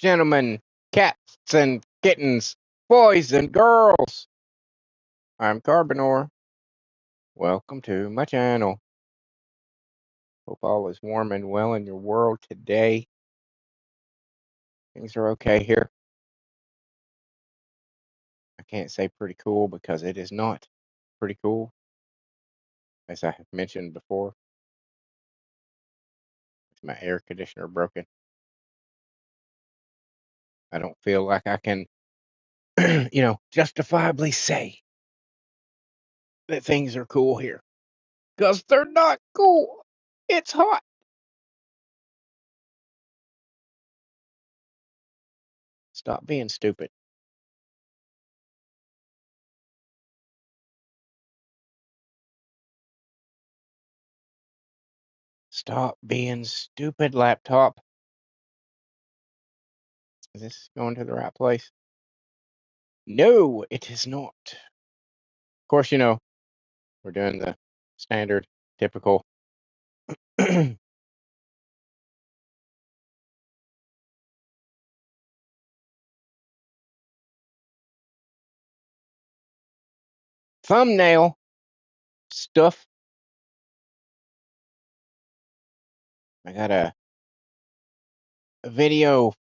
gentlemen, cats and kittens, boys and girls. I'm Carbonor. Welcome to my channel. Hope all is warm and well in your world today. Things are okay here. I can't say pretty cool because it is not pretty cool, as I have mentioned before. My air conditioner broken. I don't feel like I can, justifiably say that things are cool here. Because they're not cool. It's hot. Stop being stupid. Stop being stupid, laptop. Is this going to the right place? No, it is not. Of course, we're doing the standard, typical. Thumbnail stuff. I got a video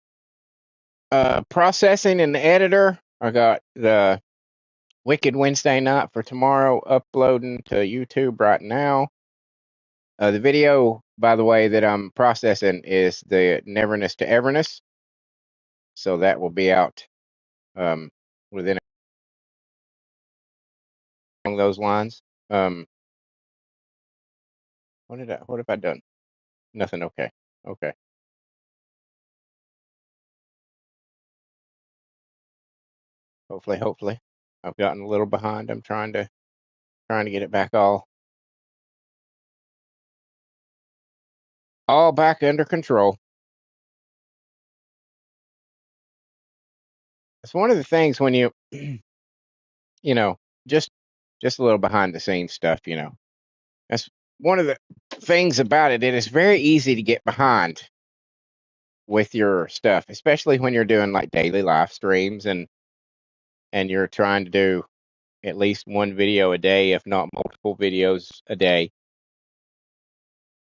processing in the editor. I got the Wicked Wednesday Night for tomorrow uploading to YouTube right now. The video, by the way, that I'm processing is the Neverness to Everness. So that will be out within along those lines. What have I done? Nothing. Okay. Okay. Hopefully. I've gotten a little behind. I'm trying to get it back all back under control. It's one of the things when you just a little behind the scenes stuff, That's one of the things about it. It is very easy to get behind with your stuff, especially when you're doing like daily live streams and you're trying to do at least one video a day, if not multiple videos a day.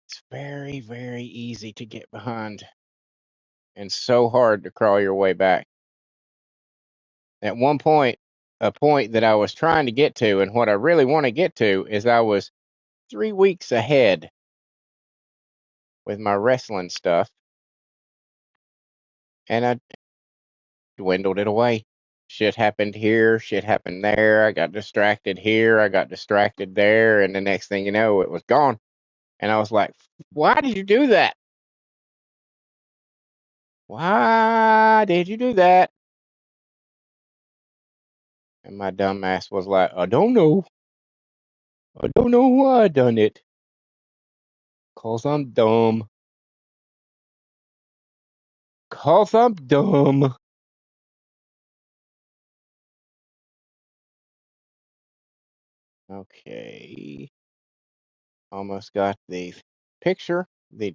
It's very, very easy to get behind and so hard to crawl your way back. At one point, a point that I was trying to get to, and what I really want to get to, is I was 3 weeks ahead with my wrestling stuff, and I dwindled it away. Shit happened here, shit happened there. I got distracted here, I got distracted there, and the next thing you know, it was gone. And I was like, why did you do that? Why did you do that? And my dumb ass was like, I don't know. I don't know why I done it. 'Cause I'm dumb. 'Cause I'm dumb. Okay. Almost got the picture, the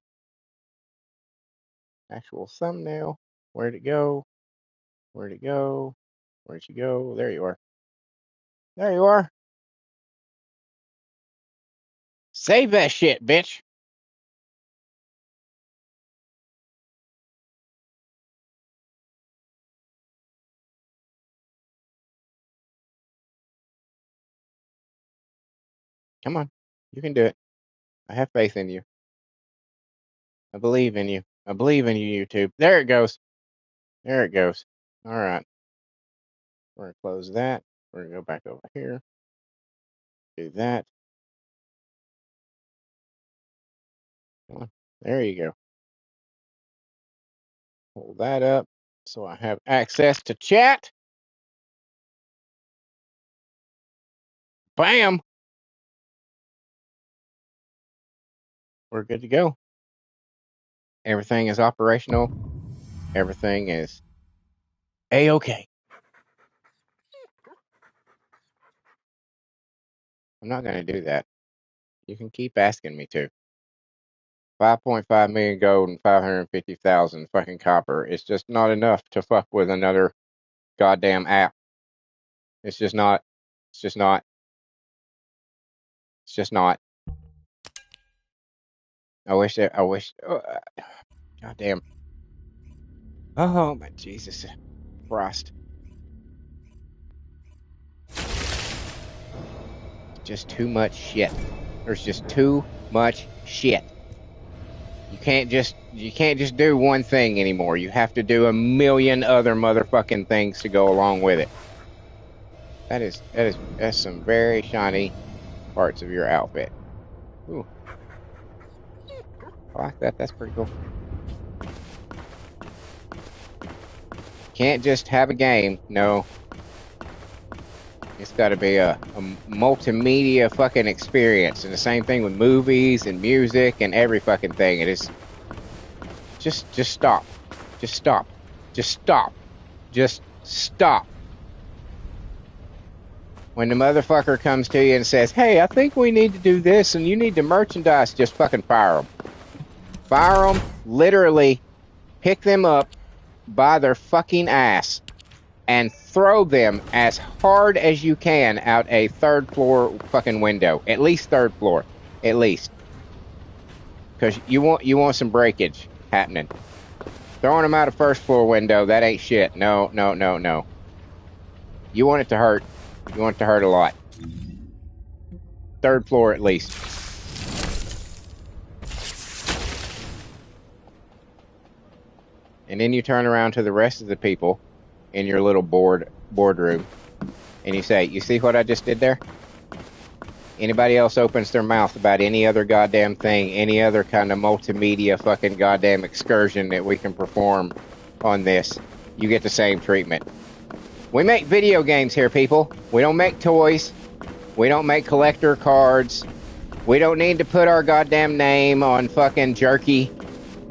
actual thumbnail. Where'd it go? Where'd it go? Where'd you go? There you are. There you are. Save that shit, bitch. Come on. You can do it. I have faith in you. I believe in you. I believe in you, YouTube. There it goes. There it goes. All right. We're going to close that. We're going to go back over here. Do that. Come on. There you go. Hold that up so I have access to chat. Bam. We're good to go. Everything is operational. Everything is A-okay. I'm not going to do that. You can keep asking me to. 5.5 million gold and 550,000 fucking copper is just not enough to fuck with another goddamn app. It's just not. It's just not. It's just not. I wish. Oh, goddamn. Oh my Jesus Christ! Just too much shit. There's just too much shit. You can't just do one thing anymore. You have to do a million other motherfucking things to go along with it. That's some very shiny parts of your outfit. Ooh. I like that. That's pretty cool. Can't just have a game. No. It's got to be a multimedia fucking experience. And the same thing with movies and music and every fucking thing. It is... Just stop. Just stop. Just stop. Just stop. When the motherfucker comes to you and says, hey, I think we need to do this and you need to merchandise, just fucking fire them. Fire them. Literally pick them up by their fucking ass and throw them as hard as you can out a third floor fucking window. At least third floor. At least. Because you want some breakage happening. Throwing them out a first floor window, that ain't shit. No. You want it to hurt. You want it to hurt a lot. Third floor at least. And then you turn around to the rest of the people in your little boardroom and you say, you see what I just did there? Anybody else opens their mouth about any other goddamn thing, any other kind of multimedia fucking goddamn excursion that we can perform on this, you get the same treatment. We make video games here, people. We don't make toys. We don't make collector cards. We don't need to put our goddamn name on fucking jerky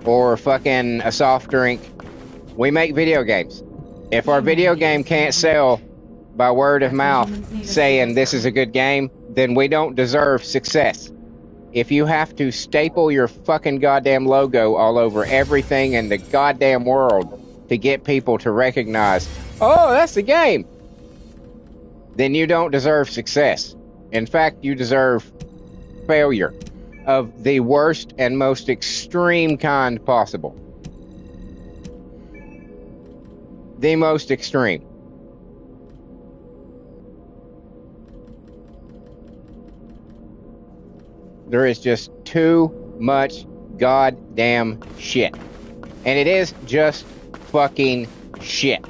or fucking a soft drink. We make video games. If our video game can't sell by word of mouth saying this is a good game, then we don't deserve success. If you have to staple your fucking goddamn logo all over everything in the goddamn world to get people to recognize, oh, that's the game, then you don't deserve success. In fact, you deserve failure of the worst and most extreme kind possible. The most extreme. There is just too much goddamn shit. And it is just fucking shit.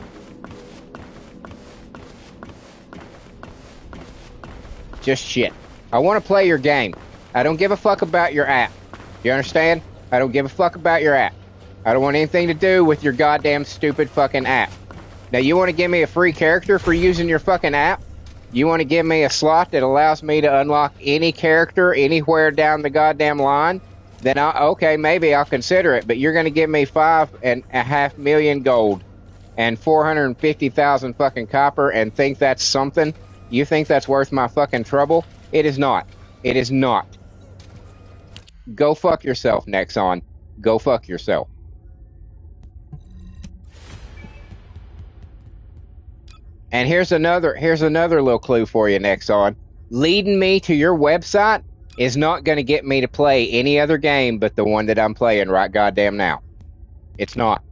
Just shit. I want to play your game. I don't give a fuck about your app. You understand? I don't give a fuck about your app. I don't want anything to do with your goddamn stupid fucking app. Now, you want to give me a free character for using your fucking app? You want to give me a slot that allows me to unlock any character anywhere down the goddamn line? Then, okay, maybe I'll consider it. But you're going to give me 5.5 million gold and 450,000 fucking copper and think that's something? You think that's worth my fucking trouble? It is not. It is not. Go fuck yourself, Nexon. Go fuck yourself. And here's another little clue for you, Nexon. Leading me to your website is not going to get me to play any other game but the one that I'm playing right goddamn now. It's not.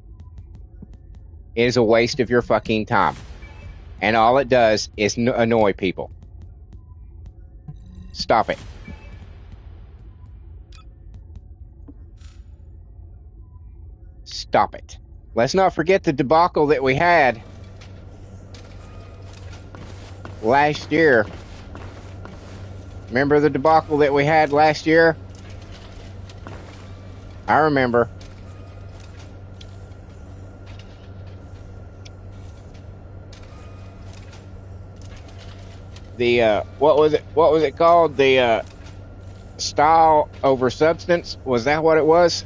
It is a waste of your fucking time. And all it does is annoy people. Stop it. Stop it. Let's not forget the debacle that we had last year. Remember the debacle that we had last year? I remember. The what was it called? The style over substance? Was that what it was?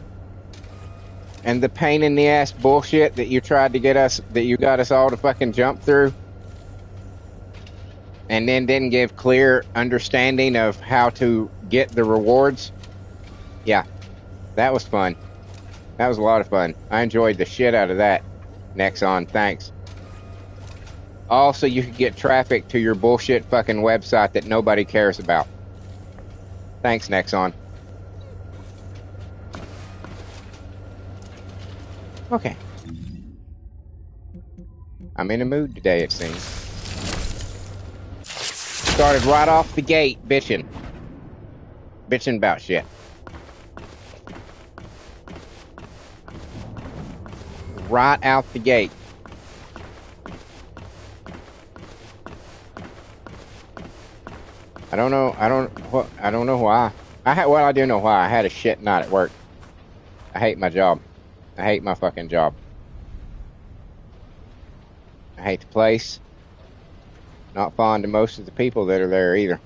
And the pain in the ass bullshit that you tried to get us, that you got us all to fucking jump through, and then didn't give clear understanding of how to get the rewards. Yeah, That was fun. That was a lot of fun. I enjoyed the shit out of that. Nexon, thanks. Also, you could get traffic to your bullshit fucking website that nobody cares about. Thanks, Nexon. Okay. I'm in a mood today, it seems. Started right off the gate, bitching. Bitching about shit. Right out the gate. I don't know why. Well, I do know why. I had a shit night at work. I hate my job. I hate my fucking job. I hate the place. Not fond of most of the people that are there either.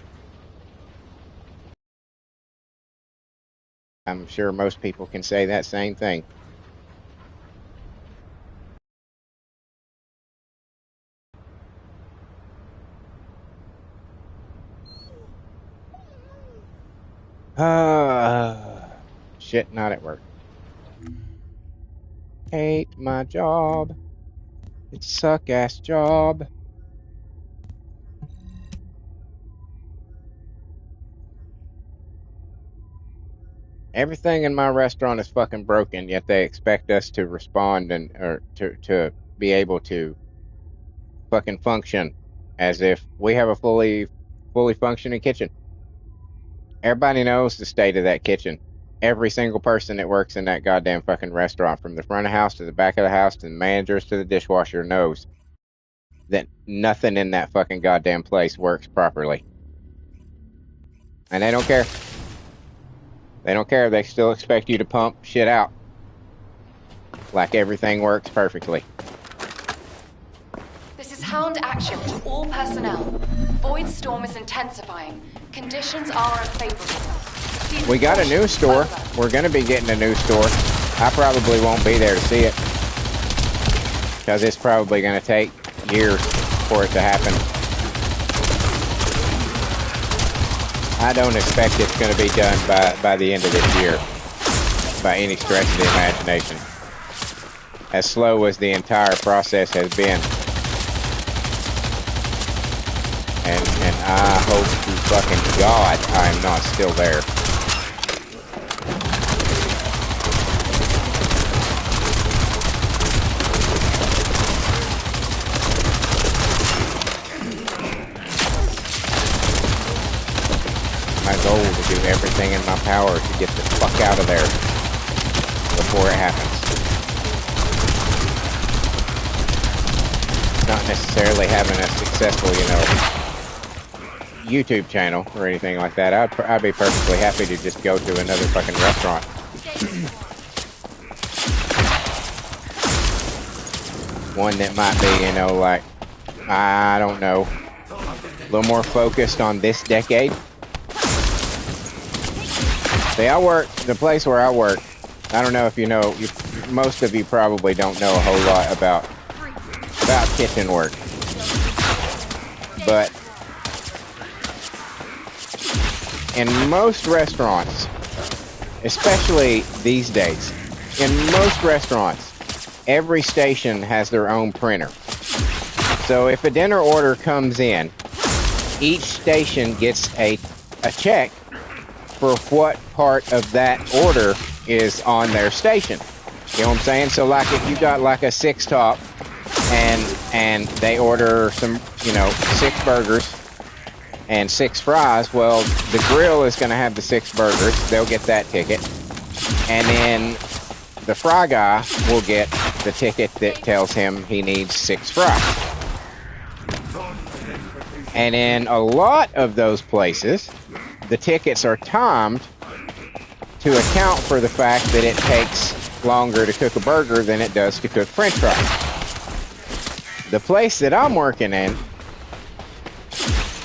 I'm sure most people can say that same thing. Shit, not at work. Hate my job. It's a suck-ass job. Everything in my restaurant is fucking broken, yet they expect us to respond or to be able to fucking function as if we have a fully functioning kitchen. Everybody knows the state of that kitchen. Every single person that works in that goddamn fucking restaurant, from the front of the house to the back of the house to the managers to the dishwasher, knows that nothing in that fucking goddamn place works properly. And they don't care. They don't care. They still expect you to pump shit out like everything works perfectly. This is Hound Action to all personnel. Void storm is intensifying. Conditions are unfavorable. We got a new store. We're going to be getting a new store. I probably won't be there to see it, because it's probably going to take years for it to happen. I don't expect it's going to be done by the end of this year, by any stretch of the imagination. As slow as the entire process has been. And I hope to fucking God I am not still there. My goal is to do everything in my power to get the fuck out of there before it happens. Not necessarily having a successful, YouTube channel or anything like that. I'd be perfectly happy to just go to another fucking restaurant. One that might be, like, I don't know, a little more focused on this decade. See, the place where I work, I don't know if you know, most of you probably don't know a whole lot about kitchen work. But in most restaurants, especially these days, in most restaurants, every station has their own printer. So if a dinner order comes in, each station gets a check for what part of that order is on their station. You know what I'm saying? So like if you got like a 6-top and they order some, 6 burgers and 6 fries, well, the grill is going to have the 6 burgers. They'll get that ticket. And then the fry guy will get the ticket that tells him he needs 6 fries. And in a lot of those places, the tickets are timed to account for the fact that it takes longer to cook a burger than it does to cook french fries. The place that I'm working in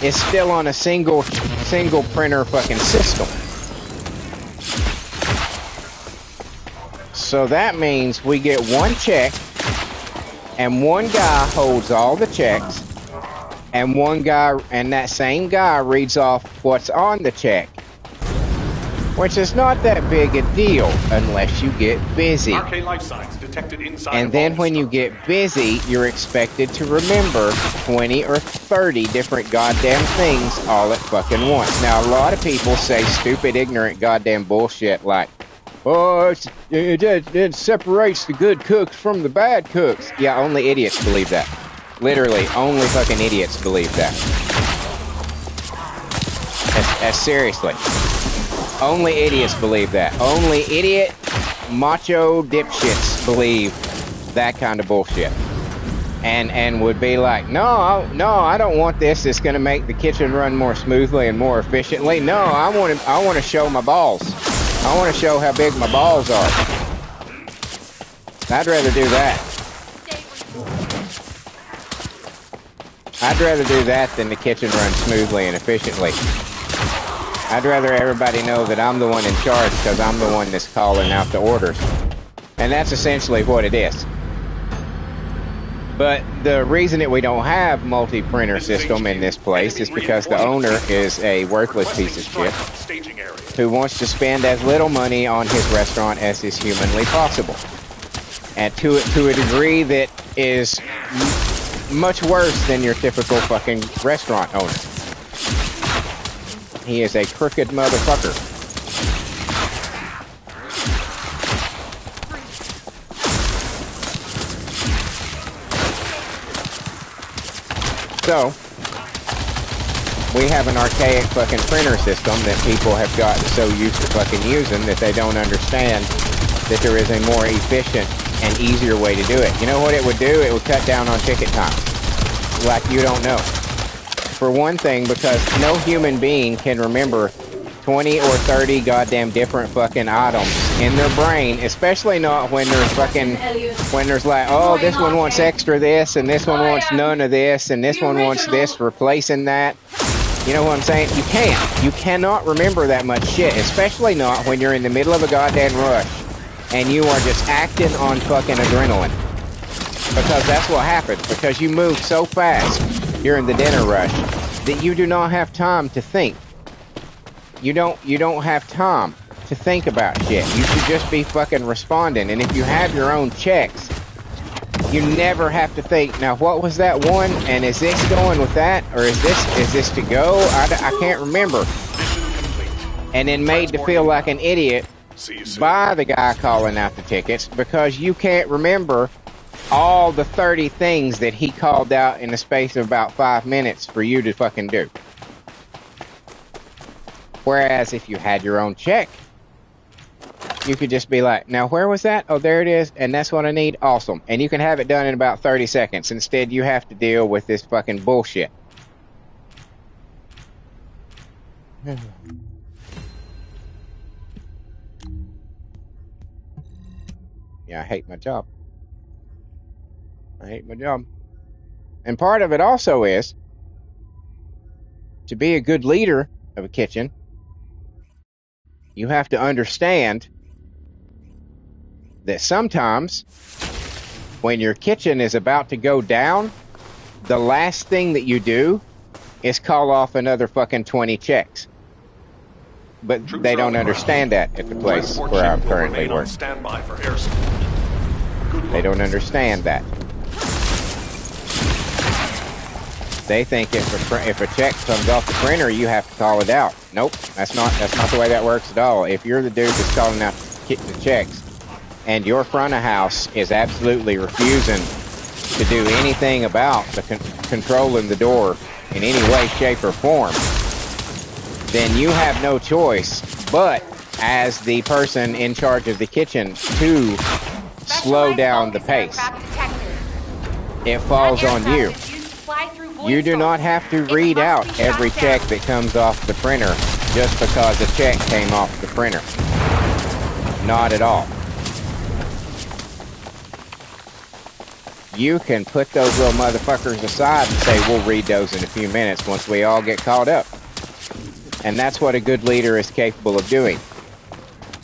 is still on a single printer fucking system. So that means we get one check, and one guy holds all the checks, and that same guy reads off what's on the check. which is not that big a deal unless you get busy. Arcane life signs detected inside And then when you get busy, you're expected to remember 20 or 30 different goddamn things all at fucking once. Now, a lot of people say stupid, ignorant goddamn bullshit like, oh, it separates the good cooks from the bad cooks. Yeah, only idiots believe that. Literally, only fucking idiots believe that. As seriously. Only idiots believe that. Only idiot, macho dipshits believe that kind of bullshit. And would be like, no, I don't want this. It's going to make the kitchen run more smoothly and more efficiently. No, I want to show my balls. I want to show how big my balls are. I'd rather do that. I'd rather do that than the kitchen run smoothly and efficiently. I'd rather everybody know that I'm the one in charge because I'm the one that's calling out the orders. And that's essentially what it is. But the reason that we don't have multi-printer system in this place is because the owner is a worthless piece of shit who wants to spend as little money on his restaurant as is humanly possible. And to a degree that is much worse than your typical fucking restaurant owner. He is a crooked motherfucker. So, we have an archaic fucking printer system that people have gotten so used to fucking using that they don't understand that there is a more efficient and easier way to do it. You know what it would do? It would cut down on ticket times. Like you don't know. For one thing, because no human being can remember 20 or 30 goddamn different fucking items in their brain, especially not when there's fucking, when there's like, oh, this one wants extra this, and this one wants none of this, and this one wants this replacing that. You know what I'm saying? You can't. You cannot remember that much shit, especially not when you're in the middle of a goddamn rush and you are just acting on fucking adrenaline. Because that's what happens, because you move so fast during the dinner rush that you do not have time to think. You don't have time to think about shit. You should just be fucking responding. And if you have your own checks, you never have to think, now what was that one? And is this going with that? Or is this to go? I can't remember. And then made to feel like an idiot by the guy calling out the tickets because you can't remember all the 30 things that he called out in the space of about 5 minutes for you to fucking do. Whereas if you had your own check, you could just be like, now where was that? Oh, there it is. And that's what I need. Awesome. And you can have it done in about 30 seconds. Instead, you have to deal with this fucking bullshit. Yeah, I hate my job. I hate my job. And part of it also is to be a good leader of a kitchen, you have to understand that sometimes when your kitchen is about to go down, the last thing that you do is call off another fucking 20 checks. But they don't understand that at the place where I'm currently working. They don't understand that. They think if a check comes off the printer, you have to call it out. Nope, that's not the way that works at all. If you're the dude that's calling out the checks, and your front of house is absolutely refusing to do anything about the controlling the door in any way, shape, or form, then you have no choice but, as the person in charge of the kitchen, to slow down the pace. It falls on you. You do not have to read out every check that comes off the printer just because a check came off the printer. Not at all. You can put those little motherfuckers aside and say, we'll read those in a few minutes once we all get caught up. And that's what a good leader is capable of doing.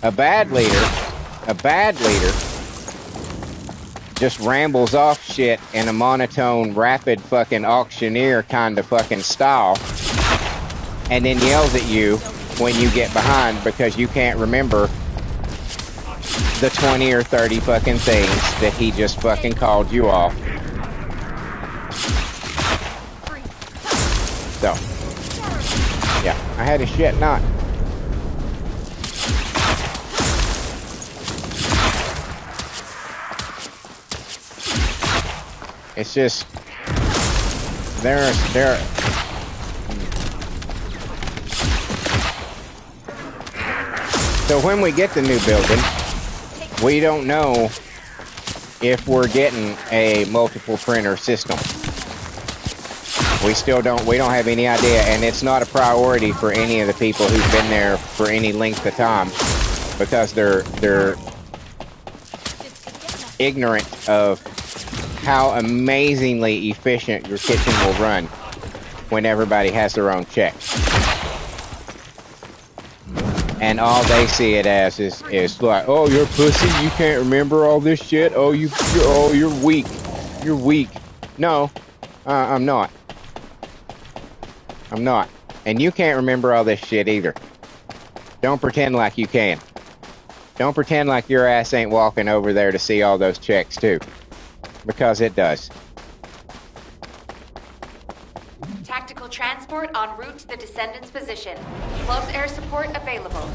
A bad leader just rambles off shit in a monotone, rapid fucking auctioneer kind of fucking style, and then yells at you when you get behind because you can't remember the 20 or 30 fucking things that he just fucking called you off. So, yeah, I had a shit knot. It's just, there. So when we get the new building, we don't know if we're getting a multiple printer system. We don't have any idea, and it's not a priority for any of the people who've been there for any length of time because they're ignorant of how amazingly efficient your kitchen will run when everybody has their own check. And all they see it as is like, oh, you're a pussy, you can't remember all this shit. Oh, you're weak. You're weak. No, I'm not. I'm not. And you can't remember all this shit either. Don't pretend like you can. Don't pretend like your ass ain't walking over there to see all those checks too. Because it does. Tactical transport en route to the Descendant's position. Close air support available.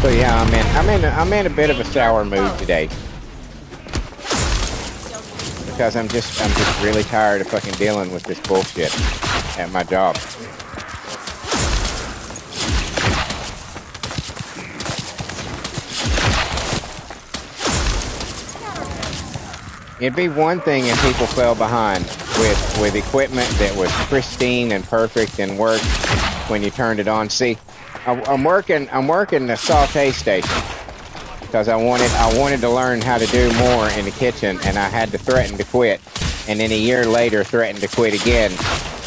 So yeah, I'm in a bit of a sour mood today. Because I'm just really tired of fucking dealing with this bullshit at my job. It'd be one thing if people fell behind with equipment that was pristine and perfect and worked when you turned it on. See, I'm working the saute station because I wanted to learn how to do more in the kitchen, and I had to threaten to quit, and then a year later threatened to quit again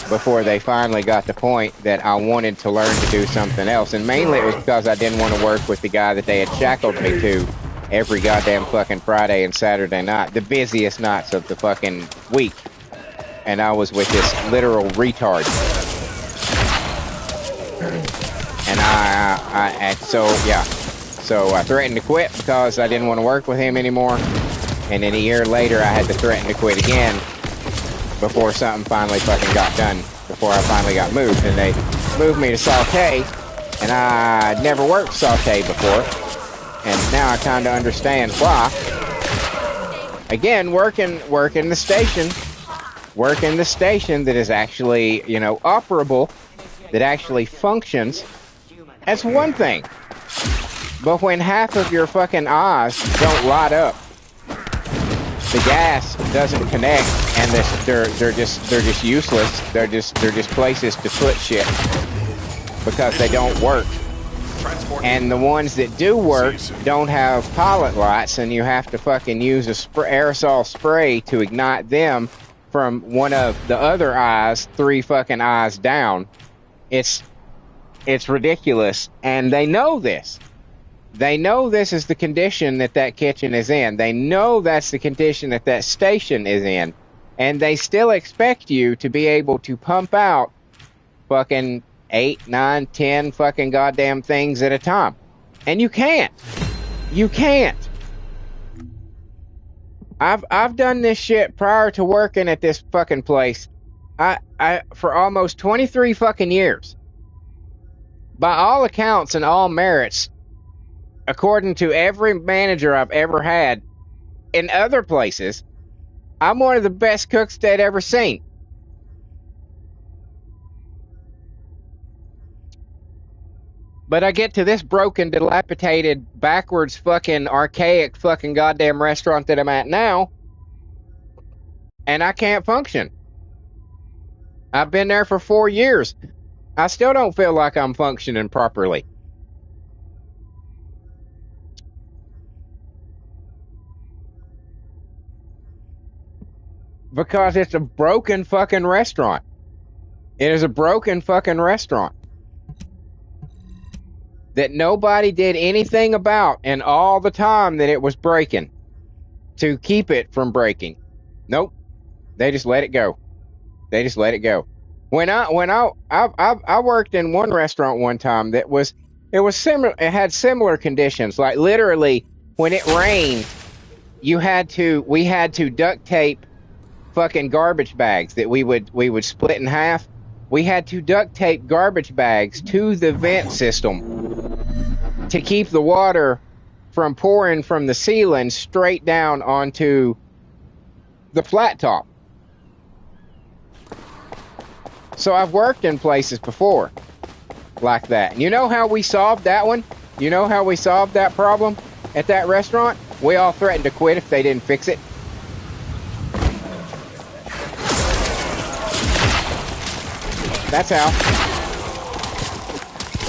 before they finally got the point that I wanted to learn to do something else. And mainly it was because I didn't want to work with the guy that they had shackled me to every goddamn fucking Friday and Saturday night, the busiest nights of the fucking week. And I was with this literal retard. And so I threatened to quit because I didn't want to work with him anymore. And then a year later, I had to threaten to quit again before something finally fucking got done, before I finally got moved. And they moved me to saute, and I never worked saute before. And now I kind of understand why. Again, working the station that is actually, operable, that actually functions, that's one thing. But when half of your fucking eyes don't light up, the gas doesn't connect, and they're just useless. They're just places to put shit because they don't work. And the ones that do work don't have pilot lights, and you have to fucking use a aerosol spray to ignite them from one of the other eyes, 3 fucking eyes down. It's ridiculous, and they know this. They know this is the condition that kitchen is in. They know that's the condition that station is in, and they still expect you to be able to pump out fucking 8, 9, 10 fucking goddamn things at a time. And you can't. You can't. I've done this shit prior to working at this fucking place. I for almost 23 fucking years. By all accounts and all merits, according to every manager I've ever had in other places, I'm one of the best cooks they'd ever seen. But I get to this broken, dilapidated, backwards, fucking, archaic, fucking goddamn restaurant that I'm at now, and I can't function. I've been there for 4 years. I still don't feel like I'm functioning properly. Because it's a broken fucking restaurant. It is a broken fucking restaurant that nobody did anything about in all the time that it was breaking to keep it from breaking. Nope. They just let it go. They just let it go. I worked in one restaurant one time that was it was similar. It had similar conditions. Like literally, when it rained, we had to duct tape fucking garbage bags that we would split in half. We had to duct tape garbage bags to the vent system to keep the water from pouring from the ceiling straight down onto the flat top. So I've worked in places before like that. And you know how we solved that one? You know how we solved that problem at that restaurant? We all threatened to quit if they didn't fix it. That's how.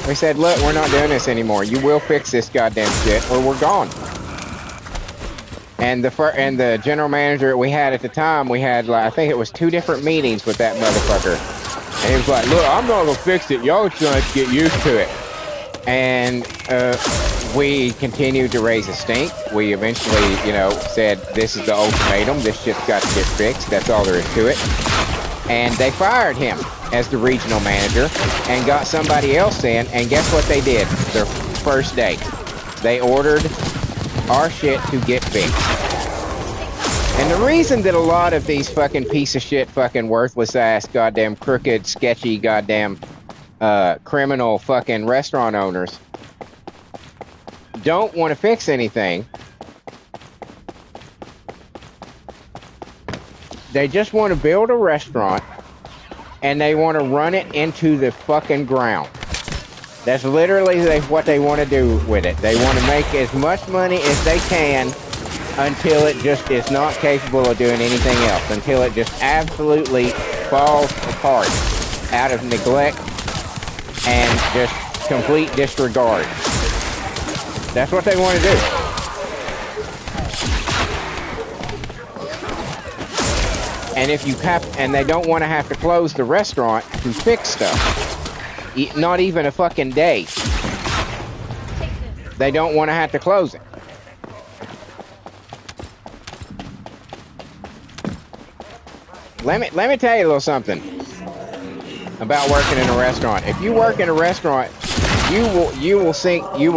We said, look, we're not doing this anymore. You will fix this goddamn shit or we're gone. And the general manager we had at the time, we had, like, I think it was 2 different meetings with that motherfucker. And he was like, look, I'm not going to fix it. Y'all just going to get used to it. And we continued to raise a stink. We eventually, said, this is the ultimatum. This shit's got to get fixed. That's all there is to it. And they fired him as the regional manager and got somebody else in. And guess what they did their first day? They ordered our shit to get fixed. And the reason that a lot of these fucking piece of shit, fucking worthless ass, goddamn crooked, sketchy, goddamn criminal fucking restaurant owners don't want to fix anything, they just want to build a restaurant and they want to run it into the fucking ground. That's literally what they want to do with it. They want to make as much money as they can until it just is not capable of doing anything else. Until it just absolutely falls apart out of neglect and just complete disregard. That's what they want to do. And if you have, and they don't want to have to close the restaurant to fix stuff. Not even a fucking day. They don't want to have to close it. Let me tell you a little something about working in a restaurant. If you work in a restaurant, you will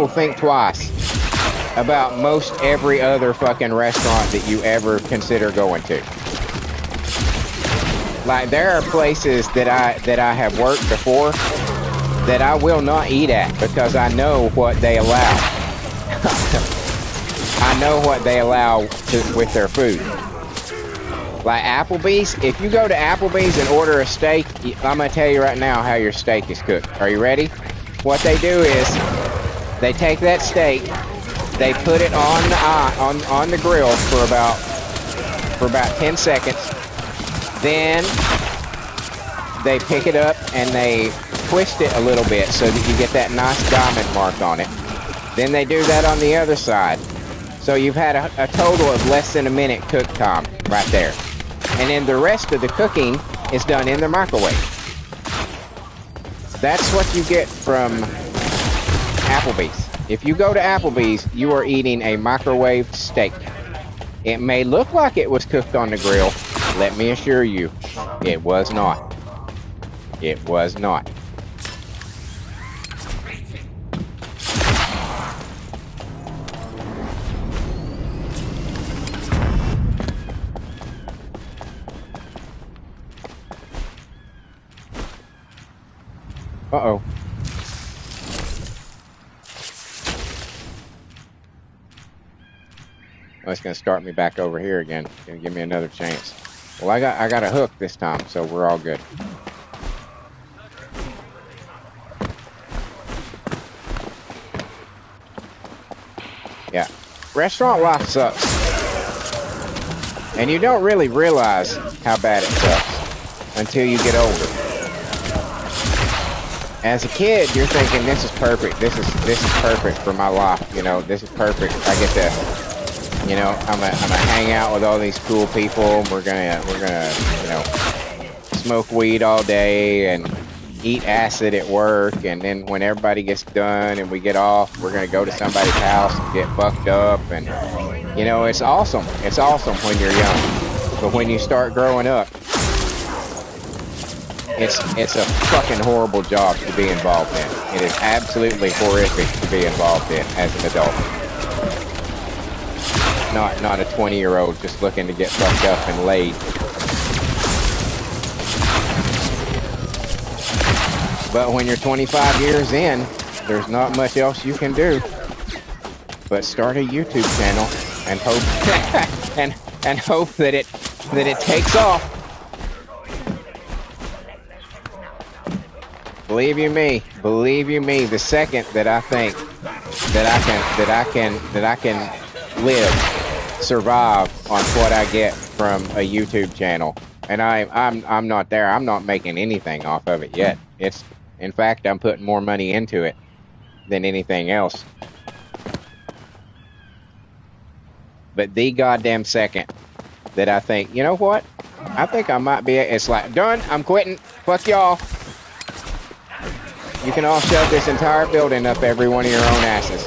think twice about most every other fucking restaurant that you ever consider going to. Like, there are places that I have worked before that I will not eat at because I know what they allow. I know what they allow with their food. Like Applebee's, if you go to Applebee's and order a steak, I'm going to tell you right now how your steak is cooked. Are you ready? What they do is they take that steak, they put it on the grill for about 10 seconds. Then they pick it up and they twist it a little bit so that you get that nice diamond mark on it. Then they do that on the other side. So you've had a total of less than a minute cook time right there. And then the rest of the cooking is done in the microwave. That's what you get from Applebee's. If you go to Applebee's, you are eating a microwaved steak. It may look like it was cooked on the grill. Let me assure you, it was not. It was not. Uh-oh. Oh, it's gonna start me back over here again. It's gonna give me another chance. Well, I got a hook this time, so we're all good. Yeah. Restaurant life sucks. And you don't really realize how bad it sucks until you get older. As a kid, you're thinking, this is perfect. This is perfect for my life. You know, this is perfect. I get to, you know, I'm gonna hang out with all these cool people. We're gonna, you know, smoke weed all day and eat acid at work. And then when everybody gets done and we get off, we're gonna go to somebody's house and get fucked up. And you know, it's awesome. It's awesome when you're young, but when you start growing up, It's a fucking horrible job to be involved in. It is absolutely horrific to be involved in as an adult. Not a 20-year-old just looking to get fucked up and laid. But when you're 25 years in, there's not much else you can do but start a YouTube channel and hope and hope that it takes off. Believe you me, the second that I think that I can live, survive on what I get from a YouTube channel, and I'm not there. I'm not making anything off of it yet. In fact, I'm putting more money into it than anything else. But the goddamn second that I think, you know what? I think I might be, it's like, done, I'm quitting, fuck y'all. You can all shove this entire building up every one of your own asses.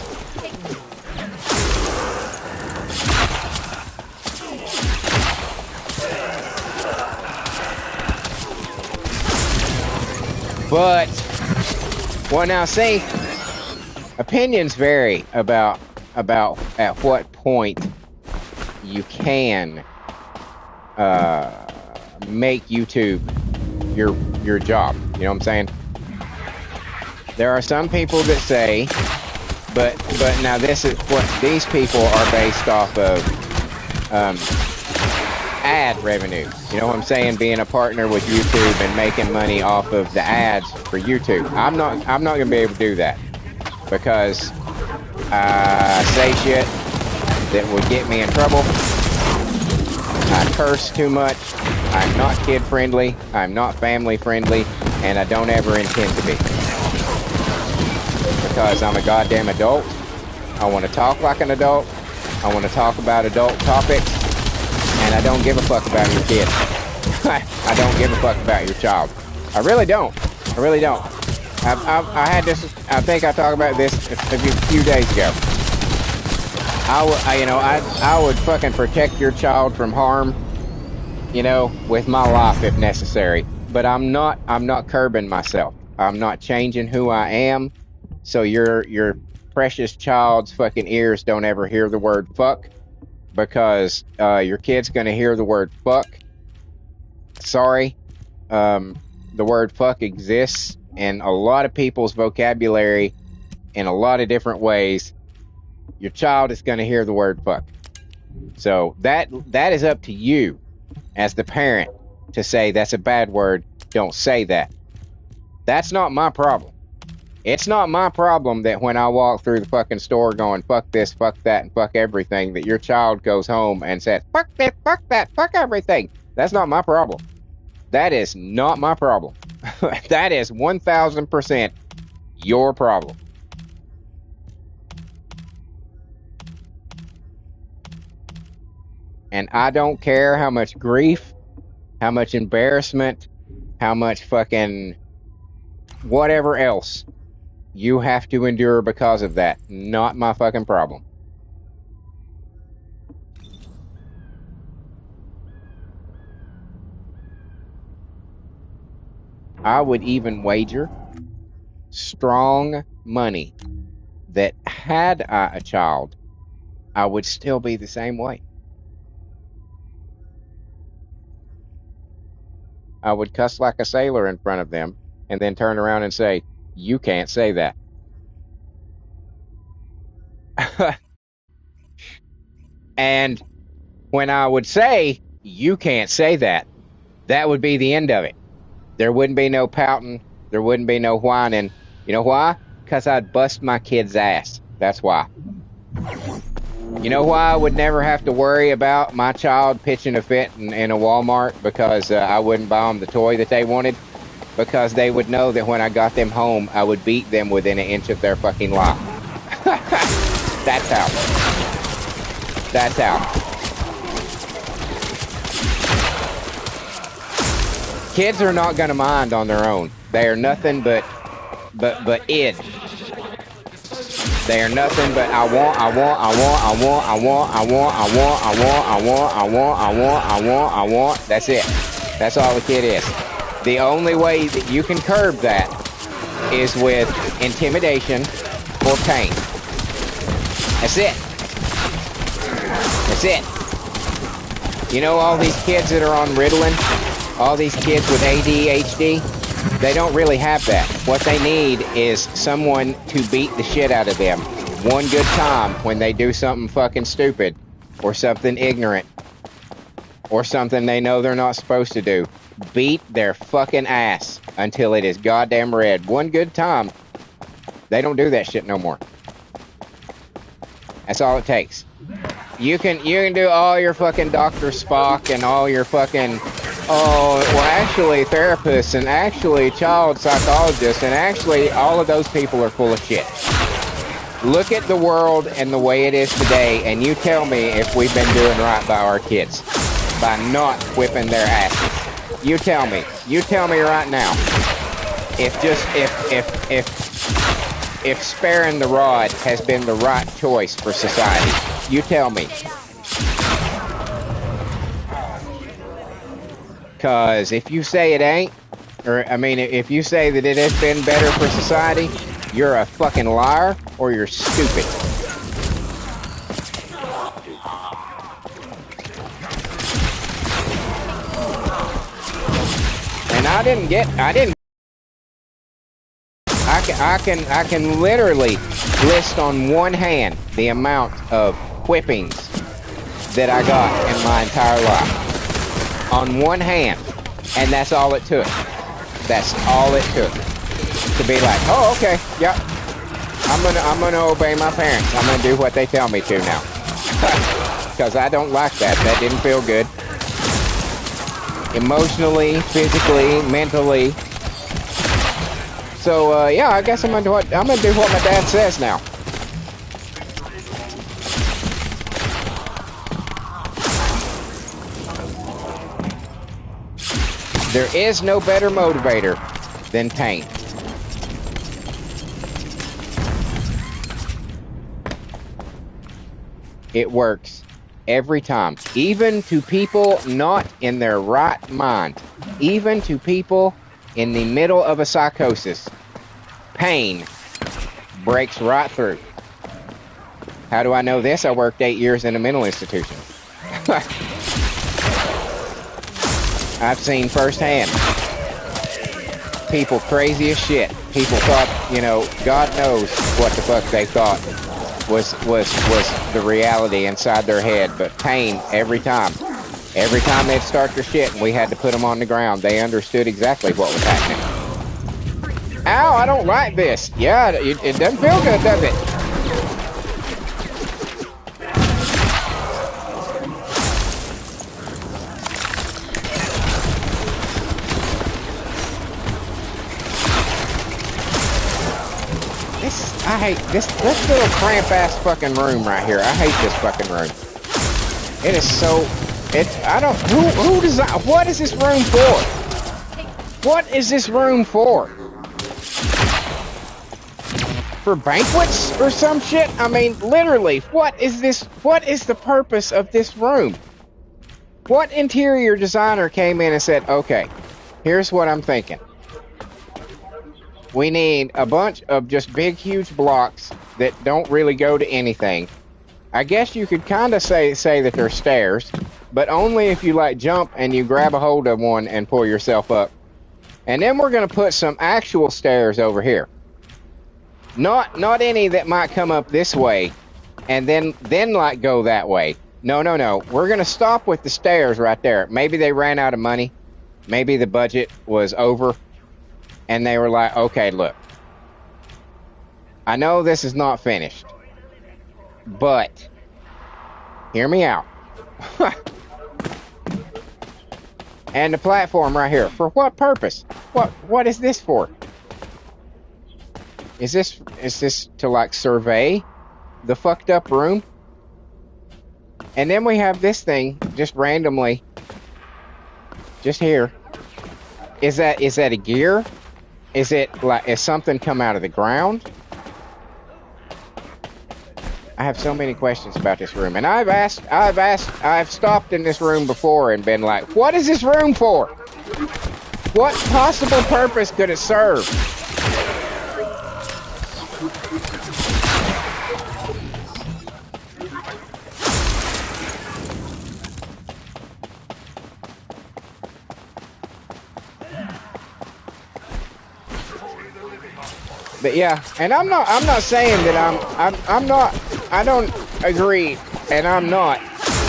But, well now see, opinions vary about at what point you can make YouTube your job. You know what I'm saying? There are some people that say, but now this is what these people are based off of ad revenue. You know what I'm saying? Being a partner with YouTube and making money off of the ads for YouTube. I'm not gonna be able to do that because I say shit that would get me in trouble. I curse too much. I'm not kid friendly. I'm not family friendly, and I don't ever intend to be. Because I'm a goddamn adult. I want to talk like an adult. I want to talk about adult topics. And I don't give a fuck about your kid. I don't give a fuck about your child. I really don't. I really don't. I had this, I think I talked about this a few days ago. I would fucking protect your child from harm, you know, with my life if necessary. But I'm not curbing myself. I'm not changing who I am. So your precious child's fucking ears don't ever hear the word fuck, because your kid's gonna hear the word fuck. Sorry, the word fuck exists in a lot of people's vocabulary in a lot of different ways. Your child is gonna hear the word fuck. So that is up to you as the parent to say that's a bad word. Don't say that. That's not my problem. It's not my problem that when I walk through the fucking store going, fuck this, fuck that, and fuck everything, that your child goes home and says, fuck this, fuck that, fuck everything. That's not my problem. That is not my problem. That is 1000% your problem. And I don't care how much grief, how much embarrassment, how much fucking whatever else you have to endure because of that. Not my fucking problem. I would even wager strong money that had I a child, I would still be the same way. I would cuss like a sailor in front of them and then turn around and say, you can't say that. And when I would say, you can't say that, that would be the end of it. There wouldn't be no pouting. There wouldn't be no whining. You know why? Because I'd bust my kid's ass. That's why. You know why I would never have to worry about my child pitching a fit in a Walmart because I wouldn't buy them the toy that they wanted? Because they would know that when I got them home, I would beat them within an inch of their fucking life. That's how. That's how. Kids are not gonna mind on their own. They are nothing but id. They are nothing but I want. That's it. That's all the kid is. The only way that you can curb that is with intimidation or pain. That's it. That's it. You know all these kids that are on Ritalin? All these kids with ADHD? They don't really have that. What they need is someone to beat the shit out of them one good time when they do something fucking stupid or something ignorant or something they know they're not supposed to do. Beat their fucking ass until it is goddamn red. One good time. They don't do that shit no more. That's all it takes. You can do all your fucking Dr. Spock and all your fucking, oh, well, actually therapists and actually child psychologists and actually all of those people are full of shit. Look at the world and the way it is today, and you tell me if we've been doing right by our kids by not whipping their asses. You tell me right now. If sparing the rod has been the right choice for society, you tell me. Cause if you say it ain't, or I mean, if you say that it has been better for society, you're a fucking liar or you're stupid. And I can literally list on one hand the amount of whippings that I got in my entire life. On one hand. And that's all it took. That's all it took. To be like, oh, okay, yep. I'm gonna obey my parents. I'm gonna do what they tell me to now. Because I don't like that. That didn't feel good. Emotionally, physically, mentally. So yeah, I guess I'm gonna do what my dad says now. There is no better motivator than pain. It works every time, even to people not in their right mind, even to people in the middle of a psychosis. Pain breaks right through. How do I know this? I worked 8 years in a mental institution. I've seen firsthand. People crazy as shit. People thought, you know, God knows what the fuck they thought was the reality inside their head. But pain every time. Every time they'd start their shit and we had to put them on the ground, they understood exactly what was happening. Ow, I don't like this. Yeah, it doesn't feel good, does it? I hate this little cramp-ass fucking room right here. I hate this fucking room. It is so... who designed... What is this room for? What is this room for? For banquets or some shit? I mean, literally, what is this? What is the purpose of this room? What interior designer came in and said, okay, here's what I'm thinking. We need a bunch of just big, huge blocks that don't really go to anything. I guess you could kind of say that they're stairs, but only if you like jump and you grab a hold of one and pull yourself up. And then we're going to put some actual stairs over here. Not any that might come up this way and then like go that way. No. We're going to stop with the stairs right there. Maybe they ran out of money. Maybe the budget was over. And they were like, okay, look, I know this is not finished, but hear me out. And the platform right here, for what purpose? What is this for? Is this to like survey the fucked up room? And then we have this thing just randomly, just here. Is that a gear? Is it like, is something come out of the ground? I have so many questions about this room, and I've stopped in this room before and been like, what is this room for? What possible purpose could it serve? But yeah, and I'm not saying that I don't agree, and I'm not,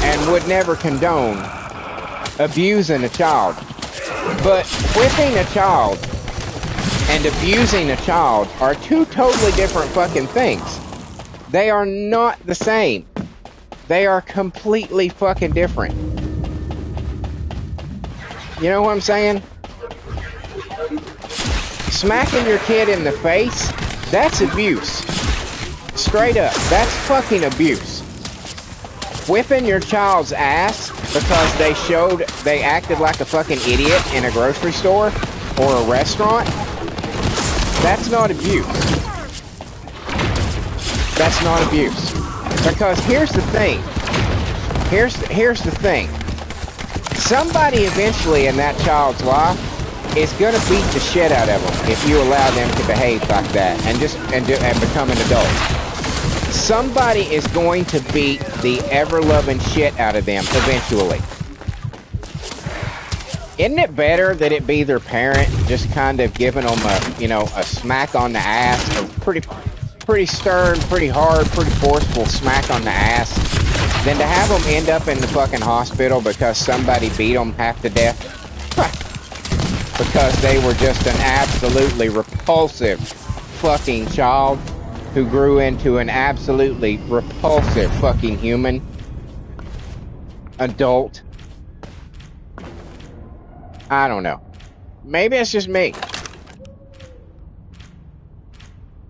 and would never condone abusing a child. But whipping a child and abusing a child are two totally different fucking things. They are not the same. They are completely fucking different. You know what I'm saying? Smacking your kid in the face, that's abuse. Straight up, that's fucking abuse. Whipping your child's ass because they acted like a fucking idiot in a grocery store or a restaurant, that's not abuse. That's not abuse. Because here's the thing. Here's the thing. Somebody eventually in that child's life is gonna beat the shit out of them if you allow them to behave like that and become an adult. Somebody is going to beat the ever-loving shit out of them eventually. Isn't it better that it be their parent just kind of giving them a smack on the ass, a pretty stern, pretty hard, pretty forceful smack on the ass, than to have them end up in the fucking hospital because somebody beat them half to death? Because they were just an absolutely repulsive fucking child who grew into an absolutely repulsive fucking human adult. I don't know. Maybe it's just me.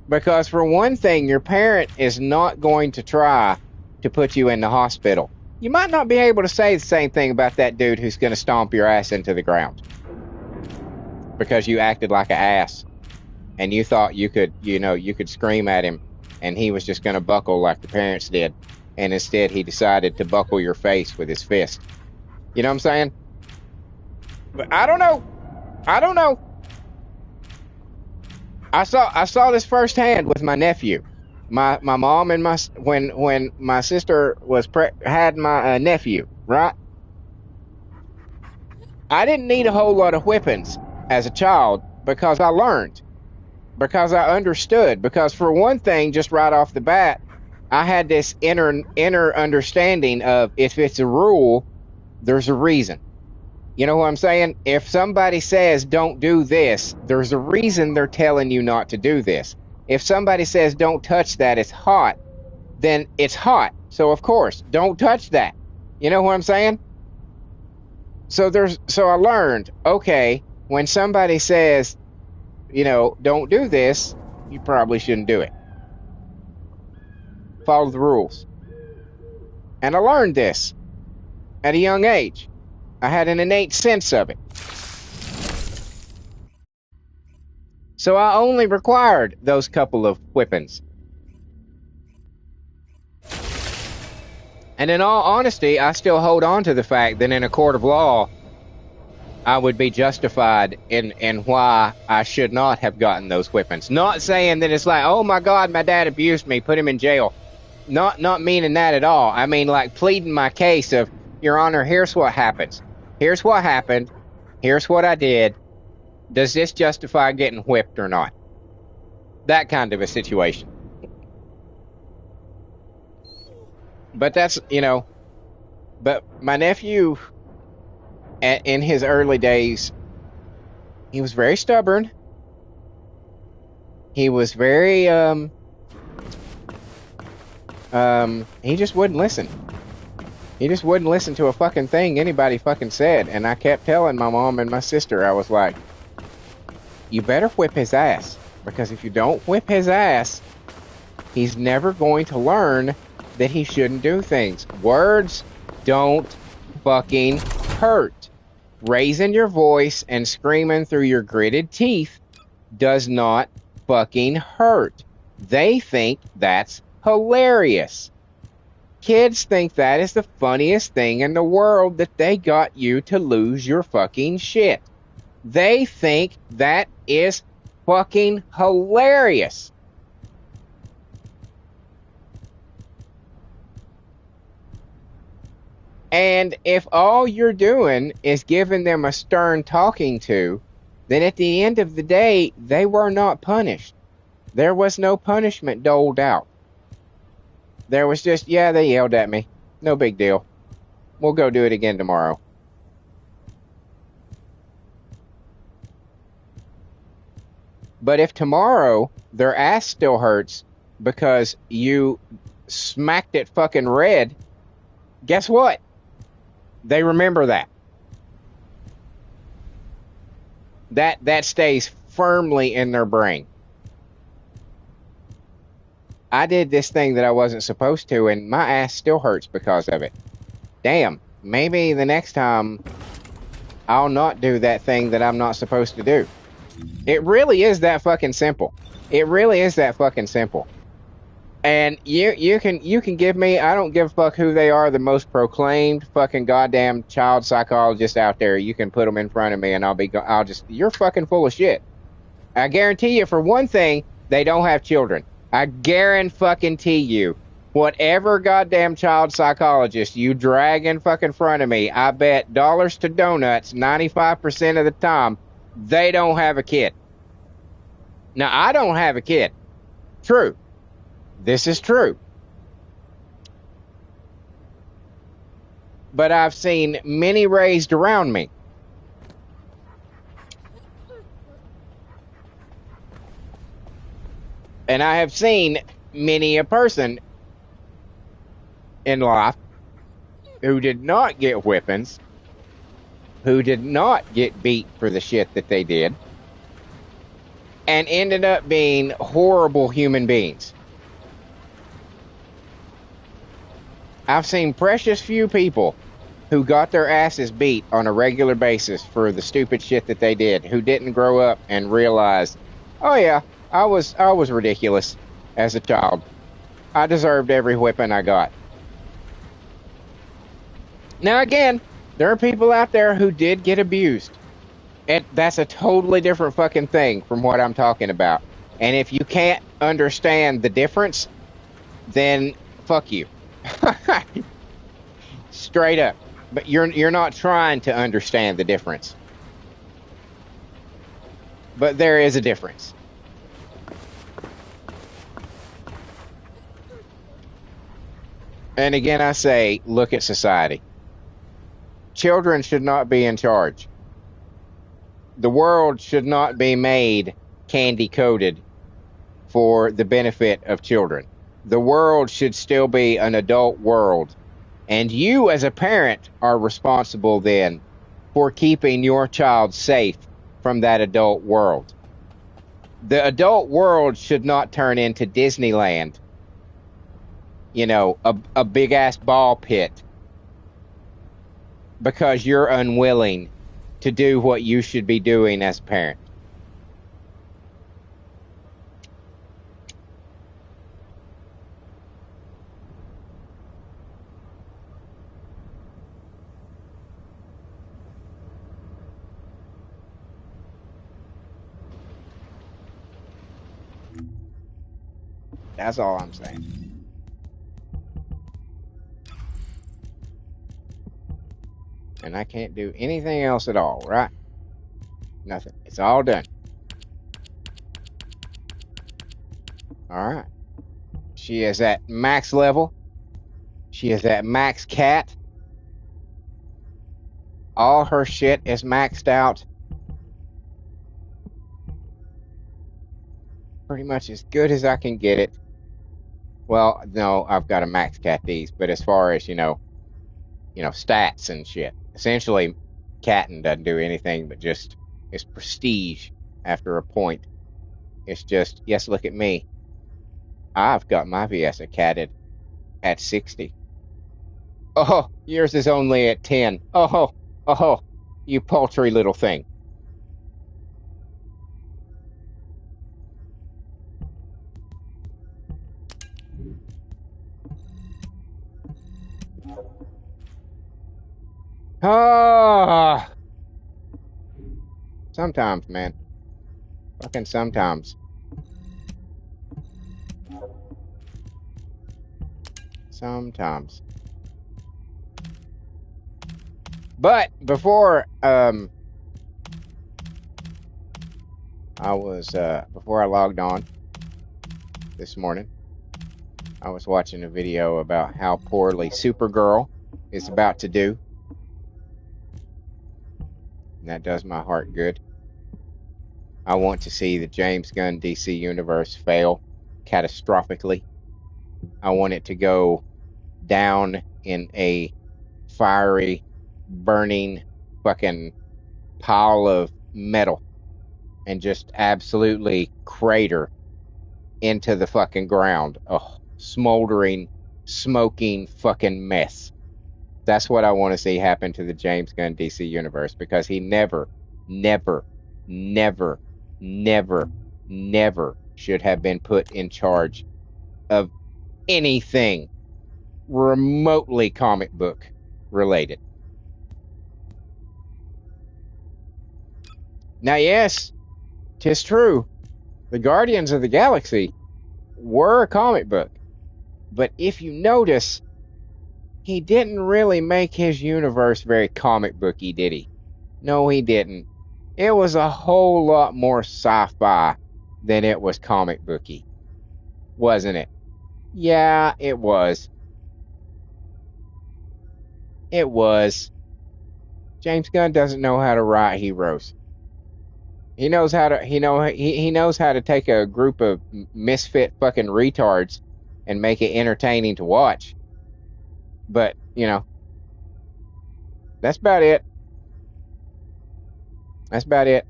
Because for one thing, your parent is not going to try to put you in the hospital. You might not be able to say the same thing about that dude who's going to stomp your ass into the ground. Because you acted like an ass. And you thought you could scream at him and he was just going to buckle like the parents did. And instead he decided to buckle your face with his fist. You know what I'm saying? But I don't know. I saw this firsthand with my nephew. My mom and when my sister had my nephew, right? I didn't need a whole lot of whippings as a child because I learned. Because I understood. Because for one thing, just right off the bat, I had this inner understanding of if it's a rule, there's a reason. You know what I'm saying? If somebody says don't do this, there's a reason they're telling you not to do this. If somebody says don't touch that, it's hot, then it's hot. So of course, don't touch that. You know what I'm saying? So I learned, okay, when somebody says, don't do this, you probably shouldn't do it. Follow the rules. And I learned this at a young age. I had an innate sense of it. So I only required those couple of whippings. And in all honesty, I still hold on to the fact that in a court of law, I would be justified in why I should not have gotten those whippings. Not saying that it's like, oh my God, my dad abused me, put him in jail. Not meaning that at all. I mean like pleading my case of, Your Honor, here's what happens. Here's what happened. Here's what I did. Does this justify getting whipped or not? That kind of a situation. But that's, but my nephew, in his early days, he was very stubborn. He was very, he just wouldn't listen. He just wouldn't listen to a fucking thing anybody fucking said. And I kept telling my mom and my sister, I was like, you better whip his ass. Because if you don't whip his ass, he's never going to learn that he shouldn't do things. Words don't fucking hurt. Raising your voice and screaming through your gritted teeth does not fucking hurt. They think that's hilarious. Kids think that is the funniest thing in the world, that they got you to lose your fucking shit. They think that is fucking hilarious. And if all you're doing is giving them a stern talking to, then at the end of the day, they were not punished. There was no punishment doled out. There was just, yeah, they yelled at me. No big deal. We'll go do it again tomorrow. But if tomorrow their ass still hurts because you smacked it fucking red, guess what? They remember that. That stays firmly in their brain. I did this thing that I wasn't supposed to, and my ass still hurts because of it. Damn, maybe the next time I'll not do that thing that I'm not supposed to do. It really is that fucking simple. It really is that fucking simple. And you can give me, I don't give a fuck who they are, the most proclaimed fucking goddamn child psychologist out there. You can put them in front of me and I'll just, you're fucking full of shit. I guarantee you, for one thing, they don't have children. I guarantee you, whatever goddamn child psychologist you drag in fucking front of me, I bet dollars to donuts 95% of the time they don't have a kid. Now, I don't have a kid. True. This is true. But I've seen many raised around me. And I have seen many a person in life who did not get whippings, who did not get beat for the shit that they did, and ended up being horrible human beings. I've seen precious few people who got their asses beat on a regular basis for the stupid shit that they did, who didn't grow up and realize, oh yeah, I was ridiculous as a child. I deserved every whipping I got. Now again, there are people out there who did get abused. And that's a totally different fucking thing from what I'm talking about. And if you can't understand the difference, then fuck you. Straight up. But you're not trying to understand the difference. But there is a difference. And again, I say, look at society. Children should not be in charge. The world should not be made candy-coated for the benefit of children. The world should still be an adult world. And you as a parent are responsible then for keeping your child safe from that adult world. The adult world should not turn into Disneyland. You know, a big-ass ball pit. Because you're unwilling to do what you should be doing as a parent. That's all I'm saying. And I can't do anything else at all, right? Nothing. It's all done. Alright. She is at max level. She is at max cat. All her shit is maxed out. Pretty much as good as I can get it. Well, no, I've got to max cat these, but as far as, you know, stats and shit. Essentially, catting doesn't do anything but just, it's prestige after a point. It's just, yes, look at me. I've got my VS catted at 60. Oh, yours is only at 10. Oh, you paltry little thing. Ah. Sometimes, man. Fucking sometimes. Sometimes. But before before I logged on this morning, I was watching a video about how poorly Supergirl is about to do. And that does my heart good. I want to see the James Gunn DC universe fail catastrophically. I want it to go down in a fiery, burning fucking pile of metal and just absolutely crater into the fucking ground. A smoldering, smoking fucking mess. That's what I want to see happen to the James Gunn DC universe, because he never, never, never, never, never should have been put in charge of anything remotely comic book related. Now, yes, 'tis true, the Guardians of the Galaxy were a comic book, but if you notice, he didn't really make his universe very comic booky, did he? No, he didn't. It was a whole lot more sci-fi than it was comic booky, wasn't it? Yeah, it was. It was. James Gunn doesn't know how to write heroes. He knows how to he knows how to take a group of misfit fucking retards and make it entertaining to watch. But, that's about it. That's about it.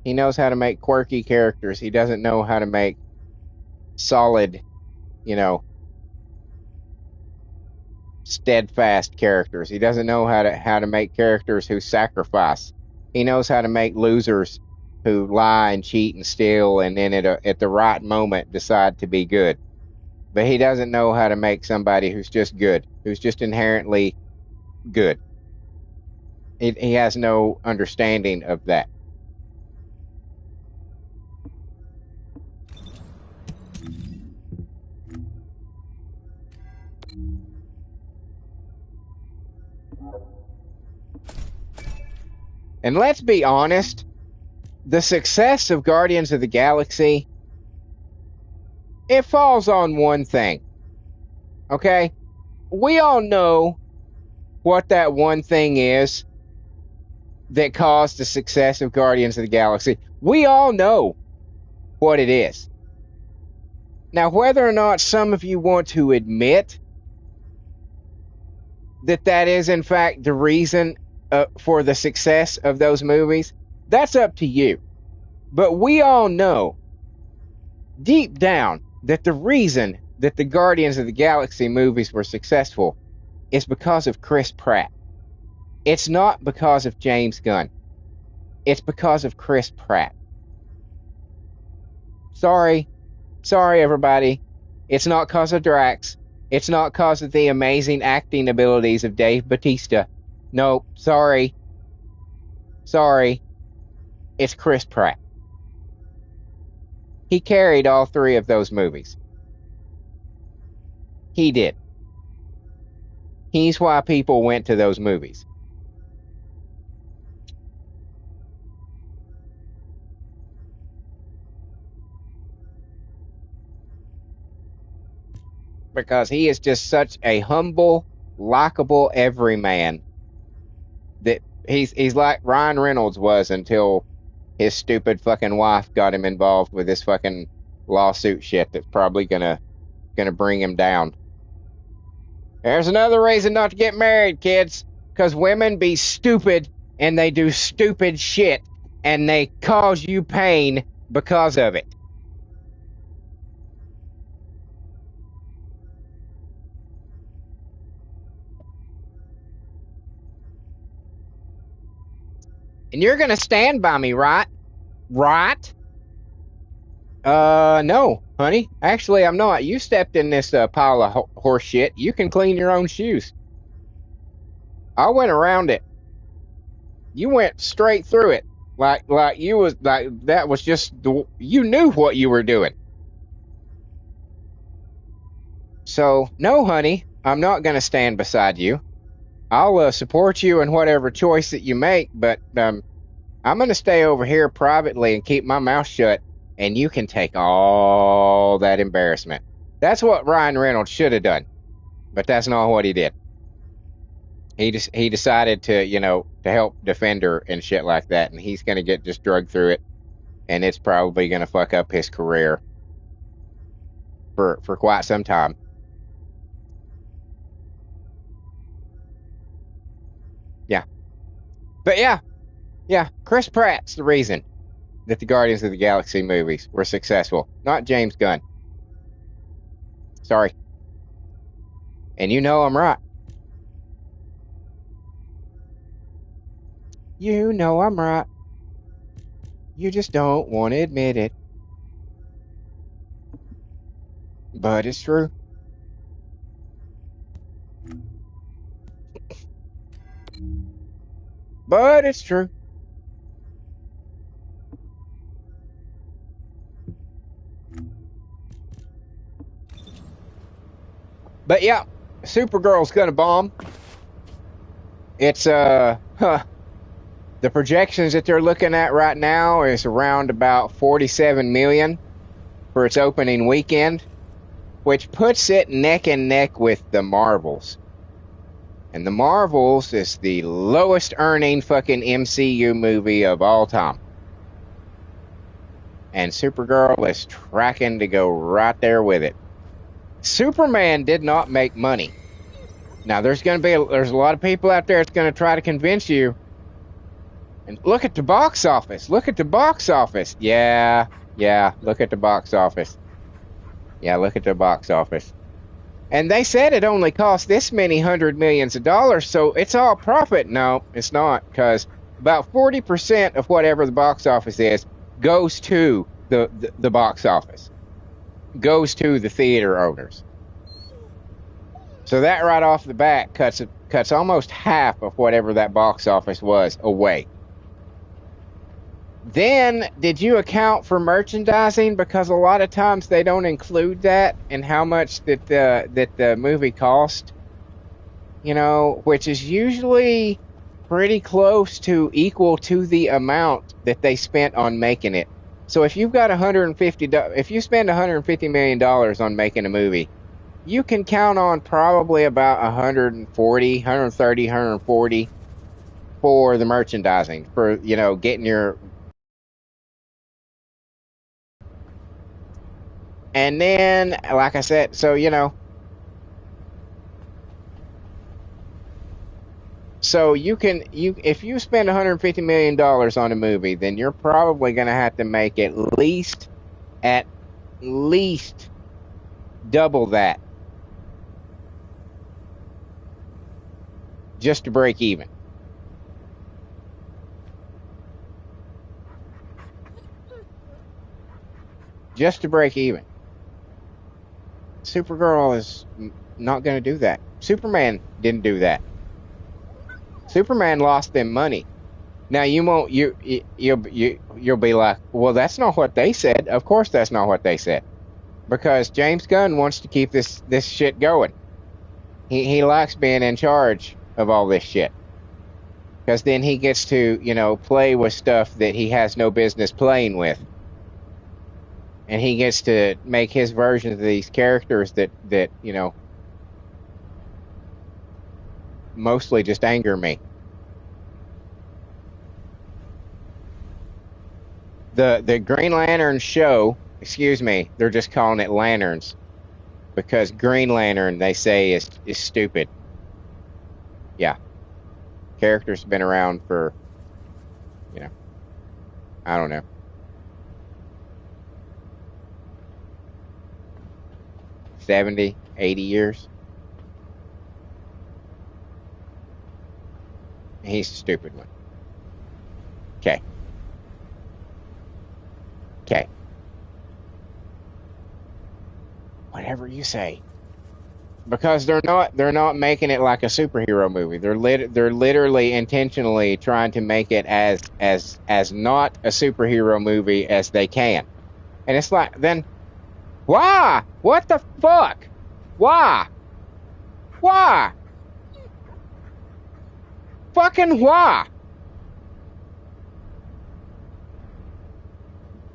He knows how to make quirky characters. He doesn't know how to make solid, steadfast characters. He doesn't know how to make characters who sacrifice. He knows how to make losers who lie and cheat and steal and then at the right moment decide to be good. But he doesn't know how to make somebody who's just good, who's just inherently good. He has no understanding of that. And let's be honest, the success of Guardians of the Galaxy, it falls on one thing. Okay? We all know what that one thing is that caused the success of Guardians of the Galaxy. We all know what it is. Now, whether or not some of you want to admit that that is in fact the reason for the success of those movies, that's up to you. But we all know deep down that the reason that the Guardians of the Galaxy movies were successful is because of Chris Pratt. It's not because of James Gunn. It's because of Chris Pratt. Sorry, everybody. It's not because of Drax. It's not because of the amazing acting abilities of Dave Bautista. No, sorry. It's Chris Pratt. He carried all three of those movies. He did. He's why people went to those movies. Because he is just such a humble, likable everyman that he's like Ryan Reynolds was until his stupid fucking wife got him involved with this fucking lawsuit shit that's probably gonna bring him down. There's another reason not to get married, kids. Because women be stupid and they do stupid shit and they cause you pain because of it. And you're gonna stand by me, right? Right? No, honey. Actually, I'm not. You stepped in this pile of horse shit. You can clean your own shoes. I went around it. You went straight through it. Like you was like that was just you knew what you were doing. So no, honey, I'm not gonna stand beside you. I'll support you in whatever choice that you make, but I'm gonna stay over here privately and keep my mouth shut, and you can take all that embarrassment. That's what Ryan Reynolds should have done, but that's not what he did. He decided to to help defend her and shit like that, and he's gonna get just drugged through it, and it's probably gonna fuck up his career for quite some time. Yeah, but yeah, Chris Pratt's the reason that the Guardians of the Galaxy movies were successful, not James Gunn. Sorry, and you know I'm right. You know I'm right. You just don't want to admit it, but it's true. But it's true. But yeah, Supergirl's gonna bomb. It's the projections that they're looking at right now is around about 47 million for its opening weekend, which puts it neck and neck with the Marvels. And the Marvels is the lowest earning fucking MCU movie of all time. And Supergirl is tracking to go right there with it. Superman did not make money. Now there's a lot of people out there that's going to try to convince you. And look at the box office. Look at the box office. Yeah, look at the box office. Yeah, look at the box office. And they said it only cost this many hundred millions of dollars, so it's all profit. No, it's not, because about 40% of whatever the box office is goes to the box office, goes to the theater owners. So that right off the bat cuts almost half of whatever that box office was away. Then, did you account for merchandising? Because a lot of times they don't include that in how much that the movie cost. Which is usually pretty close to equal to the amount that they spent on making it. So if you've got if you spend $150 million on making a movie, you can count on probably about 130, for the merchandising, for getting your. And then, like I said, so so if you spend $150 million on a movie, then you're probably going to have to make at least double that just to break even. Just to break even. Supergirl is not going to do that. Superman didn't do that. Superman lost them money. Now you'll be like, well, that's not what they said. Of course, that's not what they said, because James Gunn wants to keep this shit going. He likes being in charge of all this shit, because then he gets to play with stuff that he has no business playing with. And he gets to make his versions of these characters that mostly just anger me. The Green Lantern show, excuse me, they're just calling it Lanterns, because Green Lantern, they say, is stupid. Yeah. Character's been around for, I don't know, 70, 80 years. He's a stupid one. Okay. Whatever you say. because they're not making it like a superhero movie. They're literally intentionally trying to make it as not a superhero movie as they can. And it's like, then why? What the fuck? Why? Why? Fucking why?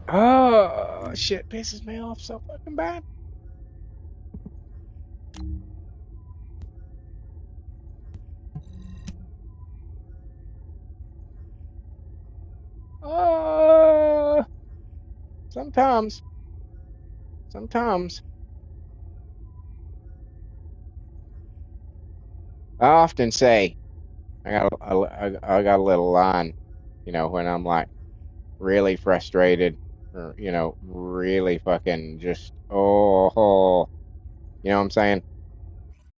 Oh, shit pisses me off so fucking bad. Uh, sometimes, sometimes. I often say, I got a little line, when I'm like really frustrated or, really fucking just, you know what I'm saying?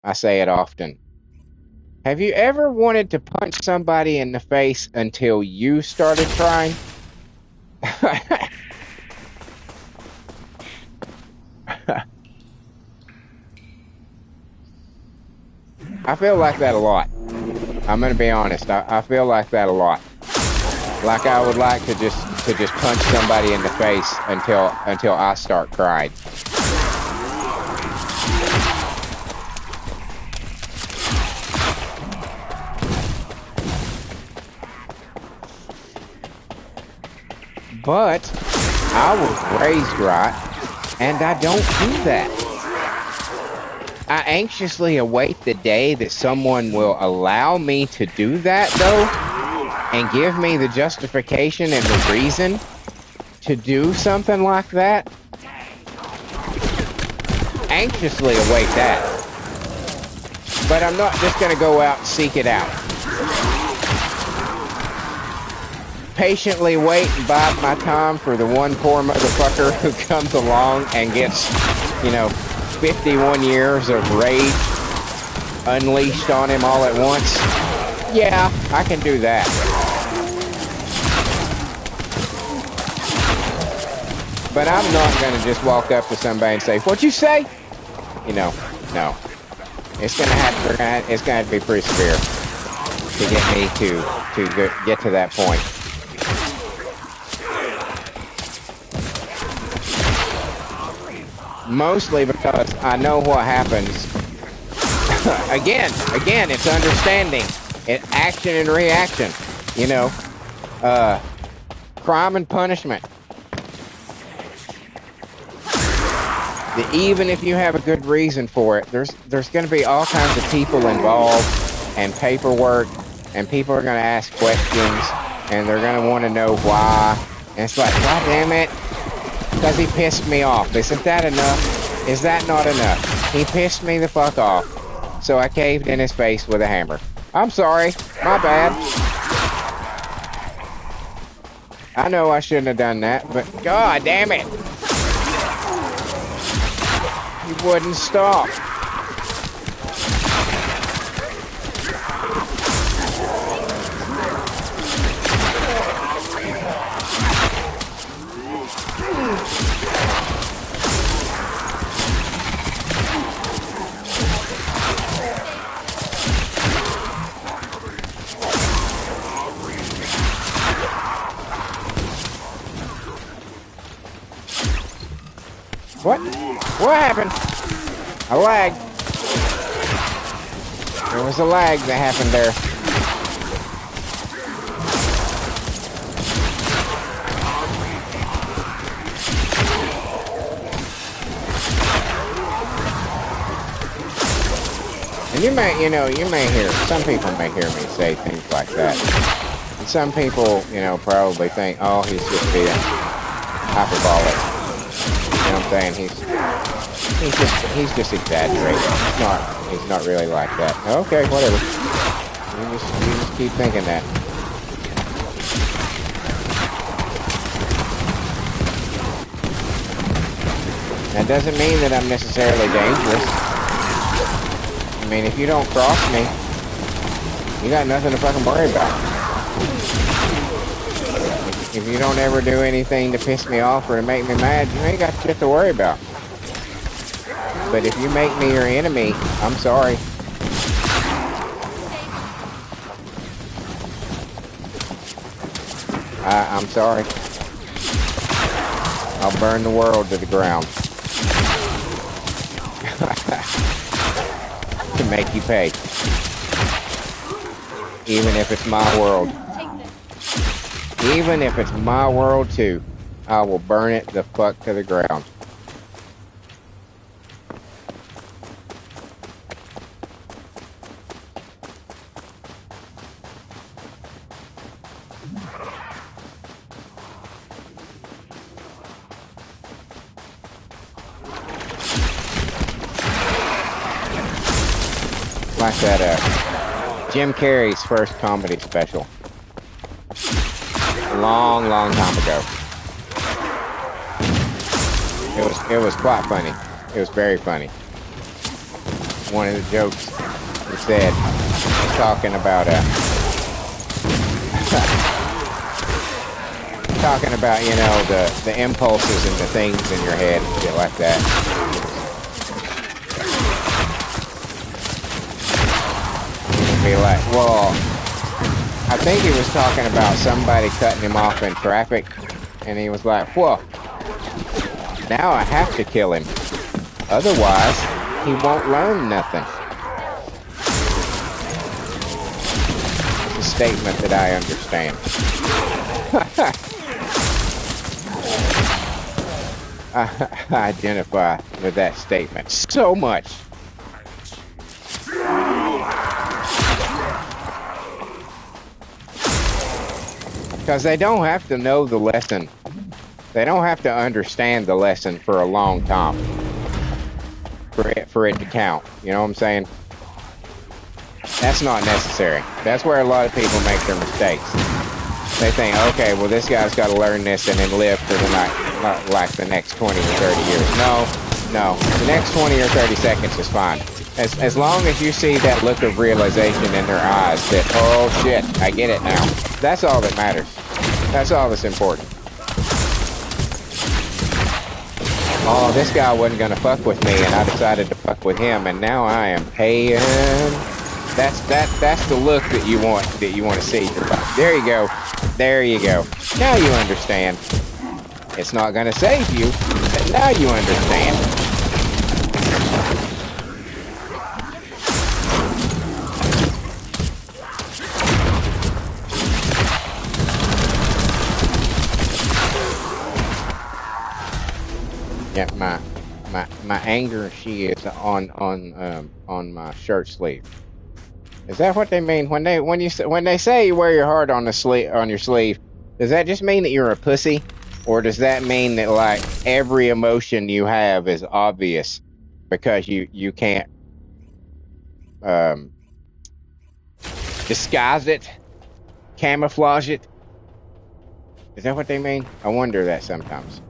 I say it often. Have you ever wanted to punch somebody in the face until you started trying? I feel like that a lot. I'm gonna be honest. I feel like that a lot. Like I would like to just punch somebody in the face until I start crying. But I was raised right, and I don't do that. I anxiously await the day that someone will allow me to do that, though, and give me the justification and the reason to do something like that. Anxiously await that. But I'm not just going to go out and seek it out. Patiently wait and bide my time for the one poor motherfucker who comes along and gets, 51 years of rage unleashed on him all at once. Yeah, I can do that. But I'm not going to just walk up to somebody and say, "What'd you say?" No. It's going to have to be pretty severe to get me to get to that point. Mostly because I know what happens. Again, it's understanding. It's action and reaction. Crime and punishment. Even if you have a good reason for it, there's going to be all kinds of people involved and paperwork, and people are going to ask questions, and they're going to want to know why. And it's like, God damn it. Because he pissed me off. Isn't that enough? Is that not enough? He pissed me the fuck off. So I caved in his face with a hammer. I'm sorry. My bad. I know I shouldn't have done that, but God damn it. He wouldn't stop. What? What happened? A lag. There was a lag that happened there. And you may hear, some people may hear me say things like that. And some people, probably think, oh, he's just being hyperbolic. You know what I'm saying? He's just exaggerating. He's not really like that. Okay, whatever. You just keep thinking that. That doesn't mean that I'm necessarily dangerous. I mean, if you don't cross me, you got nothing to fucking worry about. If you don't ever do anything to piss me off or to make me mad, you ain't got shit to worry about. But if you make me your enemy, I'm sorry. I'm sorry. I'll burn the world to the ground. To make you pay. Even if it's my world. Even if it's my world too, I will burn it the fuck to the ground. Like that Jim Carrey's first comedy special. Long time ago. It was quite funny. It was very funny. One of the jokes he said, talking about talking about, you know, the impulses and the things in your head and shit like that. Be like, well, I think he was talking about somebody cutting him off in traffic, and he was like, whoa, now I have to kill him, otherwise he won't learn nothing. It's a statement that I understand. I identify with that statement so much. Because they don't have to know the lesson. They don't have to understand the lesson for a long time for it to count. You know what I'm saying? That's not necessary. That's where a lot of people make their mistakes. They think, okay, well, this guy's got to learn this and then live for the night, not like the next 20 or 30 years. No. The next 20 or 30 seconds is fine. As long as you see that look of realization in their eyes that, oh shit, I get it now. That's all that matters. That's all that's important. Oh, this guy wasn't gonna fuck with me, and I decided to fuck with him, and now I am paying. That's the look that you want to see. There you go. There you go. Now you understand. It's not gonna save you, but now you understand. Yeah, my anger she is on my shirt sleeve. Is that what they mean when they say you wear your heart on your sleeve? Does that just mean that you're a pussy, or does that mean that like every emotion you have is obvious because you can't disguise it, camouflage it? Is that what they mean? I wonder that sometimes.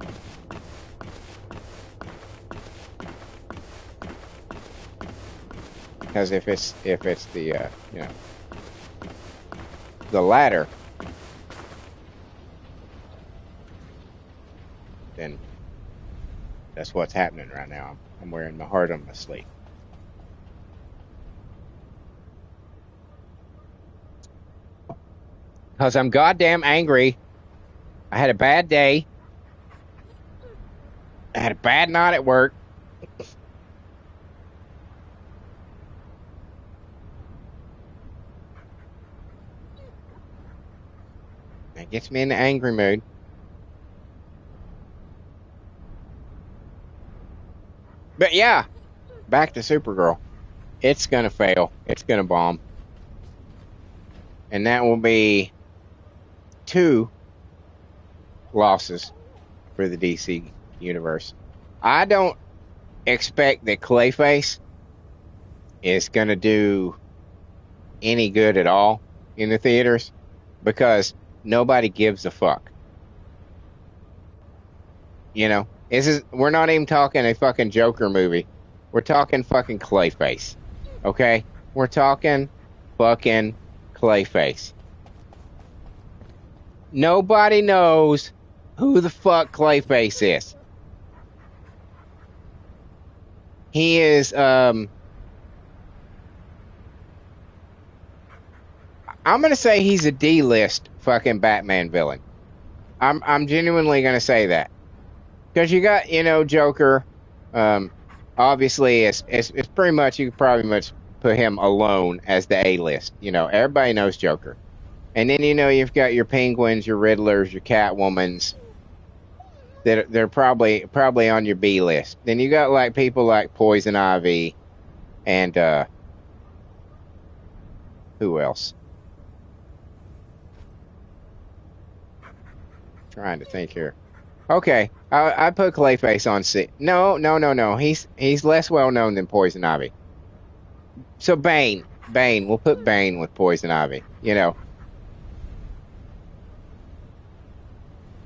Because if it's the the latter, then that's what's happening right now. I'm wearing my heart on my sleeve. Because I'm goddamn angry. I had a bad day. I had a bad night at work. It gets me in the angry mood. But yeah, back to Supergirl. It's gonna fail. It's gonna bomb. And that will be 2 losses for the DC universe. I don't expect that Clayface is gonna do any good at all in the theaters because nobody gives a fuck. You know, we're not even talking a fucking Joker movie. We're talking fucking Clayface. Okay? We're talking fucking Clayface. Nobody knows who the fuck Clayface is. he is I'm gonna say he's a D-list fucking Batman villain. I'm genuinely gonna say that. Because you got, Joker. Um, obviously, it's pretty much, you could probably much put him alone as the A list. Everybody knows Joker. And then, you've got your Penguins, your Riddlers, your Catwomans that they're probably on your B list. Then you got like people like Poison Ivy and who else? Trying to think here. Okay, I put Clayface on C. No. He's less well known than Poison Ivy. So Bane. We'll put Bane with Poison Ivy.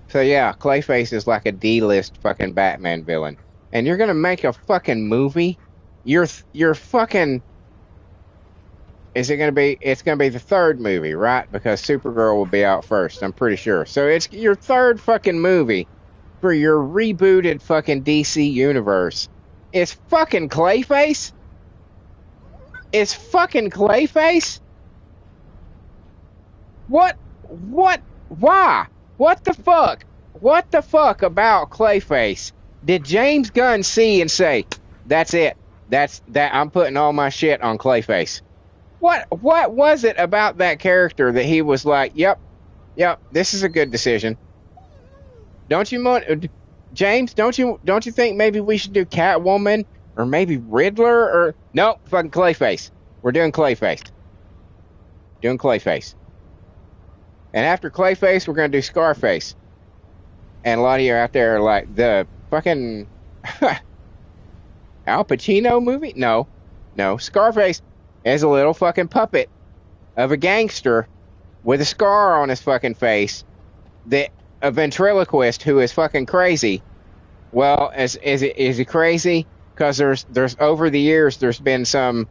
So yeah, Clayface is like a D-list fucking Batman villain. And you're gonna make a fucking movie? You're fucking. Is it gonna be? It's gonna be the third movie, right? Because Supergirl will be out first. I'm pretty sure. So it's your third fucking movie for your rebooted fucking DC universe. It's fucking Clayface. It's fucking Clayface. What? Why? What the fuck? What the fuck about Clayface did James Gunn see and say, that's it? That's that. I'm putting all my shit on Clayface. What was it about that character that he was like, yep, this is a good decision? Don't you want, James? Don't you think maybe we should do Catwoman or maybe Riddler or no? Fucking Clayface. We're doing Clayface. Doing Clayface. And after Clayface, we're going to do Scarface. And a lot of you out there are like, the fucking Al Pacino movie? No. Scarface is a little fucking puppet of a gangster with a scar on his fucking face, that a ventriloquist who is fucking crazy. Well, is he crazy? Because there's over the years there's been some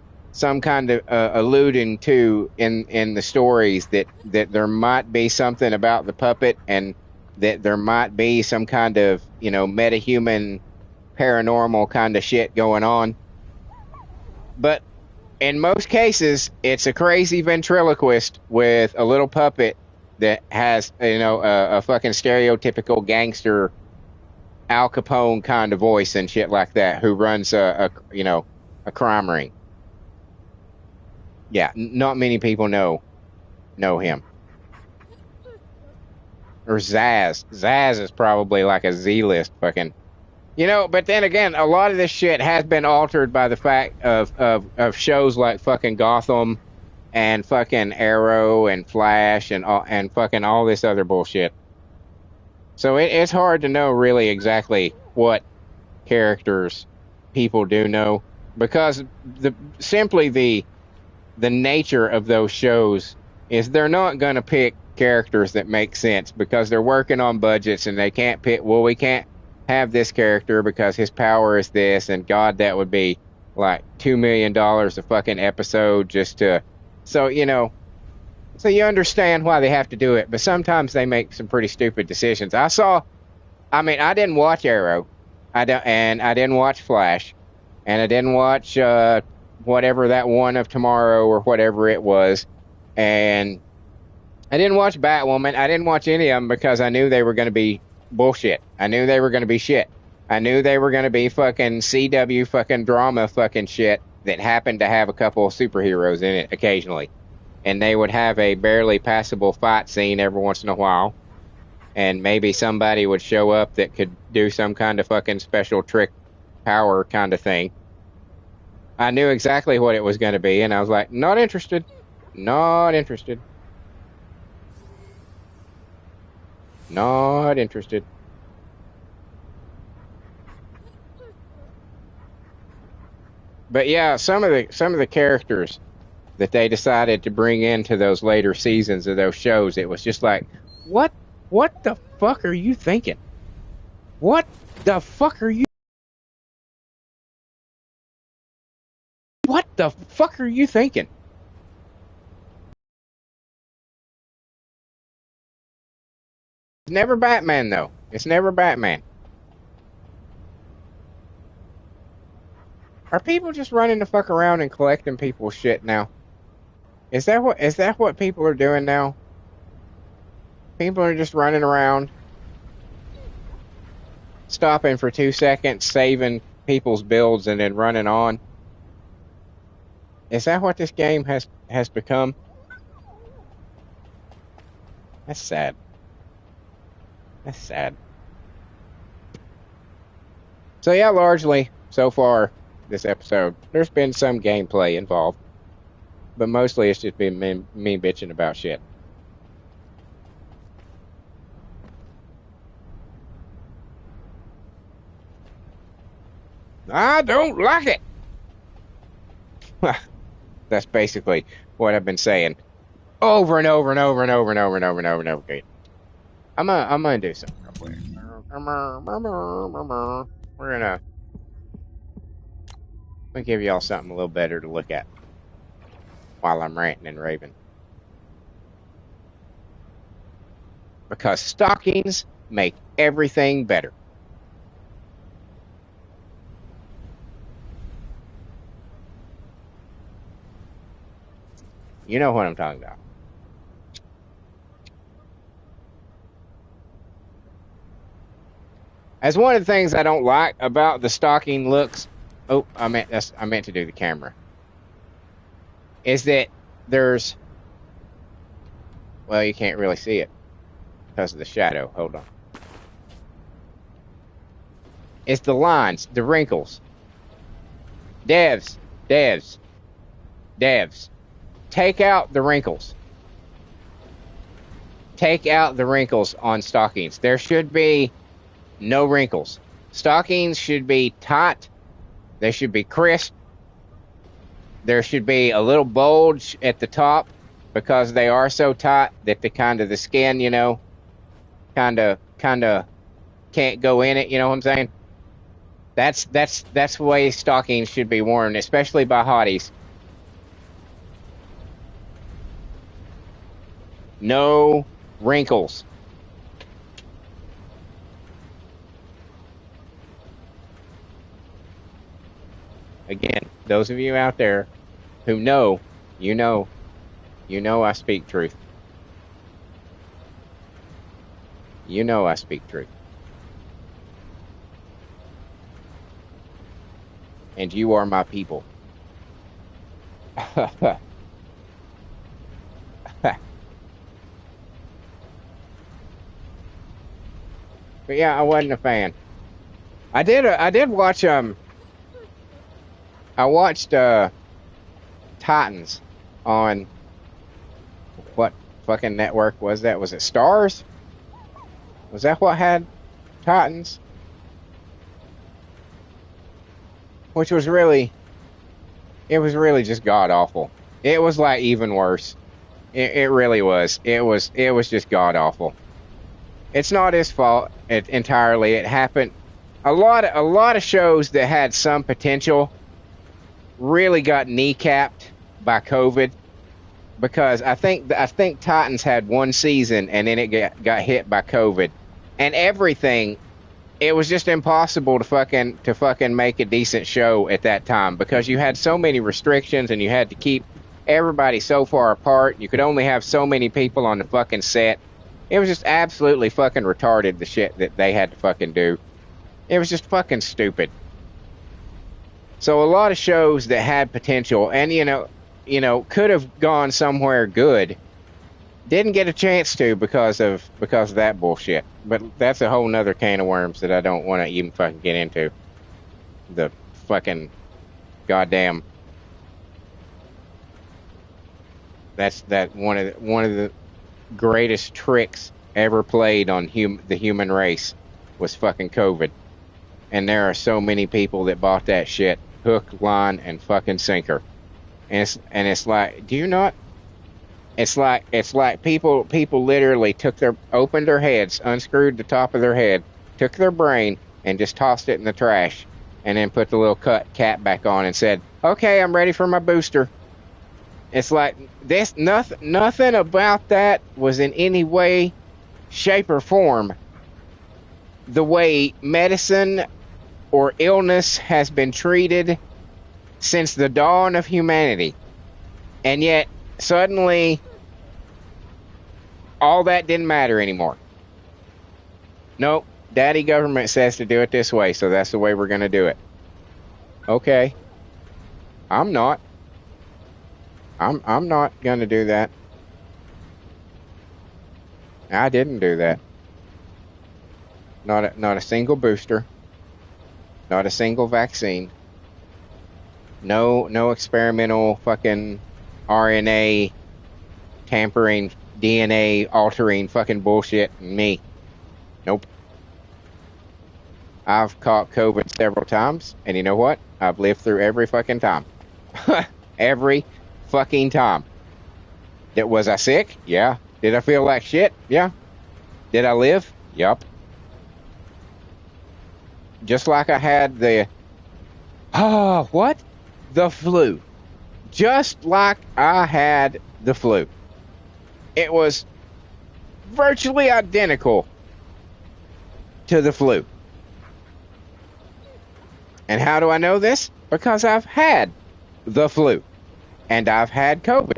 kind of alluding to in the stories that there might be something about the puppet, and that there might be some kind of metahuman paranormal kind of shit going on. But in most cases, it's a crazy ventriloquist with a little puppet that has a fucking stereotypical gangster Al Capone kind of voice and shit like that, who runs a crime ring. Yeah, not many people know him. Or Zaz. Zaz is probably like a Z-list fucking. But then again, a lot of this shit has been altered by the fact of shows like fucking Gotham and fucking Arrow and Flash and fucking all this other bullshit. So it's hard to know really exactly what characters people do know, because the nature of those shows is they're not going to pick characters that make sense, because they're working on budgets and they can't pick, well, we can't have this character because his power is this, and God, that would be like $2 million a fucking episode just to, so you understand why they have to do it, but sometimes they make some pretty stupid decisions. I didn't watch Arrow, I didn't watch Flash, and I didn't watch whatever that one of Tomorrow or whatever it was, and I didn't watch Batwoman. I didn't watch any of them because I knew they were going to be bullshit. I knew they were going to be shit. I knew they were going to be fucking CW fucking drama fucking shit that happened to have a couple of superheroes in it occasionally. And they would have a barely passable fight scene every once in a while. And maybe somebody would show up that could do some kind of fucking special trick power kind of thing. I knew exactly what it was going to be, and I was like, not interested. Not interested. Not interested. But yeah, some of the characters that they decided to bring into those later seasons of those shows, it was just like, what the fuck are you thinking? What the fuck are you thinking? It's never Batman though. It's never Batman. Are people just running the fuck around and collecting people's shit now? Is that what people are doing now? People are just running around, stopping for 2 seconds, saving people's builds, and then running on. Is that what this game has become? That's sad. That's sad. So yeah, largely, so far, this episode, there's been some gameplay involved. But mostly it's just been me bitching about shit. I don't like it! That's basically what I've been saying. Over and over and over and over and over and over and over and over again. I'm gonna do something real quick. We're gonna give y'all something a little better to look at while I'm ranting and raving. Because stockings make everything better. You know what I'm talking about. As one of the things I don't like about the stocking looks, I meant to do the camera, is that there's, well, you can't really see it because of the shadow. Hold on. It's the lines, the wrinkles. Devs. Take out the wrinkles. Take out the wrinkles on stockings. There should be no wrinkles. Stockings should be tight. They should be crisp. There should be a little bulge at the top because they are so tight that the skin, you know, kind of can't go in it. You know what I'm saying? That's the way stockings should be worn, especially by hotties. No wrinkles. Again, those of you out there who know, you know I speak truth. You know I speak truth. And you are my people. But yeah, I wasn't a fan. I did watch I watched Titans on what fucking network was that? Was it Stars? Was that what had Titans? Which was really, it was really just god awful. It was like even worse. It really was. It was just god awful. It's not his fault entirely. It happened. A lot of shows that had some potential really got kneecapped by COVID, because I think Titans had one season and then it got hit by COVID, and everything. It was just impossible to fucking make a decent show at that time because you had so many restrictions and you had to keep everybody so far apart. You could only have so many people on the fucking set. It was just absolutely fucking retarded, the shit that they had to fucking do. It was just fucking stupid. So a lot of shows that had potential and you know could have gone somewhere good didn't get a chance to because of that bullshit. But that's a whole nother can of worms that I don't want to even fucking get into. The fucking goddamn. That's one of the greatest tricks ever played on the human race was fucking COVID. And there are so many people that bought that shit hook, line, and fucking sinker. And it's like, do you not? It's like people literally opened their heads, unscrewed the top of their head, took their brain, and just tossed it in the trash, and then put the little cap back on and said, "Okay, I'm ready for my booster." It's like this. Nothing about that was in any way, shape, or form the way medicine or illness has been treated since the dawn of humanity. And yet, suddenly, all that didn't matter anymore. Nope, daddy government says to do it this way, so that's the way we're going to do it. Okay. I'm not. I'm not going to do that. I didn't do that. Not a single booster. Not a single vaccine. No experimental fucking RNA tampering, DNA altering fucking bullshit. Me. Nope. I've caught COVID several times, and you know what? I've lived through every fucking time. Every fucking time. Was I sick? Yeah. Did I feel like shit? Yeah. Did I live? Yup. Just like I had the... what? The flu. Just like I had the flu. It was virtually identical to the flu. And how do I know this? Because I've had the flu. And I've had COVID.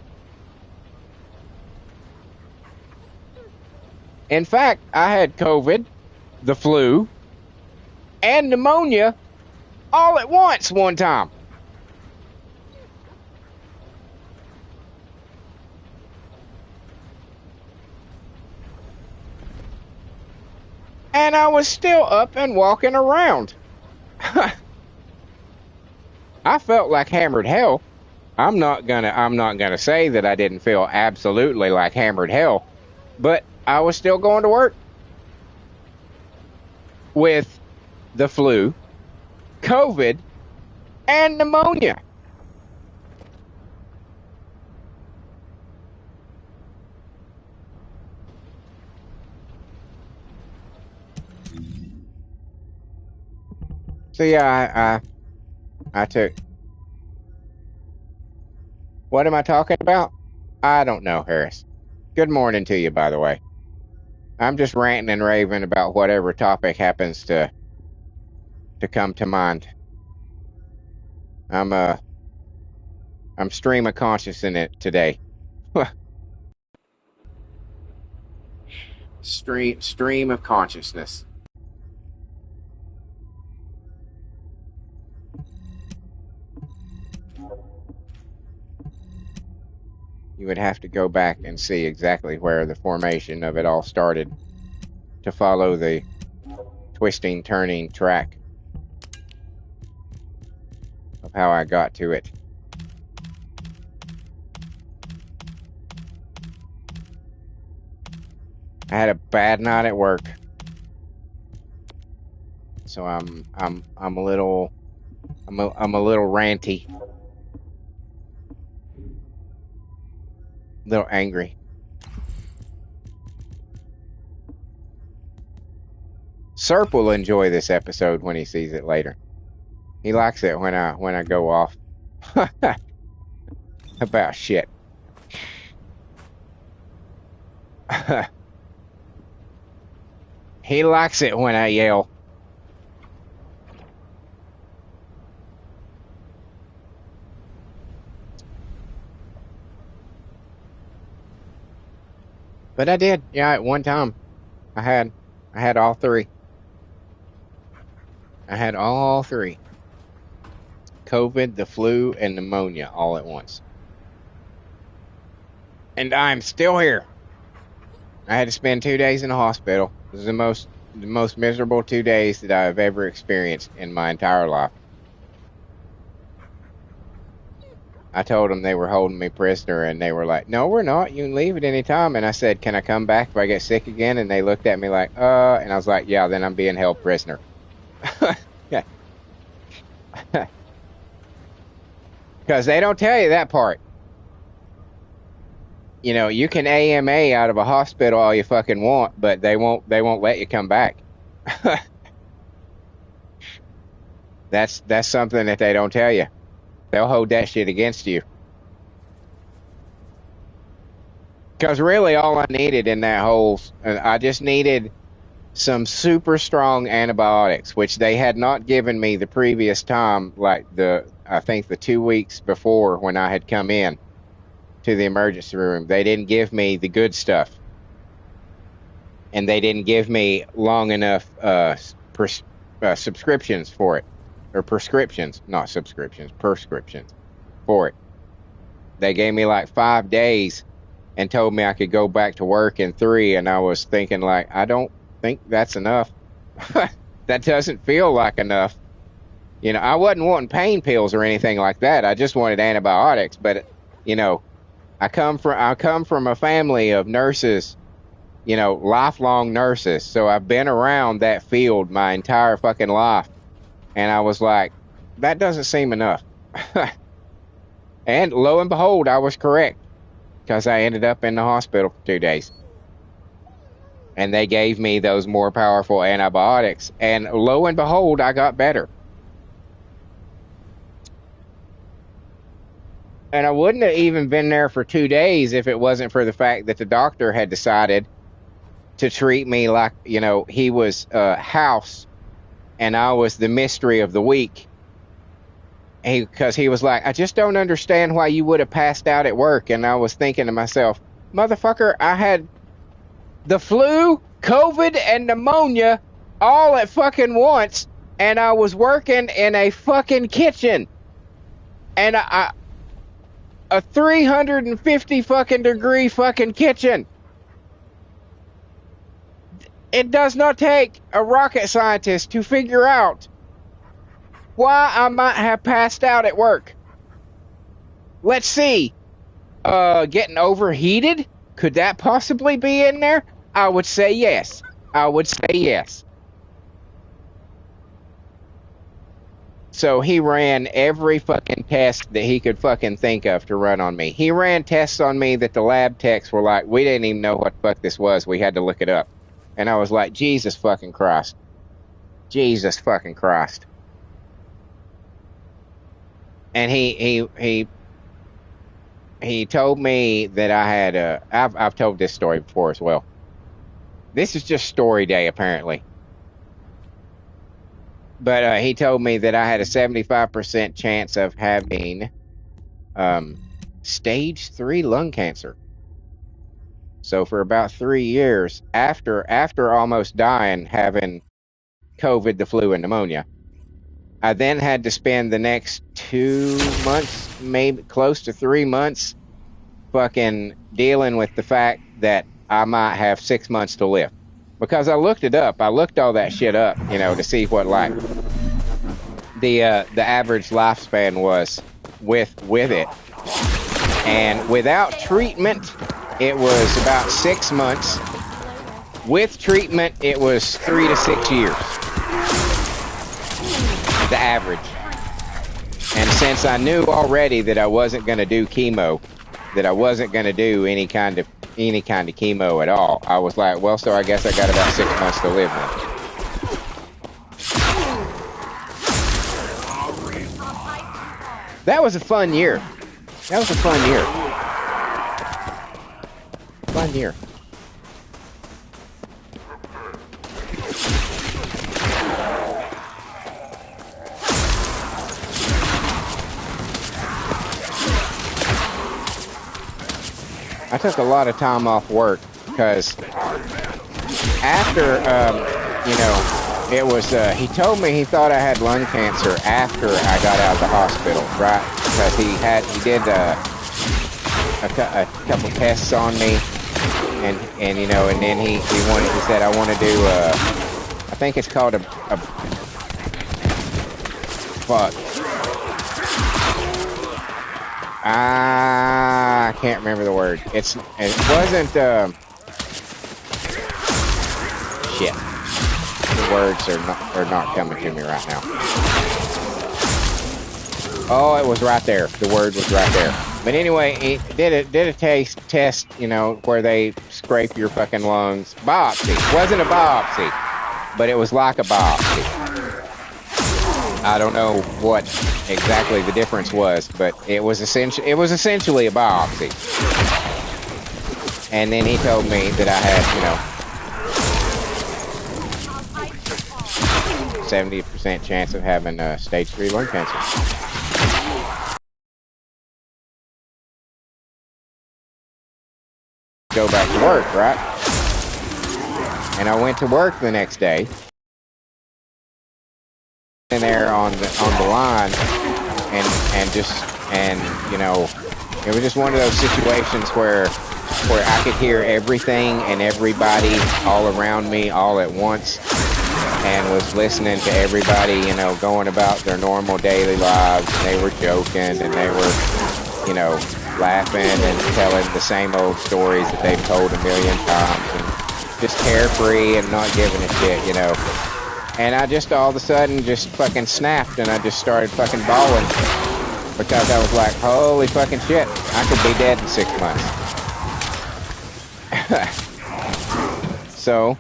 In fact, I had COVID, the flu, and pneumonia all at once one time. And I was still up and walking around. I felt like hammered hell. I'm not gonna say that I didn't feel absolutely like hammered hell, but I was still going to work with the flu, COVID, and pneumonia. So yeah, I took... What am I talking about? I don't know, Harris. Good morning to you, by the way. I'm just ranting and raving about whatever topic happens to come to mind. I'm stream of conscious in it today. Stream of consciousness. You would have to go back and see exactly where the formation of it all started to follow the twisting, turning track of how I got to it. I had a bad night at work, so I'm a little ranty, a little angry. Serp will enjoy this episode when he sees it later. He likes it when I go off about shit. He likes it when I yell. But I did, yeah, at one time. I had all three. I had all three. COVID, the flu, and pneumonia all at once. And I'm still here. I had to spend 2 days in the hospital. It was the most miserable 2 days that I've ever experienced in my entire life. I told them they were holding me prisoner, and they were like, "No, we're not. You can leave at any time." And I said, "Can I come back if I get sick again?" And they looked at me like, and I was like, "Yeah, then I'm being held prisoner." Yeah. Because they don't tell you that part. You know, you can AMA out of a hospital all you fucking want, but they won't let you come back. That's something that they don't tell you. They'll hold that shit against you. Because really all I needed in that whole... I just needed some super strong antibiotics, which they had not given me the previous time, like I think the 2 weeks before when I had come in to the emergency room. They didn't give me the good stuff, and they didn't give me long enough subscriptions for it, or prescriptions, not subscriptions, prescriptions for it. They gave me like 5 days and told me I could go back to work in 3, and I was thinking, like, I don't think that's enough. That doesn't feel like enough. You know, I wasn't wanting pain pills or anything like that. I just wanted antibiotics. But, you know, I come from a family of nurses, you know, lifelong nurses. So I've been around that field my entire fucking life. And I was like, that doesn't seem enough. And lo and behold, I was correct, because I ended up in the hospital for 2 days. And they gave me those more powerful antibiotics. And lo and behold, I got better. And I wouldn't have even been there for 2 days if it wasn't for the fact that the doctor had decided to treat me like, you know, he was House and I was the mystery of the week. Because he was like, I just don't understand why you would have passed out at work. And I was thinking to myself, motherfucker, I had the flu, COVID, and pneumonia all at fucking once. And I was working in a fucking kitchen. And a 350 fucking degree fucking kitchen. It does not take a rocket scientist to figure out why I might have passed out at work. Let's see. Getting overheated? Could that possibly be in there? I would say yes. I would say yes. So he ran every fucking test that he could fucking think of to run on me. He ran tests on me that the lab techs were like, we didn't even know what the fuck this was. We had to look it up. And I was like, Jesus fucking Christ. Jesus fucking Christ. And he told me that I had I've told this story before as well. This is just story day, apparently. But he told me that I had a 75% chance of having stage 3 lung cancer. So for about 3 years, after almost dying, having COVID, the flu, and pneumonia, I then had to spend the next 2 months, maybe close to 3 months, fucking dealing with the fact that I might have 6 months to live. Because I looked it up. I looked all that shit up, you know, to see what, like, the average lifespan was with it. And without treatment, it was about 6 months. With treatment, it was 3 to 6 years. The average. And since I knew already that I wasn't going to do chemo, that I wasn't going to do any kind of chemo at all, I was like, well, so I guess I got about 6 months to live now. That was a fun year. That was a fun year. Fun year. I took a lot of time off work because after, you know, it was, he told me he thought I had lung cancer after I got out of the hospital, right? Because he did a couple tests on me, and you know, and then he said, I want to do, I think it's called a fuck. I can't remember the word. It wasn't, shit. The words are not coming to me right now. Oh, it was right there. The word was right there. But anyway, he did a test, you know, where they scrape your fucking lungs. Biopsy. It wasn't a biopsy, but it was like a biopsy. I don't know what exactly the difference was, but it was essentially a biopsy. And then he told me that I had, you know, 70% chance of having stage 3 lung cancer. Go back to work, right? And I went to work the next day. In there on the line, and you know, it was just one of those situations where I could hear everything and everybody all around me all at once, and was listening to everybody, you know, going about their normal daily lives, and they were joking, and they were, you know, laughing and telling the same old stories that they've told a million times, and just carefree and not giving a shit, you know. And I just all of a sudden just fucking snapped, and I just started fucking bawling because I was like, holy fucking shit, I could be dead in 6 months. So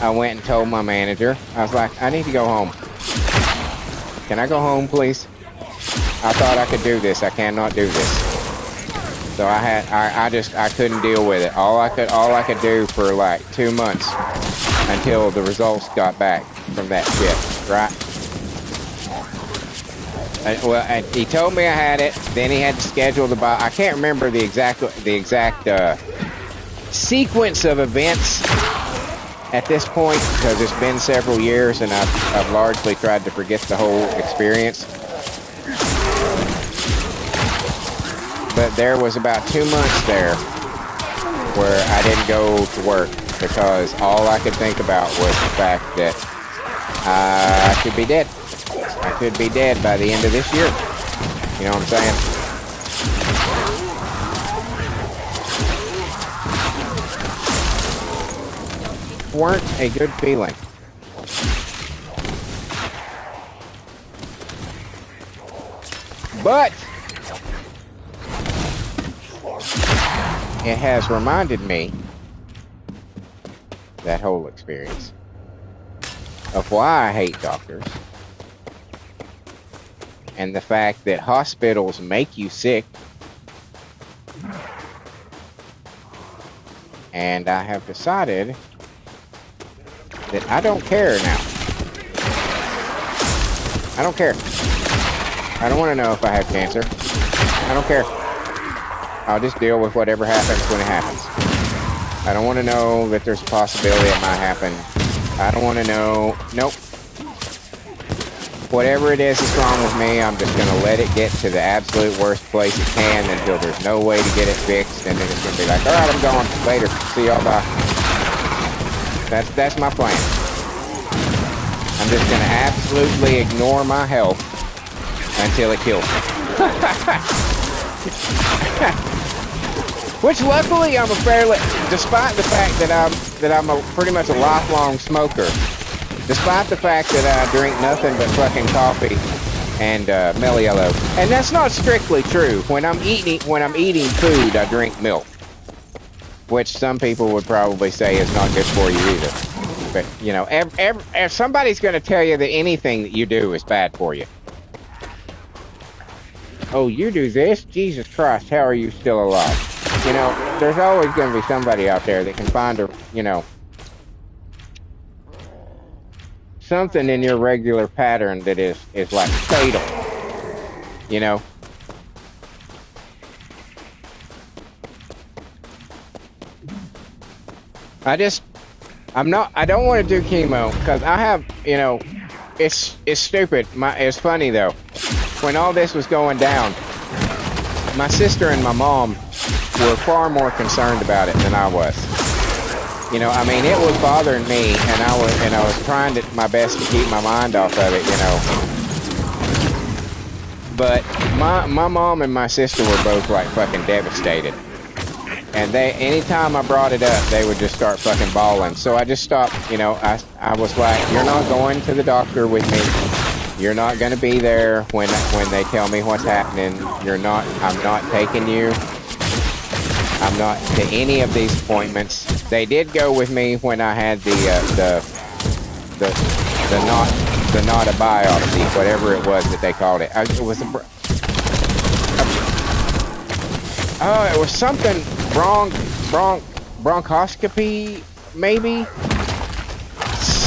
I went and told my manager. I was like, I need to go home. Can I go home, please? I thought I could do this. I cannot do this. So I couldn't deal with it. All I could do for like 2 months until the results got back from that shit, right? Well, he told me I had it. Then he had to schedule the I can't remember the exact sequence of events at this point because it's been several years and I've largely tried to forget the whole experience. But there was about 2 months there where I didn't go to work because all I could think about was the fact that I could be dead. I could be dead by the end of this year. You know what I'm saying? Weren't a good feeling. But it has reminded me, that whole experience, of why I hate doctors. And the fact that hospitals make you sick. And I have decided that I don't care now. I don't care. I don't want to know if I have cancer. I don't care. I'll just deal with whatever happens when it happens. I don't want to know that there's a possibility it might happen. I don't want to know. Nope. Whatever it is that's wrong with me, I'm just going to let it get to the absolute worst place it can until there's no way to get it fixed, and then it's going to be like, all right, I'm gone. Later. See y'all. Bye. That's my plan. I'm just going to absolutely ignore my health until it kills me. Which luckily I'm a fairly, despite the fact that I'm pretty much a lifelong smoker. Despite the fact that I drink nothing but fucking coffee and Mellow Yellow, and that's not strictly true. When I'm eating food, I drink milk, which some people would probably say is not good for you either. But you know, if somebody's going to tell you that anything that you do is bad for you, oh, you do this? Jesus Christ, how are you still alive? You know, there's always going to be somebody out there that can find a, you know, something in your regular pattern that is like fatal, you know. I don't want to do chemo because I have, you know, it's stupid. It's funny though. When all this was going down, my sister and my mom were far more concerned about it than I was. You know, I mean, it was bothering me, and I was trying my best to keep my mind off of it, you know. But my mom and my sister were both like fucking devastated. And anytime I brought it up, they would just start fucking bawling. So I just stopped, you know, I was like, you're not going to the doctor with me. You're not going to be there when they tell me what's happening. I'm not taking you. I'm not to any of these appointments. They did go with me when I had the not a biopsy, whatever it was that they called it. It was it was something bronchoscopy, maybe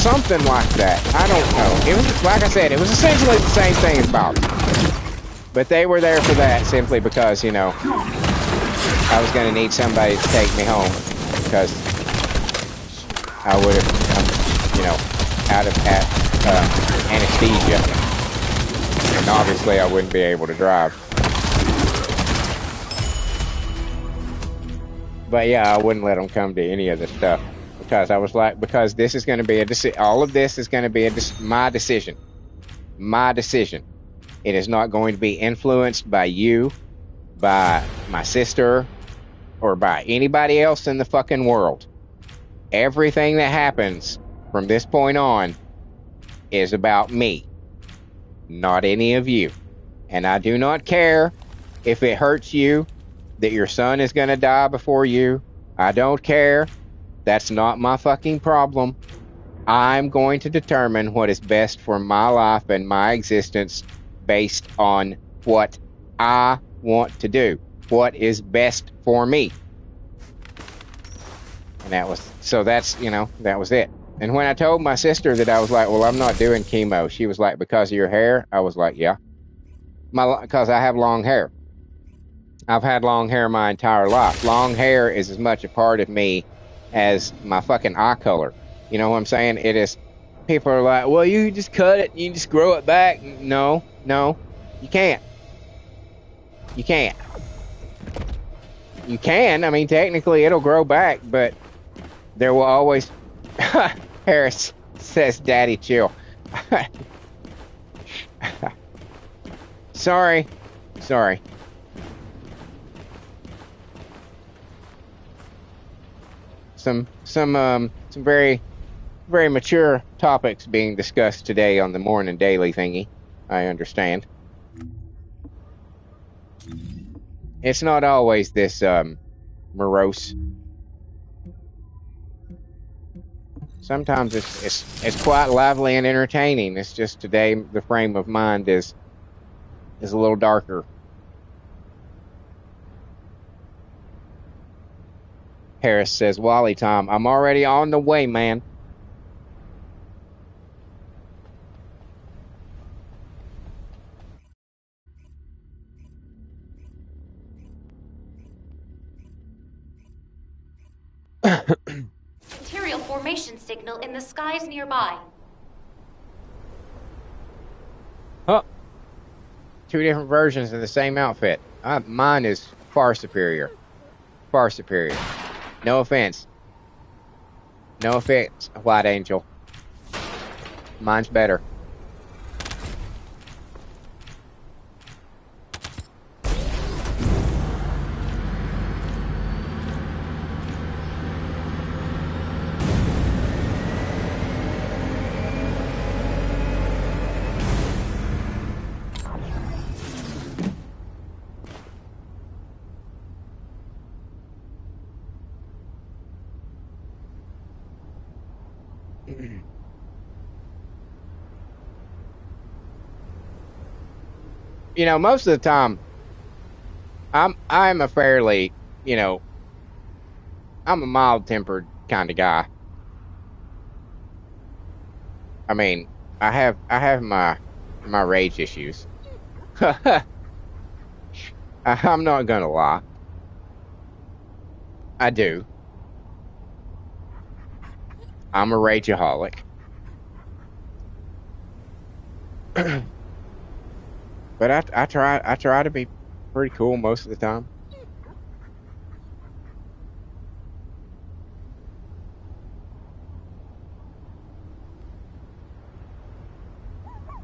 something like that. I don't know. It was, like I said, it was essentially the same thing as Bob's. But they were there for that simply because, you know, I was going to need somebody to take me home because I would have, you know, out of anesthesia. And obviously I wouldn't be able to drive. But yeah, I wouldn't let them come to any of the stuff because I was like, because this is going to be a decision. All of this is going to be my decision. My decision. It is not going to be influenced by you, by my sister, or by anybody else in the fucking world. Everything that happens from this point on is about me, not any of you. And I do not care if it hurts you that your son is going to die before you. I don't care. That's not my fucking problem. I'm going to determine what is best for my life and my existence based on what I want to do, what is best for me. And that was, so that's, you know, that was it. And when I told my sister that I was like, well, I'm not doing chemo, she was like, because of your hair? I was like, yeah. Because I have long hair. I've had long hair my entire life. Long hair is as much a part of me as my fucking eye color. You know what I'm saying? It is, people are like, well, you just cut it, you just grow it back. No, you can't. You can't. You can, I mean, technically it'll grow back, but there will always, Harris says, Daddy, chill. Sorry. Some very, very mature topics being discussed today on the morning daily thingy. I understand. It's not always this morose. Sometimes it's quite lively and entertaining. It's just today the frame of mind is a little darker. Harris says, Wally time, I'm already on the way, man. Material formation signal in the skies nearby. Huh. Two different versions of the same outfit. Mine is far superior. Far superior. No offense. No offense, White Angel. Mine's better. You know, most of the time, I'm a fairly, you know, I'm a mild-tempered kind of guy. I mean, I have my rage issues. I'm not gonna lie. I do. I'm a rageaholic. But I try to be pretty cool most of the time.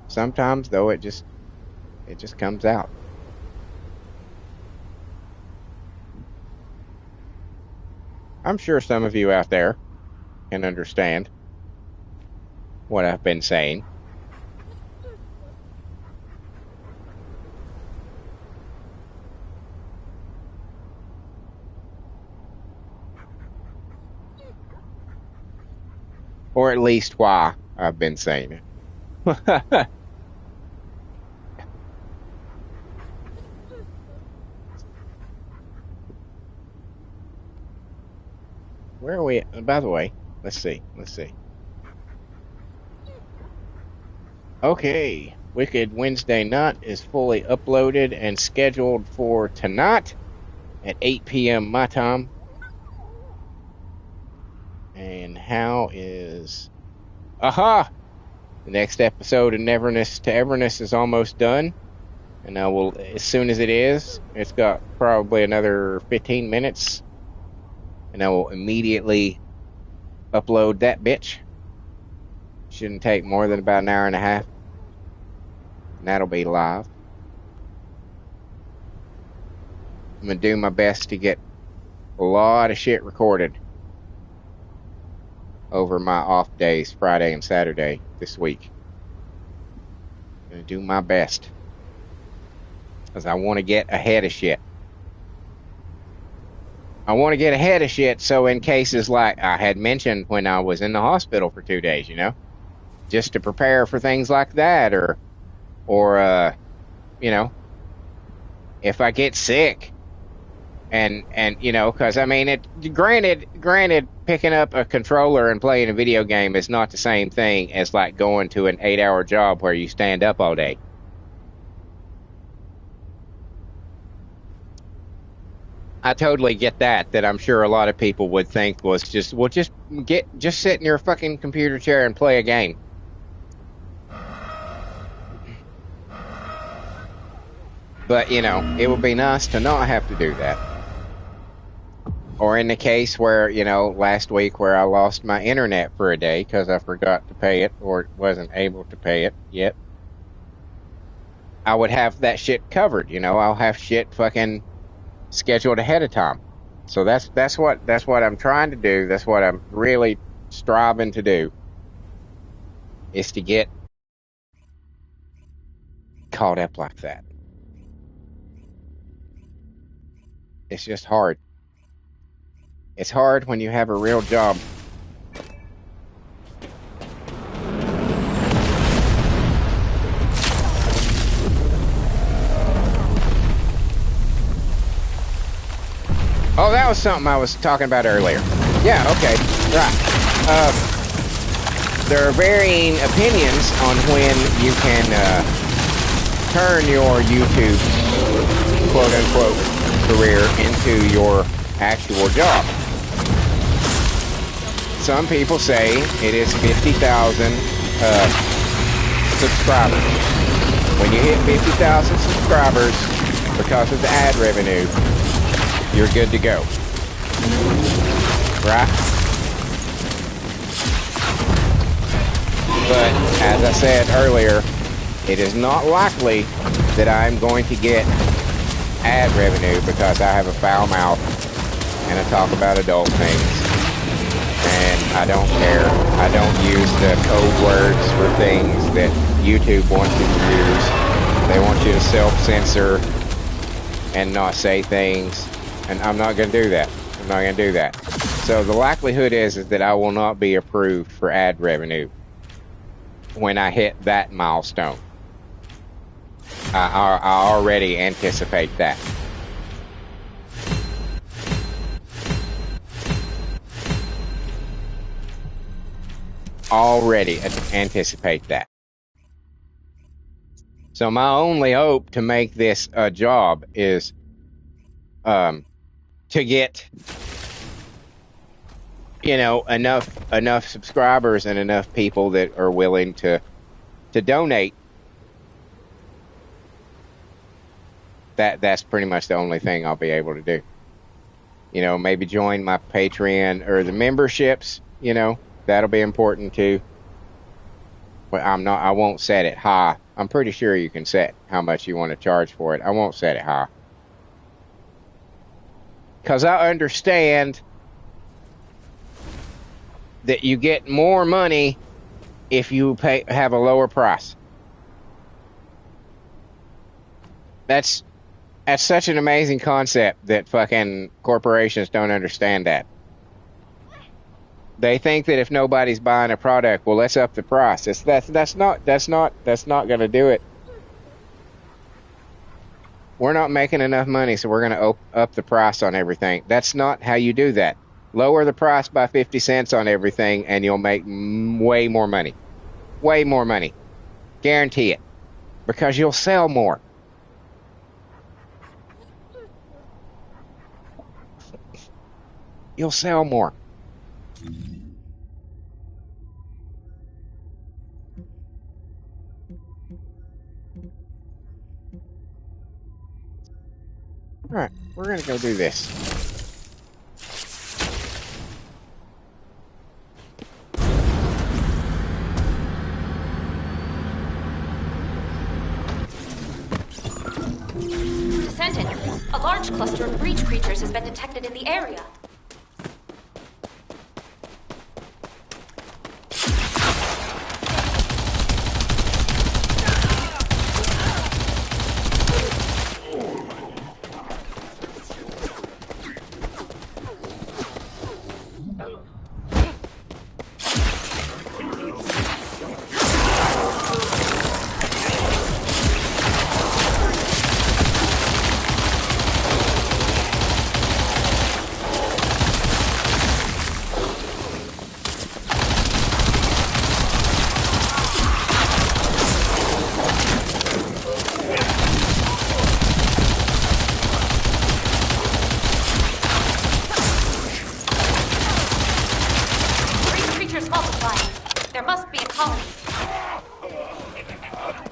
Sometimes though it just comes out. I'm sure some of you out there can understand what I've been saying. Or at least why I've been saying it. Where are we? By the way, let's see. Okay, Wicked Wednesday Night is fully uploaded and scheduled for tonight at 8 p.m. my time. And how is... Aha! The next episode of Neverness to Everness is almost done. And I will, as soon as it is, it's got probably another 15 minutes. And I will immediately upload that bitch. Shouldn't take more than about an hour and a half. And that'll be live. I'm going to do my best to get a lot of shit recorded over my off days, Friday and Saturday this week. I'm going to do my best. Because I want to get ahead of shit. I want to get ahead of shit so in cases like I had mentioned when I was in the hospital for 2 days, you know? Just to prepare for things like that, or you know, if I get sick, and you know, because I mean, granted, picking up a controller and playing a video game is not the same thing as like going to an 8-hour job where you stand up all day. I totally get that I'm sure a lot of people would think was just sit in your fucking computer chair and play a game. But, you know, it would be nice to not have to do that. Or in the case where, you know, last week where I lost my internet for a day because I forgot to pay it or wasn't able to pay it yet, I would have that shit covered, you know. I'll have shit fucking scheduled ahead of time. So that's what I'm trying to do. That's what I'm really striving to do, is to get caught up like that. It's just hard. It's hard when you have a real job. Oh, that was something I was talking about earlier. Yeah, okay, right. There are varying opinions on when you can turn your YouTube quote-unquote career into your actual job. Some people say it is 50,000 subscribers. When you hit 50,000 subscribers because of the ad revenue, you're good to go. Right? But as I said earlier, it is not likely that I'm going to get ad revenue because I have a foul mouth and I talk about adult things, and I don't care. I don't use the code words for things that YouTube wants you to use. They want you to self-censor and not say things, and I'm not going to do that. I'm not going to do that. So the likelihood is that I will not be approved for ad revenue when I hit that milestone. I already anticipate that. Already anticipate that. So my only hope to make this a job is to get, you know, enough subscribers and enough people that are willing to donate. That's pretty much the only thing I'll be able to do. You know, maybe join my Patreon or the memberships, you know, that'll be important too. But I won't set it high. I'm pretty sure you can set how much you want to charge for it. I won't set it high. Because I understand that you get more money if you have a lower price. That's such an amazing concept that fucking corporations don't understand that. They think that if nobody's buying a product, well, let's up the price. That's not going to do it. We're not making enough money, so we're going to up the price on everything. That's not how you do that. Lower the price by 50 cents on everything, and you'll make way more money. Way more money. Guarantee it. Because you'll sell more. You'll sell more. All right, we're going to go do this. Descendant, a large cluster of breach creatures has been detected in the area.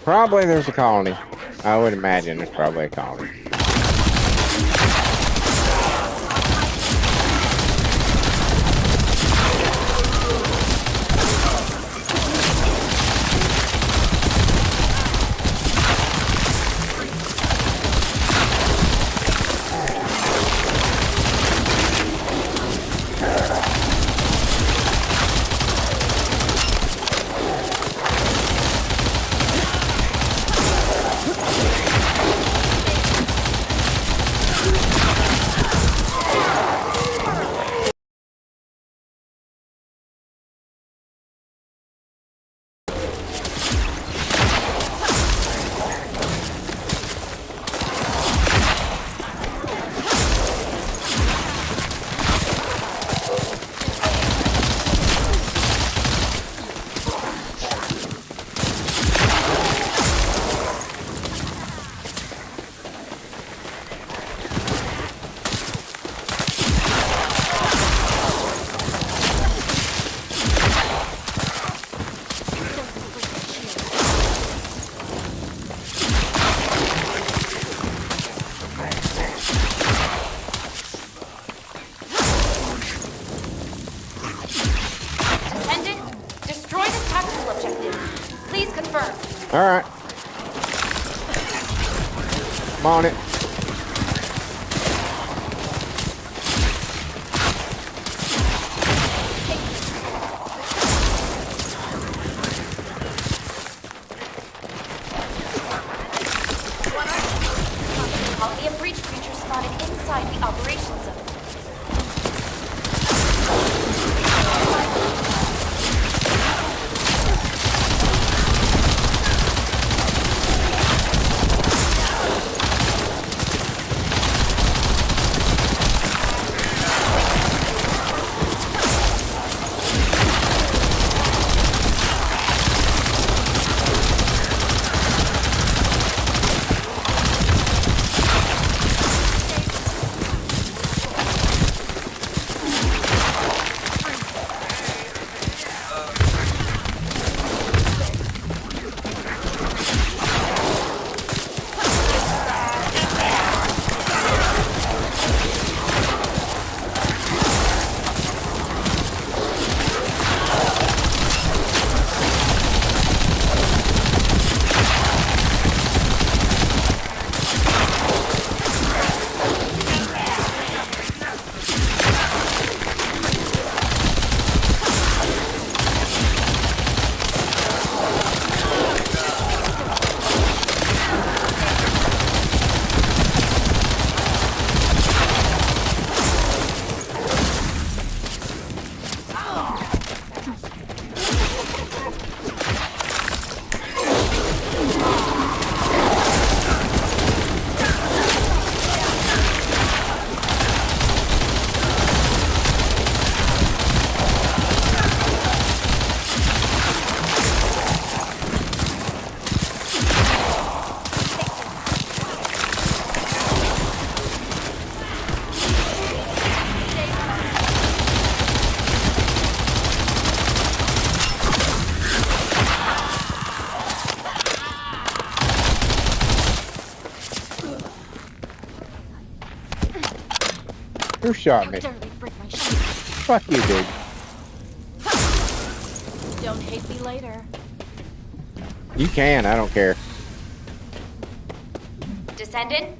Probably there's a colony. I would imagine there's probably a colony. All right. I'm on it. Colony of breach creatures spotted inside the operations zone. Who shot How me? dare they break my shield? Fuck you, dude. Don't hate me later. You can, I don't care. Descendant,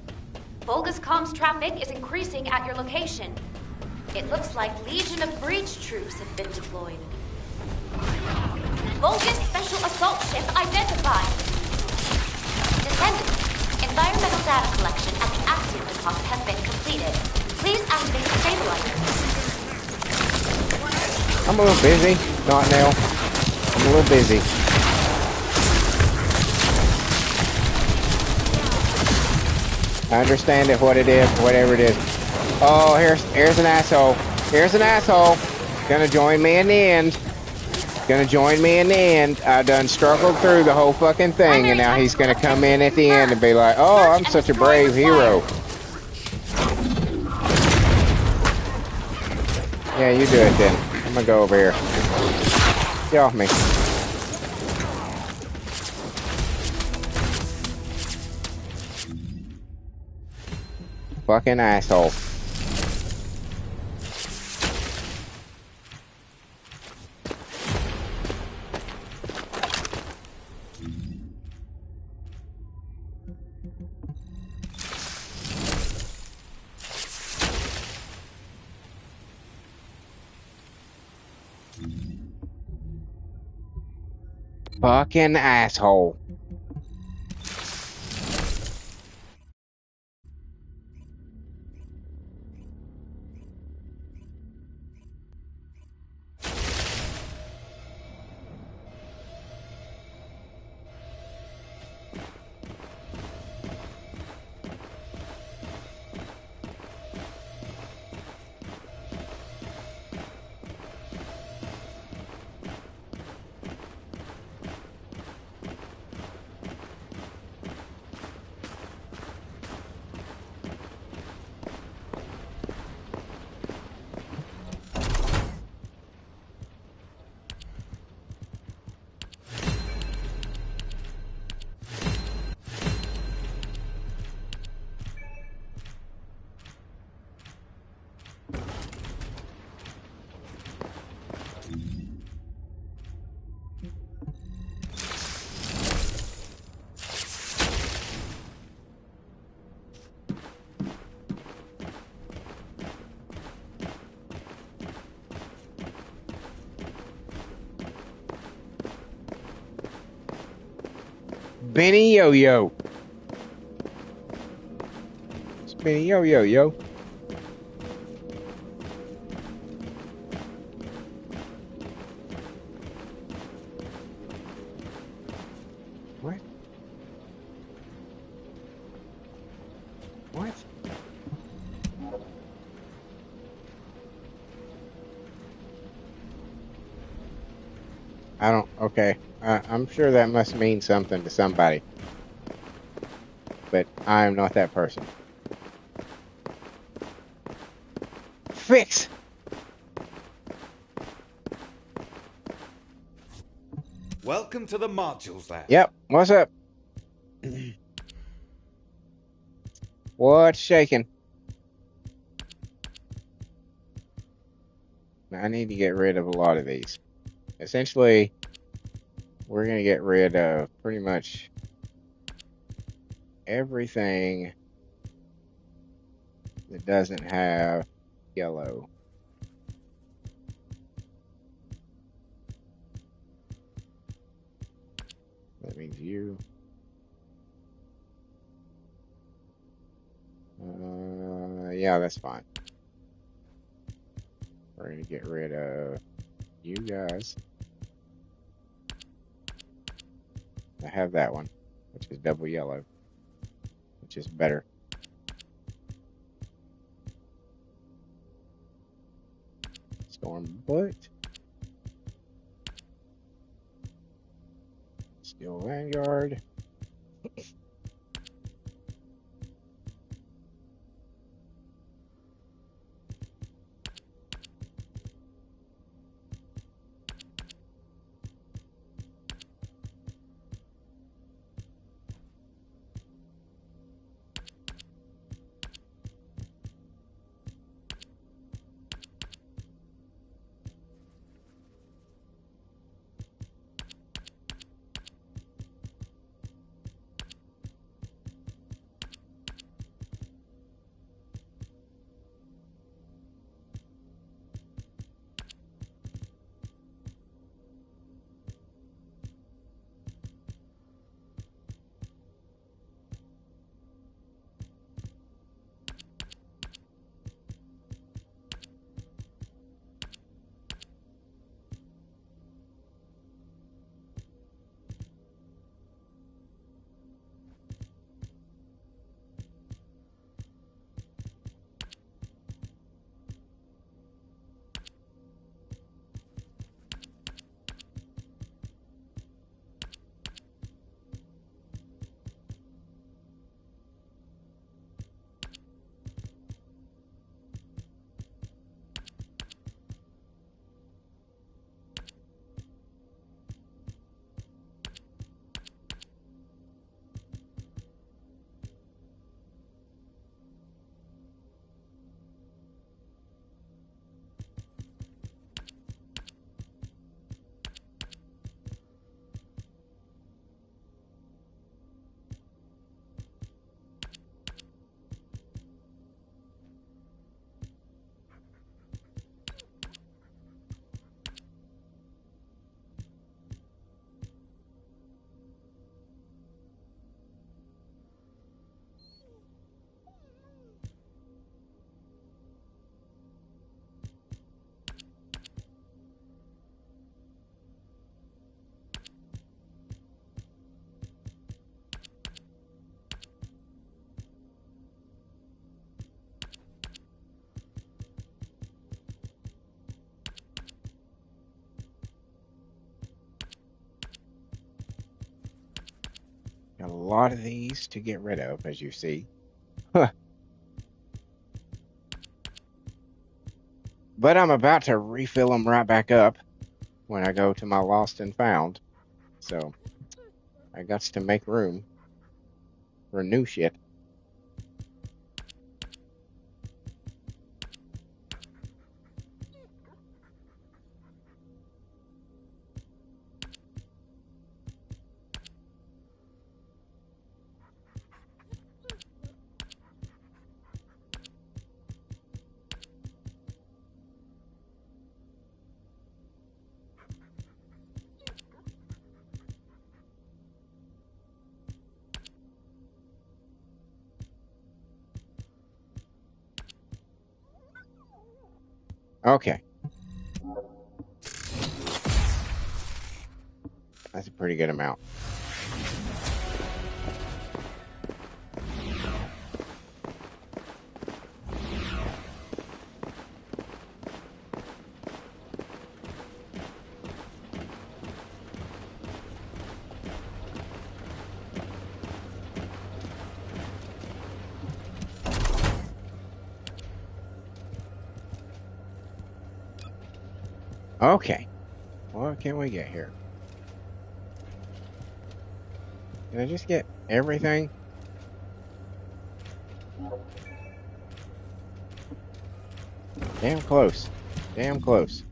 Volga's comms traffic is increasing at your location. It looks like Legion of Breach troops have been deployed. Volga's special assault ship identified. Descendant, environmental data collection at the Axiom deposit has been completed. Please activate the stabilizer. I'm a little busy. Not now. I'm a little busy. I understand it, what it is, whatever it is. Oh, here's an asshole. Here's an asshole. Gonna join me in the end. Gonna join me in the end. I done struggled through the whole fucking thing, and now he's gonna come in at the end and be like, oh, I'm such a brave hero. Yeah, you do it then. I'm gonna go over here. Get off me. Fucking asshole. Fucking asshole. Benny Yo-Yo. It's Benny Yo-Yo, yo. What? What? I don't, okay. I'm sure that must mean something to somebody. But I am not that person. Fix! Welcome to the modules lab. Yep, what's up? What's shaking? I need to get rid of a lot of these. Essentially, we're going to get rid of pretty much everything that doesn't have yellow. That means you. Yeah, that's fine. We're going to get rid of you guys. I have that one, which is double yellow, which is better. Storm Butt. Steel Vanguard. lot of these to get rid of, as you see. But I'm about to refill them right back up when I go to my lost and found. So I got to make room for new shit. Okay. That's a pretty good amount. Okay. What can we get here? Can I just get everything? Damn close. Damn close.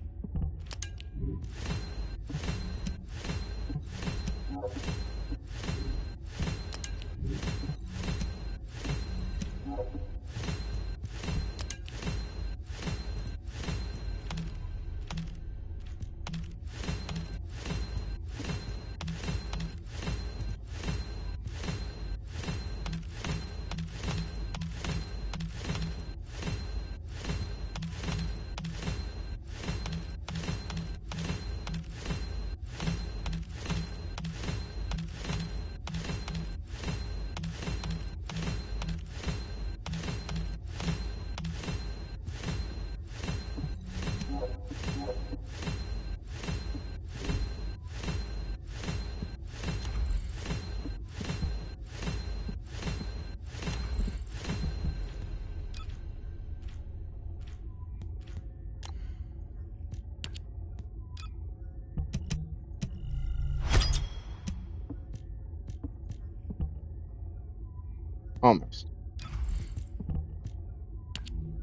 Almost.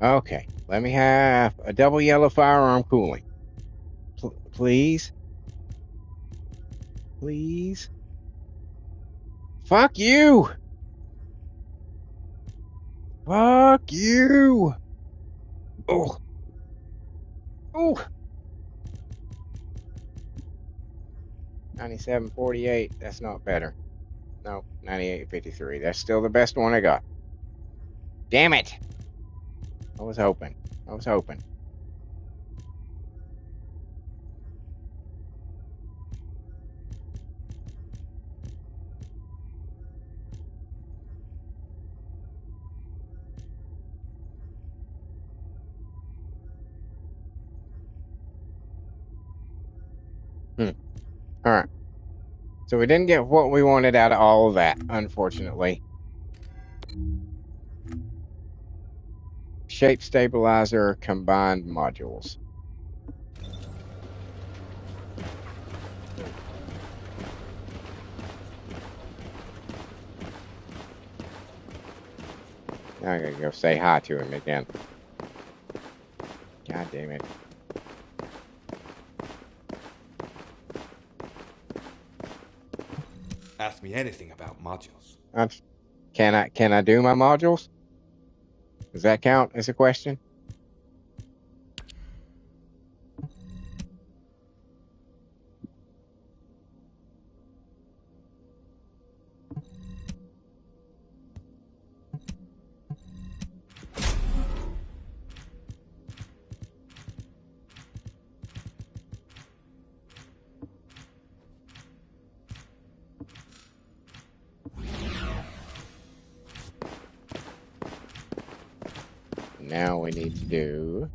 Okay. Let me have a double yellow firearm cooling. Please? Please? Fuck you! Fuck you! Oh. Oh. 97.48. That's not better. No, 98.53. That's still the best one I got. Damn it! I was hoping. I was hoping. Alright. So we didn't get what we wanted out of all of that, unfortunately. Shape stabilizer combined modules. Now I gotta go say hi to him again. God damn it. Ask me anything about modules. Can I do my modules? Does that count as a question? Now we need to do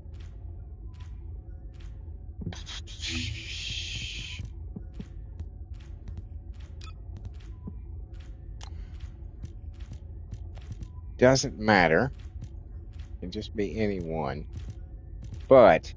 doesn't matter. It can just be anyone. But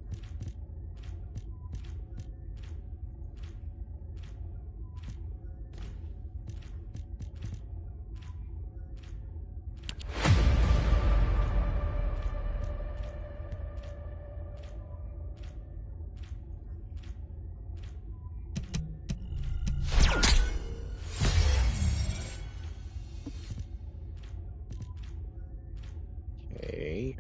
okay,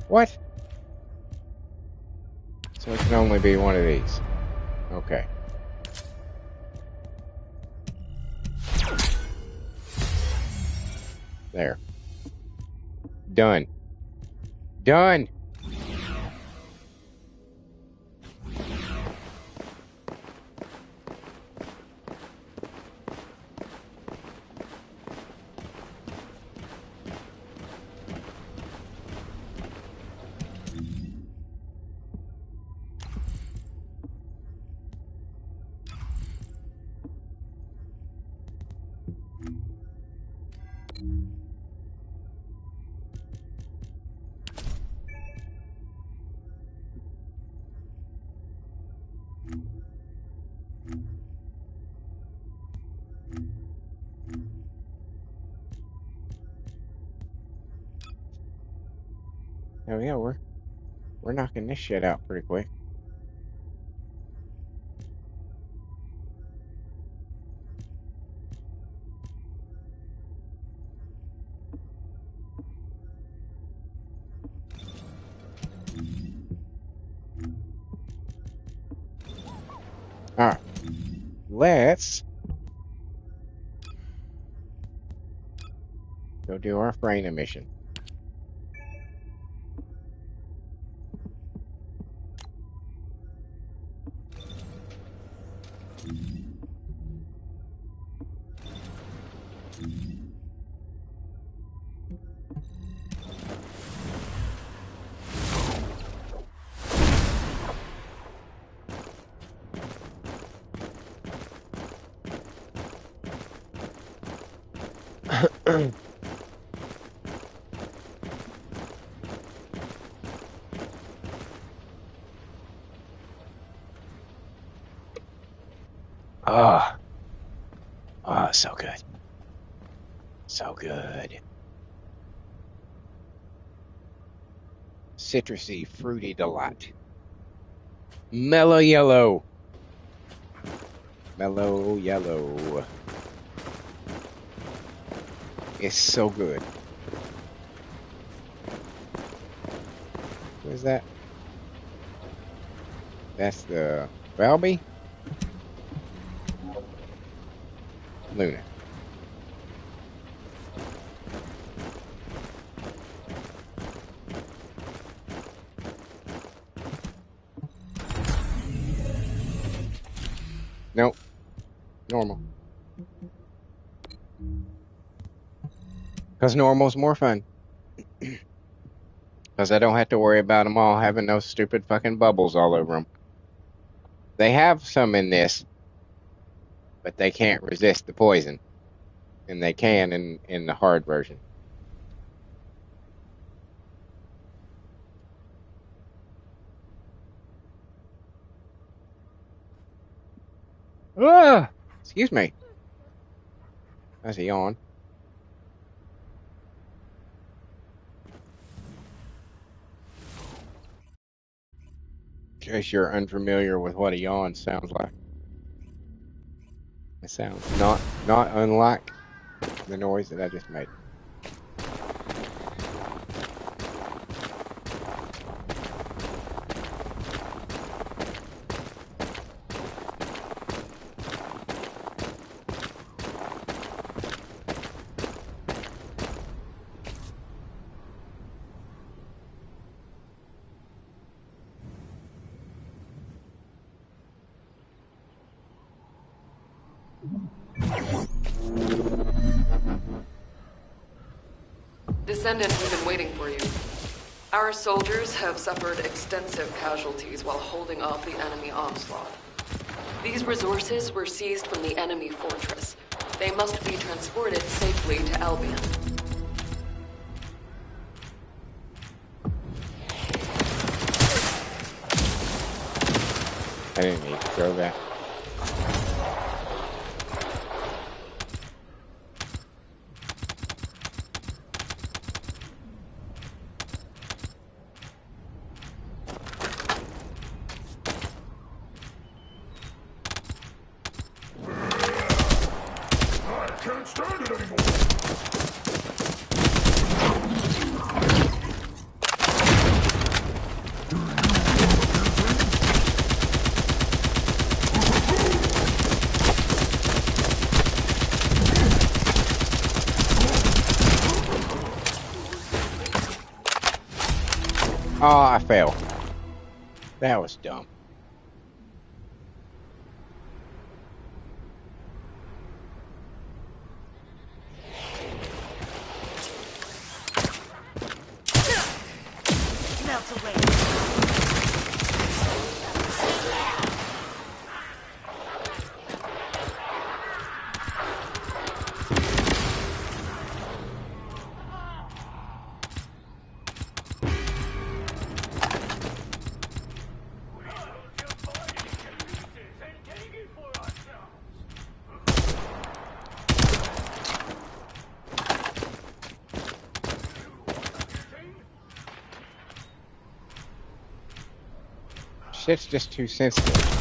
what? So it can only be one of these. Okay. There. Done. Done. Oh yeah, we're knocking this shit out pretty quick. Alright. Let's go do our Freyna mission. Oh, oh, so good. So good. Citrusy, fruity delight. Mellow yellow. Mellow yellow. It's so good. What is that? That's the Valby? Luna. Nope. Normal. Because normal's more fun. Because I don't have to worry about them all having those stupid fucking bubbles all over them. They have some in this, but they can't resist the poison. And they can in the hard version. Ah! Excuse me. That's a yawn. In case you're unfamiliar with what a yawn sounds like. It sounds not unlike the noise that I just made. Descendant, we've been waiting for you. Our soldiers have suffered extensive casualties while holding off the enemy onslaught. These resources were seized from the enemy fortress. They must be transported safely to Albion. I didn't need to throw that. Oh, I fell. That was dumb. Melt away. Shit's just too sensitive.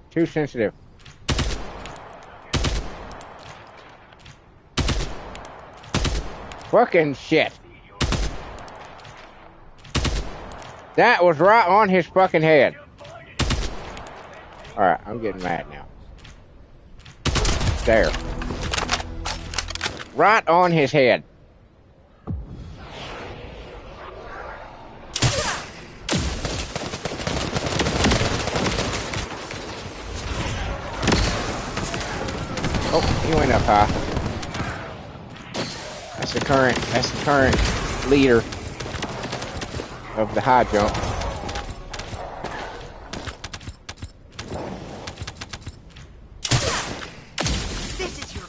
Too sensitive. Fucking shit. That was right on his fucking head. Alright, I'm getting mad now. There. Right on his head. Oh, he went up high. That's the current leader of the high jump. This is your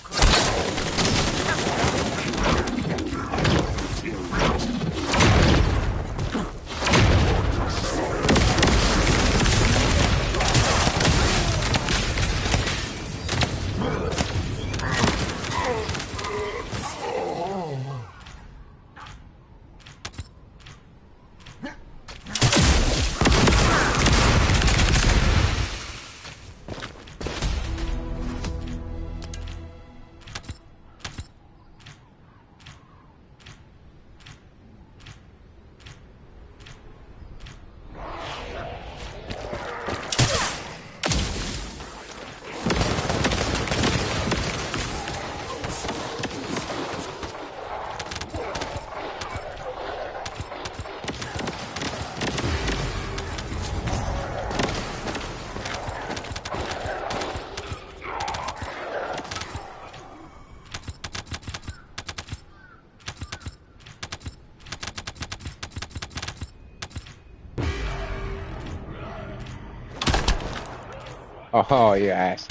Oh, you ass.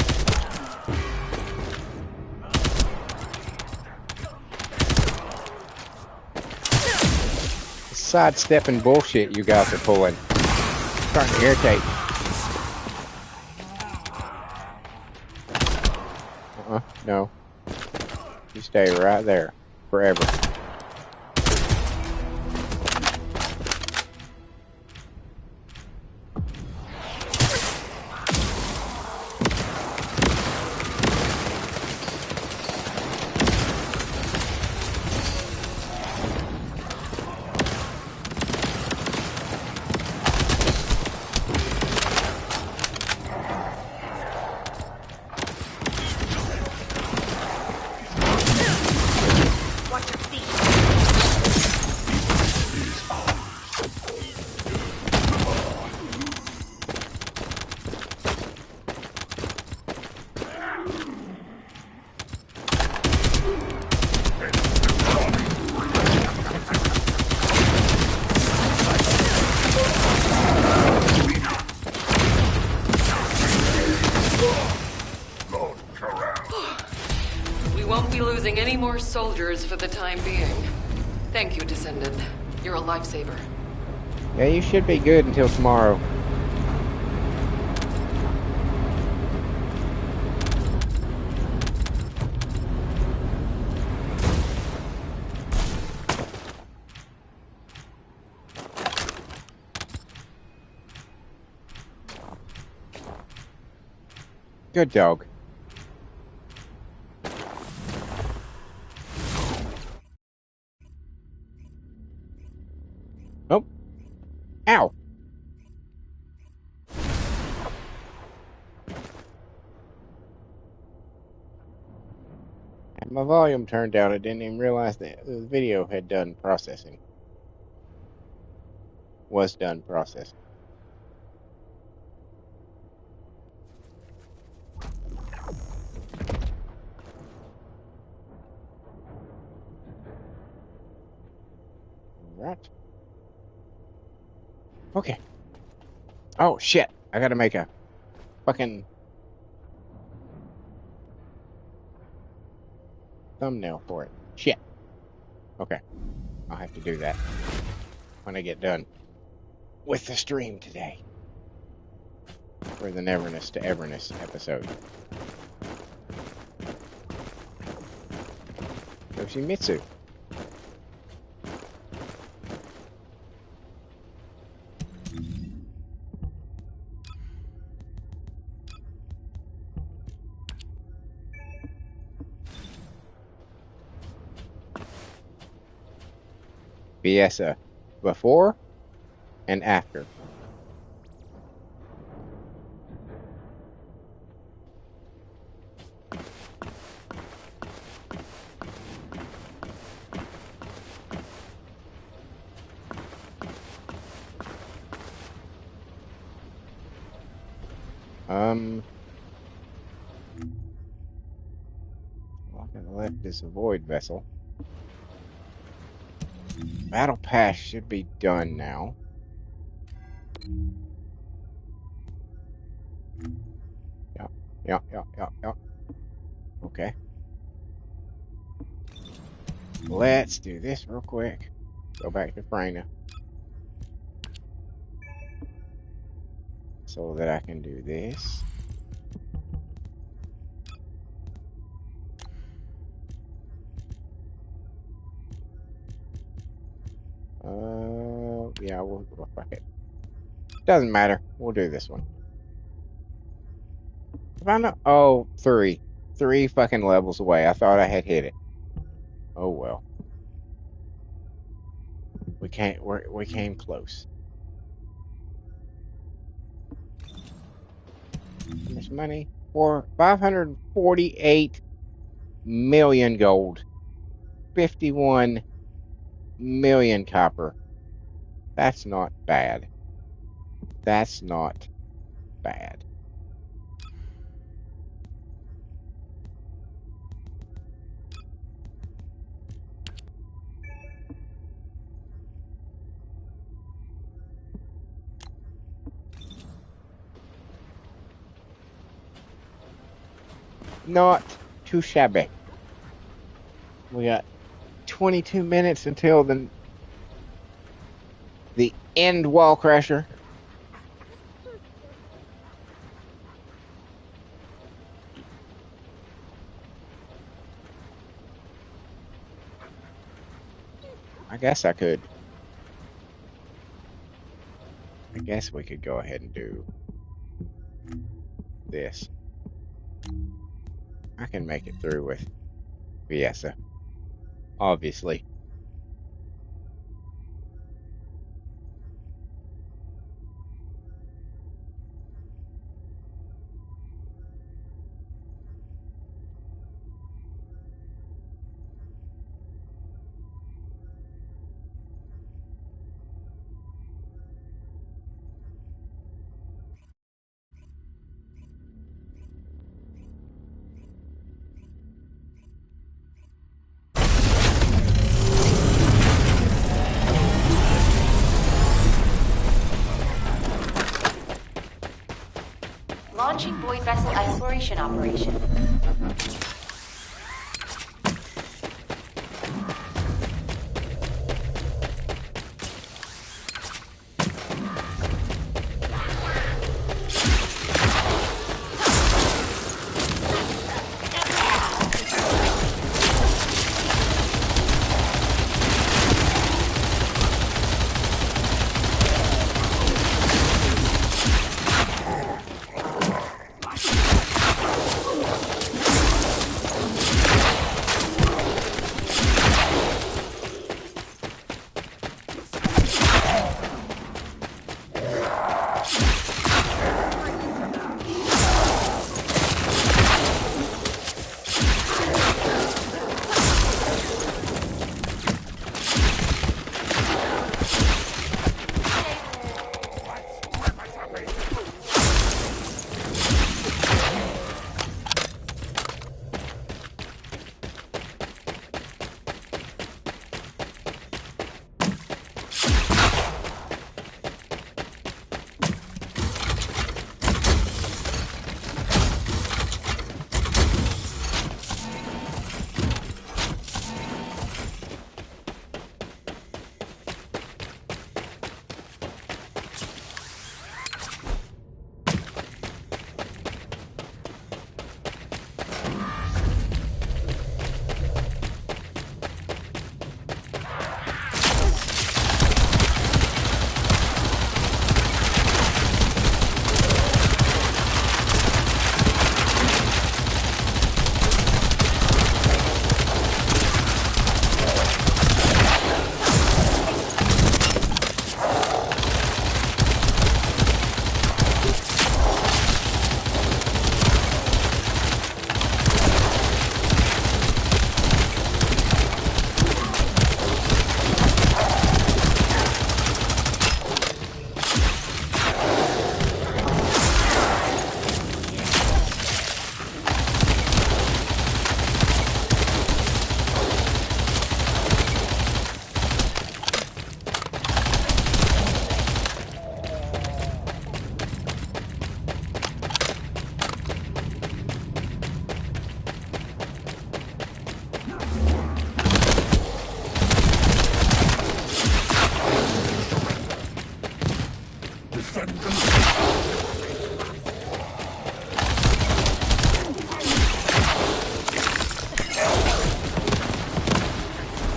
Sidestepping bullshit you guys are pulling. Starting to irritate. No. You stay right there. Forever. Any more soldiers for the time being. Thank you, Descendant. You're a lifesaver. Yeah, you should be good until tomorrow. Good dog. Oh. Ow. Had my volume turned down. I didn't even realize that the video had done processing. Was done processing. Right. Okay. Oh, shit. I gotta make a fucking thumbnail for it. Shit. Okay. I'll have to do that when I get done with the stream today. For the Neverness to Everness episode. Yoshimitsu. Fiesta before and after. Lock on the left is a void vessel. Battle pass should be done now. Yep. Okay. Let's do this real quick. Go back to Freyna. So that I can do this. Yeah, we'll fuck it. Doesn't matter. We'll do this one. If I know, oh, three fucking levels away. I thought I had hit it. Oh well. We came close. How much money? For 548 million gold, 51 million copper. That's not bad. That's not bad. Not too shabby. We got 22 minutes until the end wall crasher. I guess I could. I guess we could go ahead and do this. I can make it through with Fiesta, obviously. Launching void vessel exploration operation. Oh,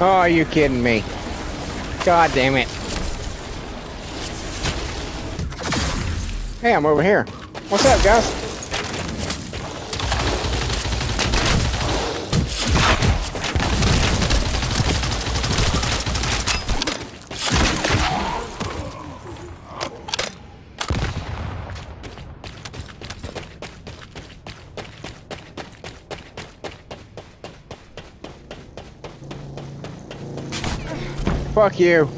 are you kidding me? God damn it. Hey, I'm over here. What's up, guys? Fuck you.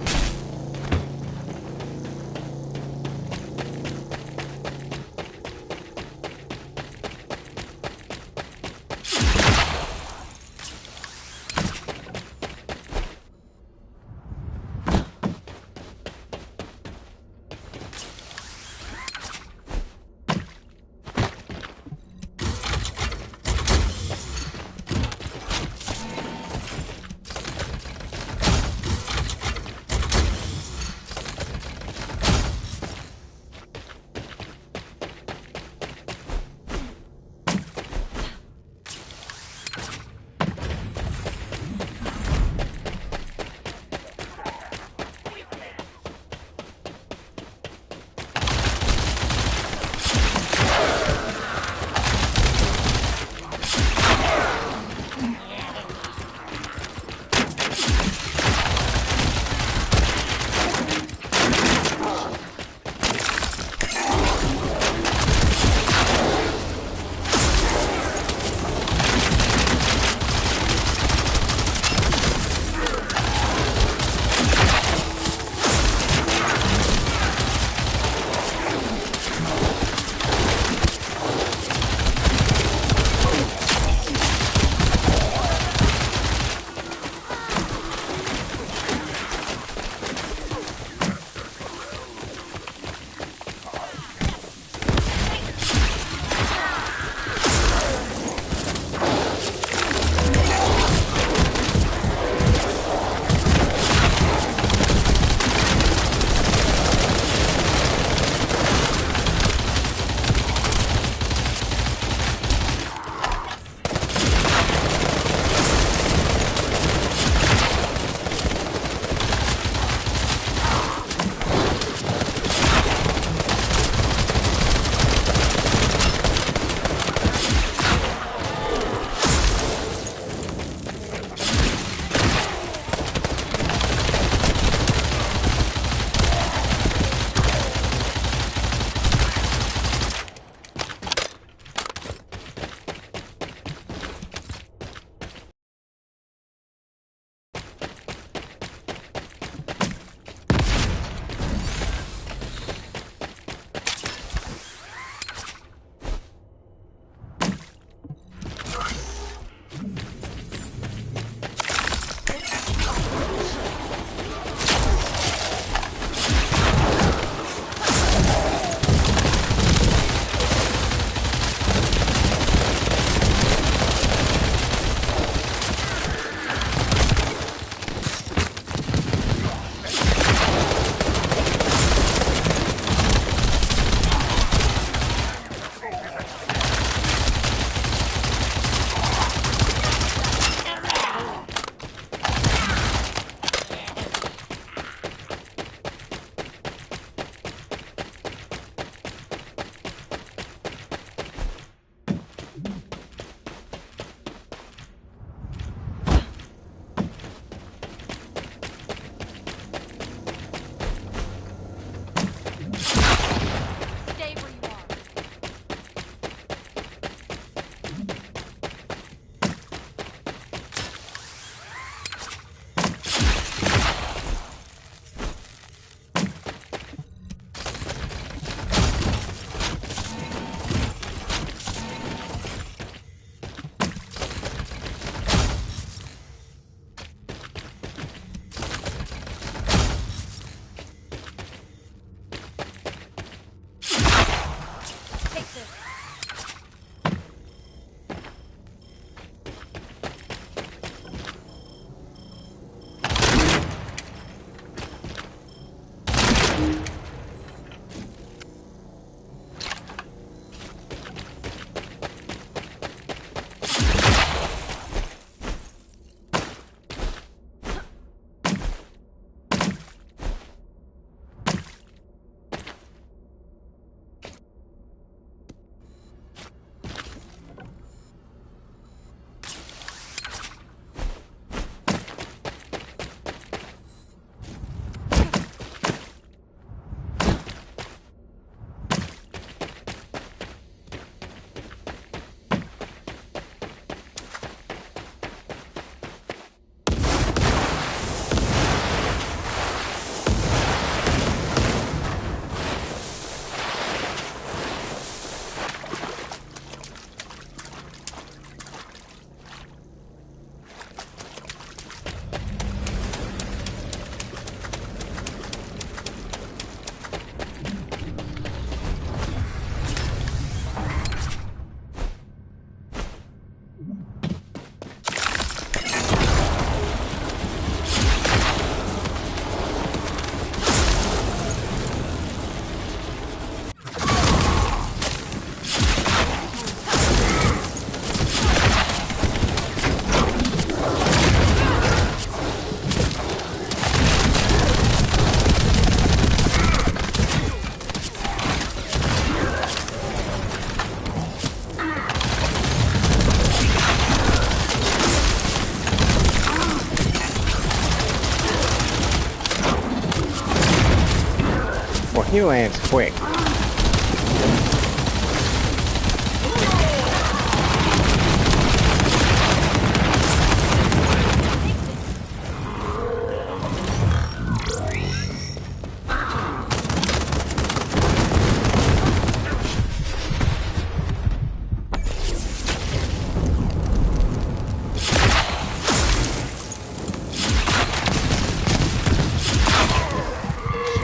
He lands quick.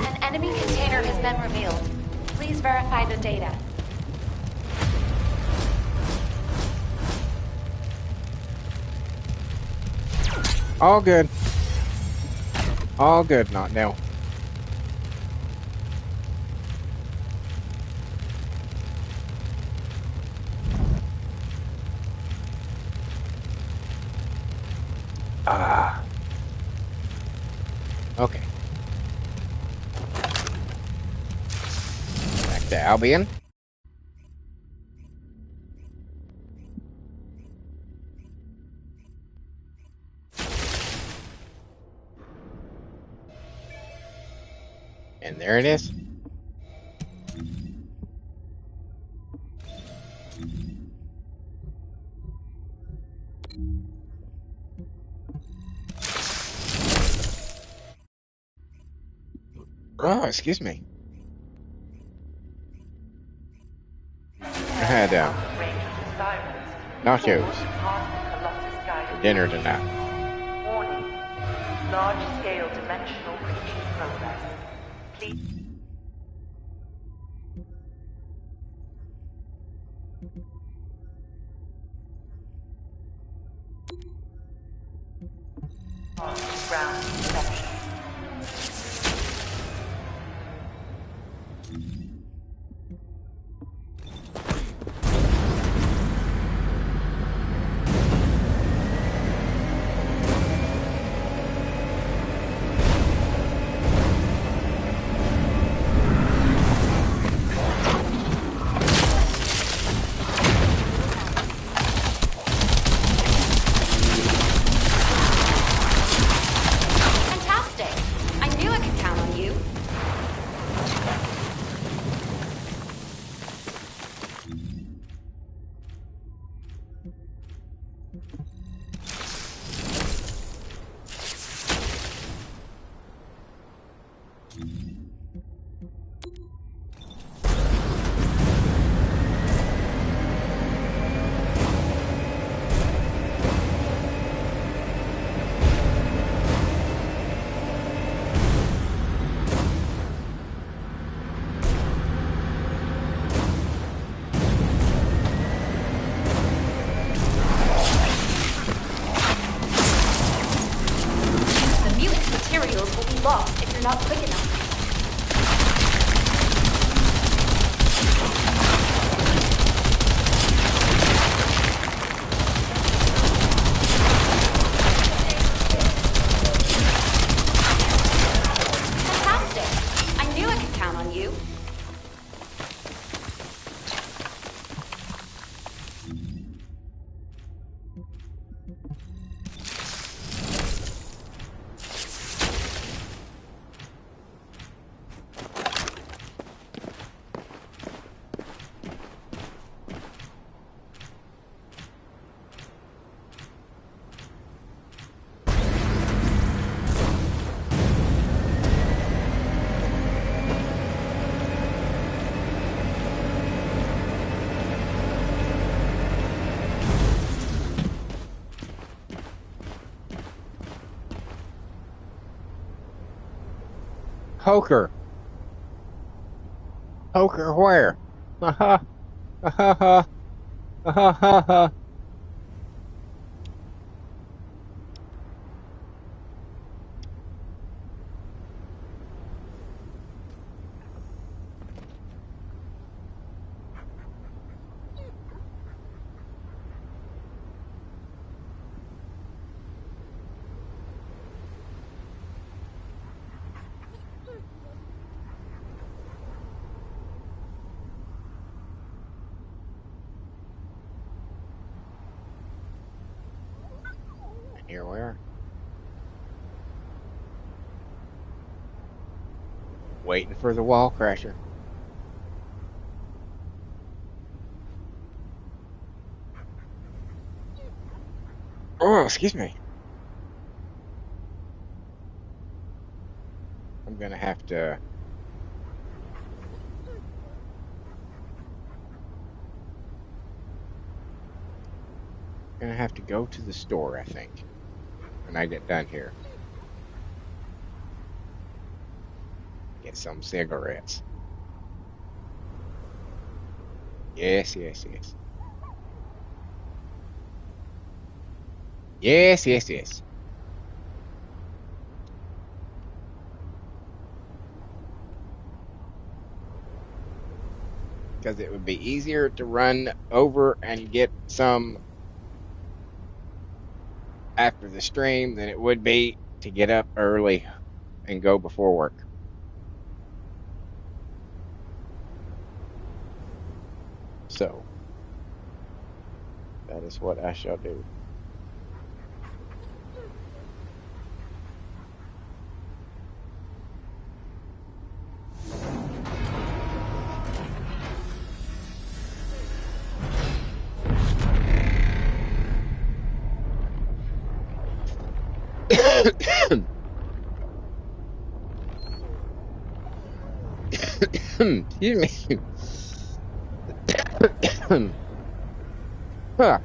An enemy container has been revealed. Please verify the data. All good. All good, not now. Ah. Okay. Back to Albion. And there it is. Oh, excuse me. I had nachos for dinner tonight. Warning. Large-scale dimensional breaching progress. Please. Ground inception. Fantastic! I knew I could count on you. The mutant materials will be lost if you're not quick enough. Fantastic! I knew I could count on you. Poker. Poker where? Ha ha. Ha ha ha. Ha ha ha. Here we are. Waiting for the wall crasher. Oh, excuse me. I'm gonna have to. Gonna have to go to the store, I think, when I get done here. Get some cigarettes. Yes, yes, yes. Yes, yes, yes. Because it would be easier to run over and get some after the stream than it would be to get up early and go before work. So, that is what I shall do. Excuse me. Huh.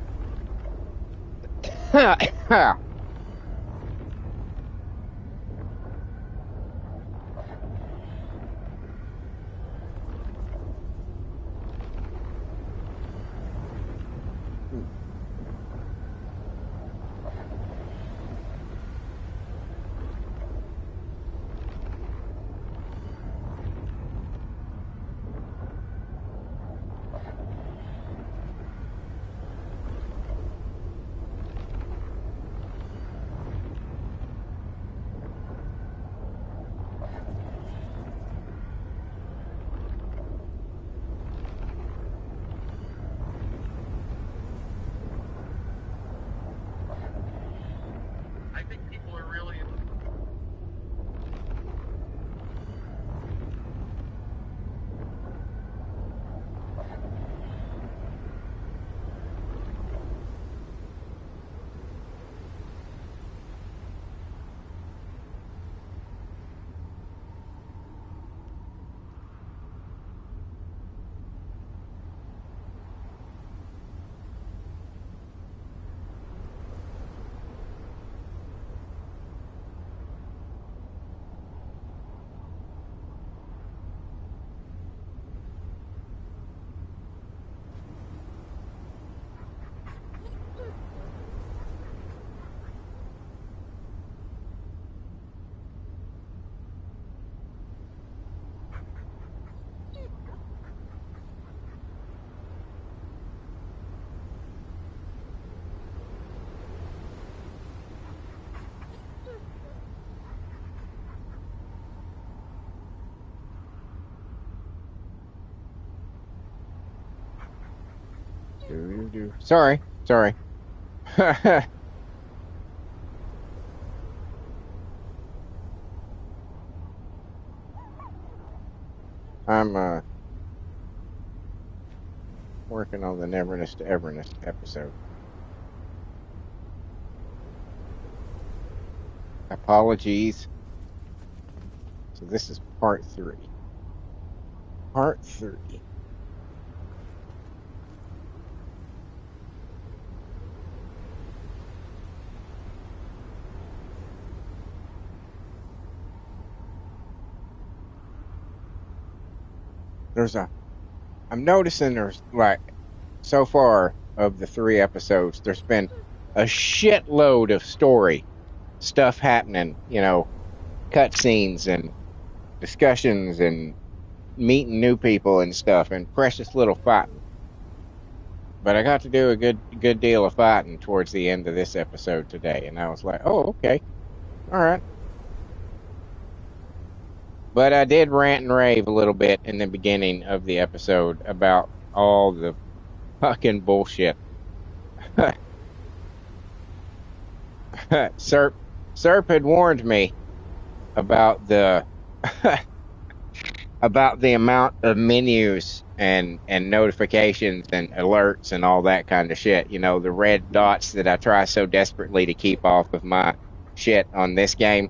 I think people are really. Sorry, sorry. I'm working on the Neverness to Everness episode. Apologies. So this is part 3. Part 3. I'm noticing there's like, so far of the 3 episodes, there's been a shitload of story stuff happening, cutscenes and discussions and meeting new people and stuff and precious little fighting. But I got to do a good deal of fighting towards the end of this episode today, and I was like, oh, okay. All right. But I did rant and rave a little bit in the beginning of the episode about all the fucking bullshit. Serp had warned me about the about the amount of menus and notifications and alerts and all that kind of shit. You know, the red dots that I try so desperately to keep off of my shit on this game.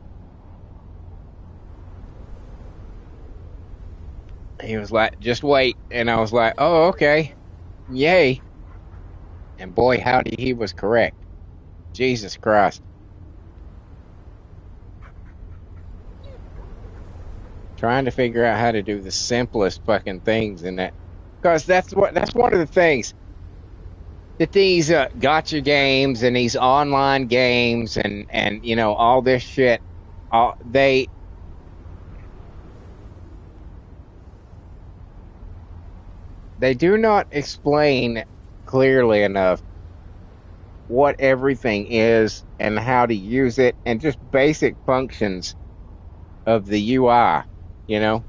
He was like, just wait. And I was like, oh, okay. Yay. And boy, howdy, he was correct. Jesus Christ. Trying to figure out how to do the simplest fucking things in that. Because that's one of the things that these gotcha games and these online games and you know all this shit, they do not explain clearly enough what everything is and how to use it and just basic functions of the UI, you know.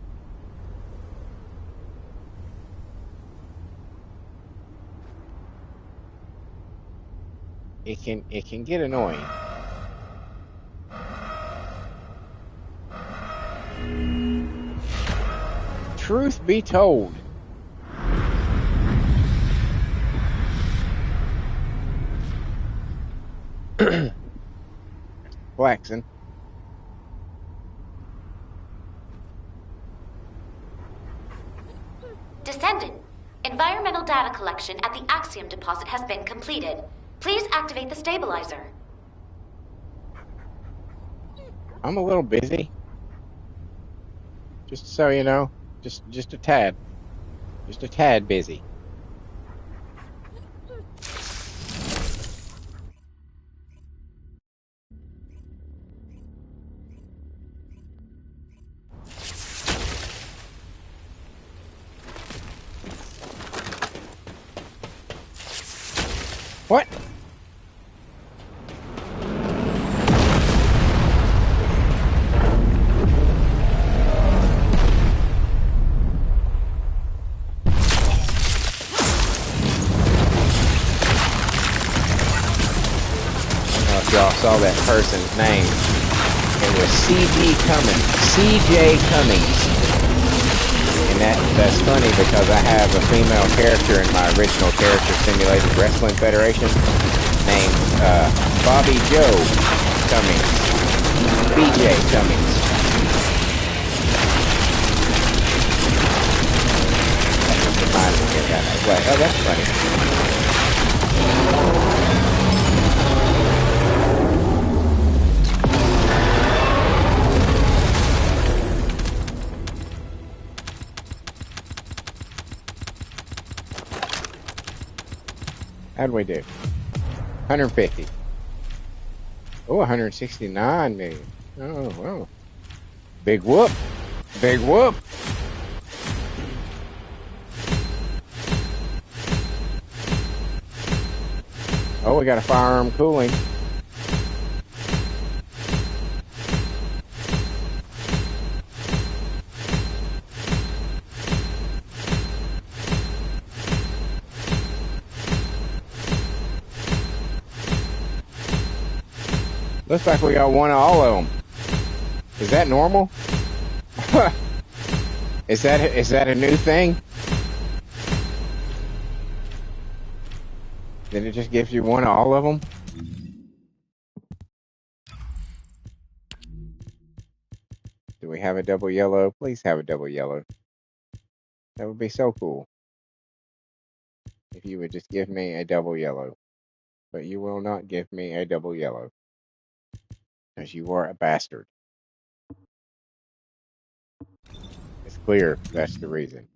It can get annoying. Truth be told, Flaxen, Descendant, environmental data collection at the Axiom deposit has been completed. Please activate the stabilizer. I'm a little busy. Just so you know, just a tad, busy. What? Y'all saw that person's name. It was CJ Cummings. And that's funny because I have a female character in my original character simulated wrestling federation named Bobby Joe Cummings. BJ Cummings. That just reminded me of that. I was like, oh, that's funny. How'd we do? 150. Oh, 169 million. Oh, wow. Big whoop. Big whoop. Oh, we got a firearm cooling. Looks like we got one of all of them. Is that normal? Is that a new thing? Then it just gives you one of all of them? Do we have a double yellow? Please have a double yellow. That would be so cool. If you would just give me a double yellow. But you will not give me a double yellow. Because you are a bastard. It's clear that's the reason.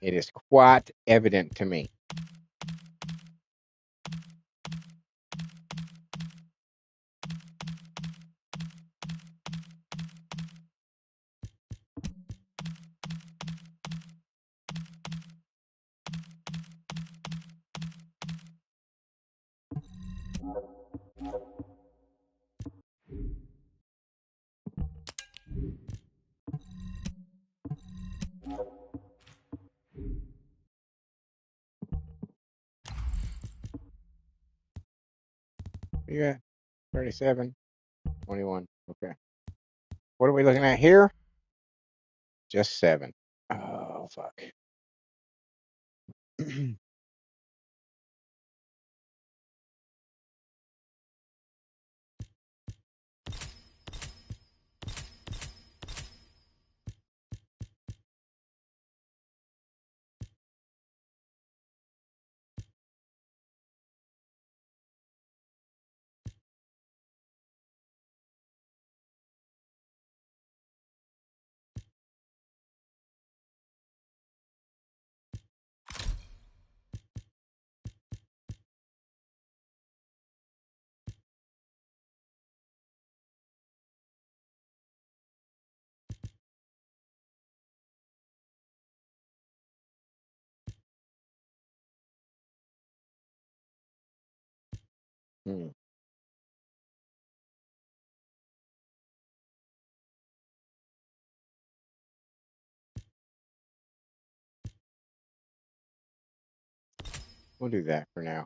It is quite evident to me. You got 37. 21. Okay. What are we looking at here? Just 7. Oh, fuck. Hmm. We'll do that for now.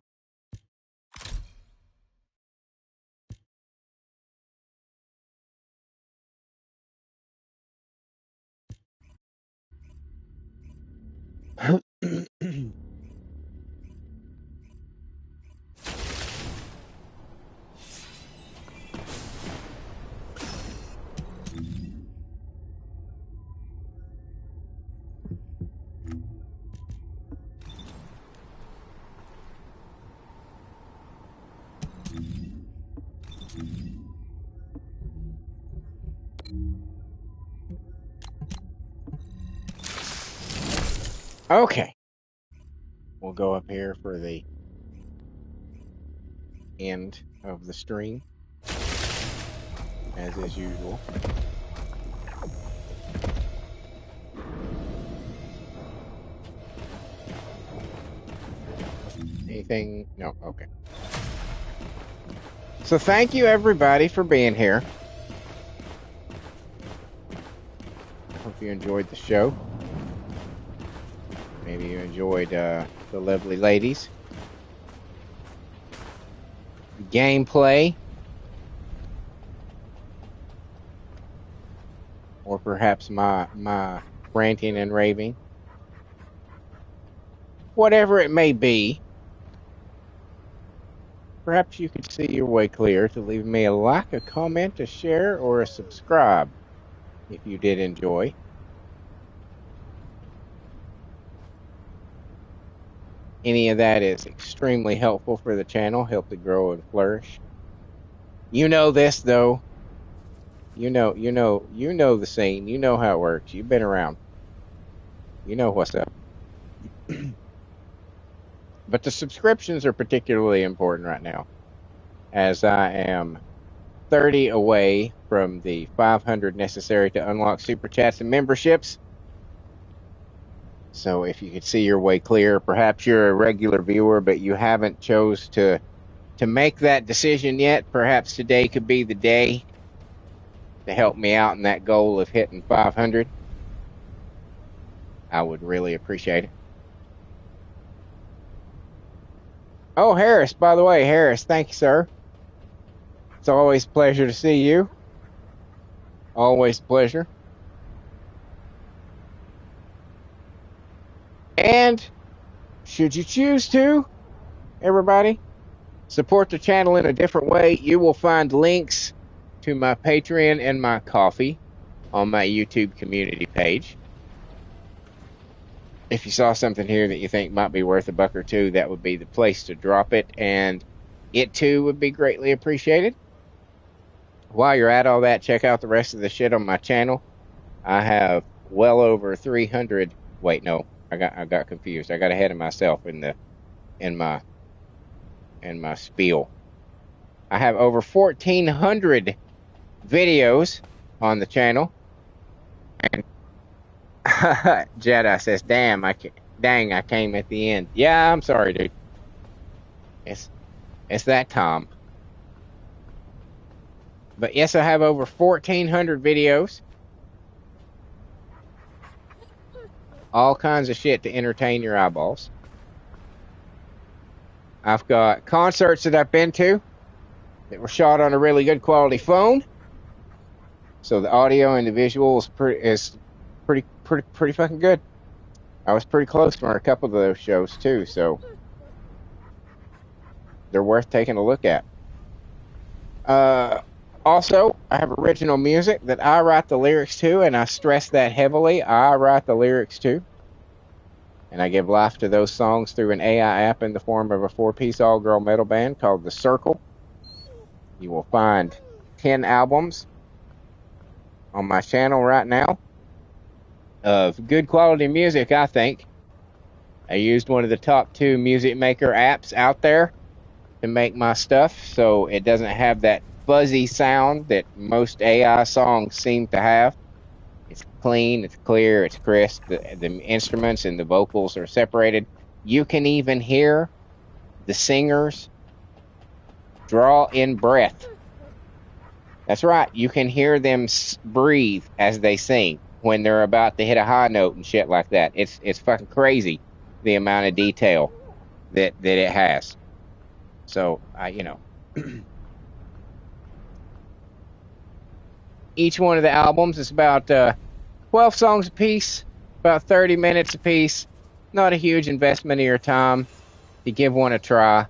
Okay. We'll go up here for the end of the stream, as is usual. Anything? No. Okay. So thank you everybody for being here. Hope you enjoyed the show. Maybe you enjoyed the lovely ladies. Gameplay. Or perhaps my ranting and raving. Whatever it may be. Perhaps you could see your way clear to leave me a like, a comment, a share, or a subscribe if you did enjoy. Any of that is extremely helpful for the channel, help it grow and flourish. You know this though. You know the scene. You know how it works. You've been around. You know what's up. But the subscriptions are particularly important right now, as I am 30 away from the 500 necessary to unlock super chats and memberships. So if you could see your way clear, perhaps you're a regular viewer, but you haven't chose to make that decision yet. Perhaps today could be the day to help me out in that goal of hitting 500. I would really appreciate it. Oh, Harris, by the way, Harris, thank you, sir. It's always a pleasure to see you. Always a pleasure. And should you choose to, everybody, support the channel in a different way, you will find links to my Patreon and my Ko-fi on my YouTube community page. If you saw something here that you think might be worth $1 or $2, that would be the place to drop it, and it too would be greatly appreciated. While you're at all that, check out the rest of the shit on my channel. I have well over 300. Wait, no, I got confused. I got ahead of myself in my spiel. I have over 1,400 videos on the channel. And Jedi says, "Damn, I came at the end." Yeah, I'm sorry, dude. It's that time. But yes, I have over 1,400 videos. All kinds of shit to entertain your eyeballs. I've got concerts that I've been to. that were shot on a really good quality phone. So the audio and the visual is pretty fucking good. I was pretty close for a couple of those shows too, so they're worth taking a look at. Also, I have original music that I write the lyrics to, and I stress that heavily. I write the lyrics to, and I give life to those songs through an AI app in the form of a 4-piece all-girl metal band called The Circle. You will find 10 albums on my channel right now of good quality music, I think. I used one of the top 2 music maker apps out there to make my stuff, so it doesn't have that fuzzy sound that most AI songs seem to have. It's clean, it's clear, it's crisp. The instruments and the vocals are separated. You can even hear the singers draw in breath. That's right, you can hear them breathe as they sing when they're about to hit a high note and shit like that. It's fucking crazy, the amount of detail that it has. So, each one of the albums is about 12 songs a piece, about 30 minutes a piece. Not a huge investment of your time to give one a try.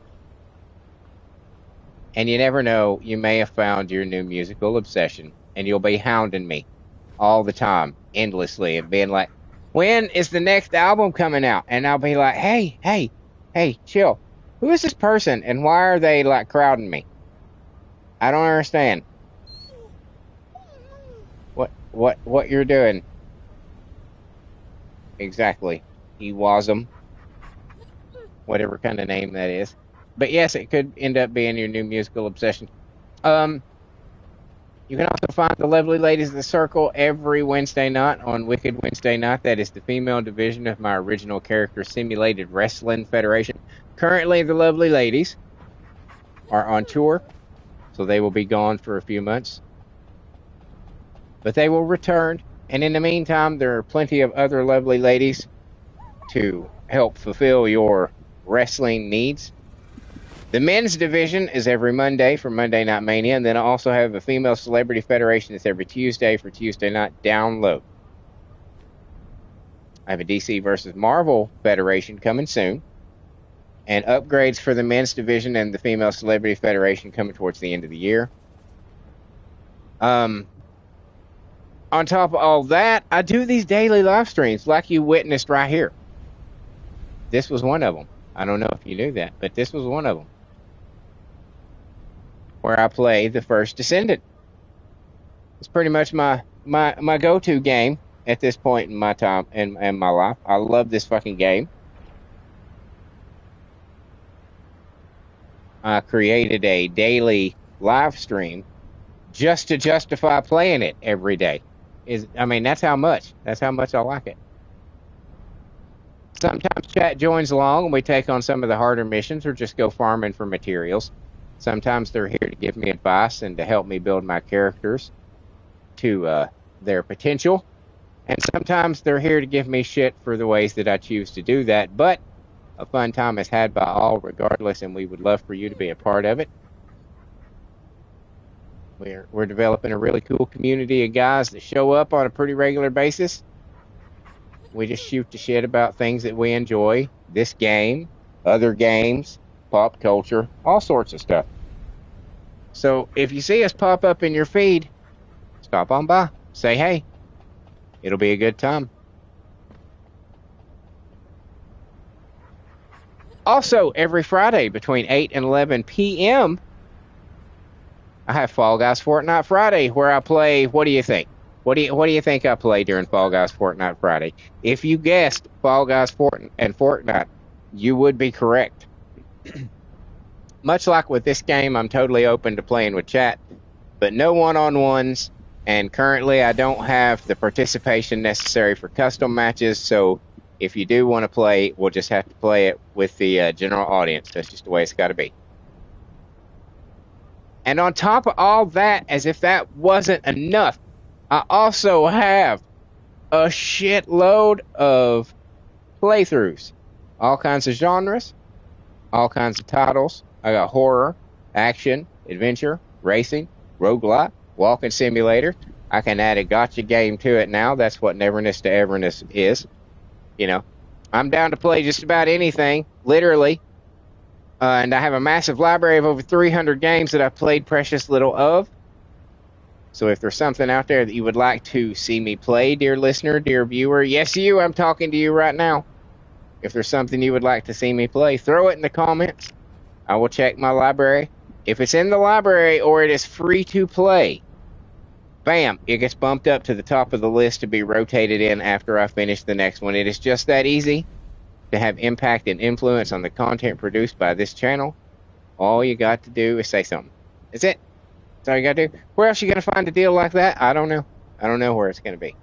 And you never know, you may have found your new musical obsession, and you'll be hounding me all the time, endlessly, and being like, when is the next album coming out? And I'll be like, hey, chill. Who is this person, and why are they, like, crowding me? I don't understand. What you're doing? Exactly. Ewasm. Whatever kind of name that is. But yes, it could end up being your new musical obsession. You can also find the lovely ladies of the Circle every Wednesday night on Wicked Wednesday Night. That is the female division of my original character Simulated Wrestling Federation. Currently, the lovely ladies are on tour, so they will be gone for a few months. But they will return, and in the meantime, there are plenty of other lovely ladies to help fulfill your wrestling needs. The men's division is every Monday for Monday Night Mania, and then I also have a Female Celebrity Federation that's every Tuesday for Tuesday Night Download. I have a DC versus Marvel Federation coming soon, and upgrades for the men's division and the Female Celebrity Federation coming towards the end of the year. On top of all that, I do these daily live streams like you witnessed right here. This was one of them. I don't know if you knew that, but this was one of them, where I play the First Descendant. It's pretty much my go-to game at this point in my time and my life. I love this fucking game. I created a daily live stream just to justify playing it every day. That's how much I like it. Sometimes chat joins along and we take on some of the harder missions or just go farming for materials. Sometimes they're here to give me advice and to help me build my characters to their potential. And sometimes they're here to give me shit for the ways that I choose to do that. But a fun time is had by all regardless, and we would love for you to be a part of it. We're developing a really cool community of guys that show up on a pretty regular basis. We just shoot the shit about things that we enjoy. This game, other games, pop culture, all sorts of stuff. So if you see us pop up in your feed, stop on by. Say hey. It'll be a good time. Also, every Friday between 8 and 11 p.m., I have Fall Guys Fortnite Friday, where I play, what do you think? What do you think I play during Fall Guys Fortnite Friday? If you guessed Fall Guys and Fortnite, you would be correct. Much like with this game, I'm totally open to playing with chat, but no one-on-ones, and currently I don't have the participation necessary for custom matches, so if you do want to play, we'll just have to play it with the general audience. That's just the way it's got to be. And on top of all that, as if that wasn't enough, I also have a shitload of playthroughs. All kinds of genres, all kinds of titles. I got horror, action, adventure, racing, roguelike, walking simulator. I can add a gotcha game to it now. That's what Neverness to Everness is. You know, I'm down to play just about anything, literally. And I have a massive library of over 300 games that I've played precious little of. So if there's something out there that you would like to see me play, dear listener, dear viewer, yes, you, I'm talking to you right now. If there's something you would like to see me play, throw it in the comments. I will check my library. If it's in the library or it is free to play, bam, it gets bumped up to the top of the list to be rotated in after I finish the next one. It is just that easy to have impact and influence on the content produced by this channel. All you got to do is say something. That's it. That's all you got to do. Where else are you going to find a deal like that? I don't know. I don't know where it's going to be.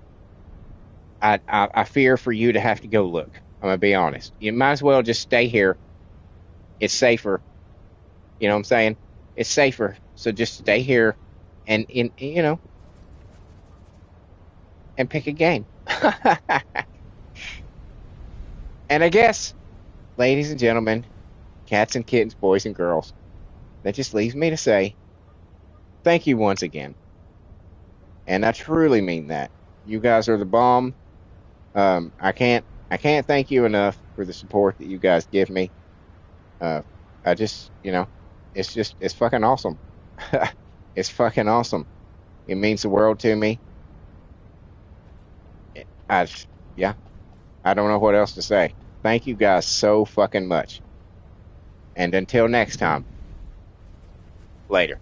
I fear for you to have to go look. I'm going to be honest. You might as well just stay here. It's safer. You know what I'm saying? It's safer. So just stay here and, and pick a game. And I guess, ladies and gentlemen, cats and kittens, boys and girls, that just leaves me to say thank you once again. And I truly mean that. You guys are the bomb. I can't thank you enough for the support that you guys give me. I just, it's fucking awesome. It's fucking awesome. It means the world to me. I don't know what else to say. Thank you guys so fucking much. And until next time, later.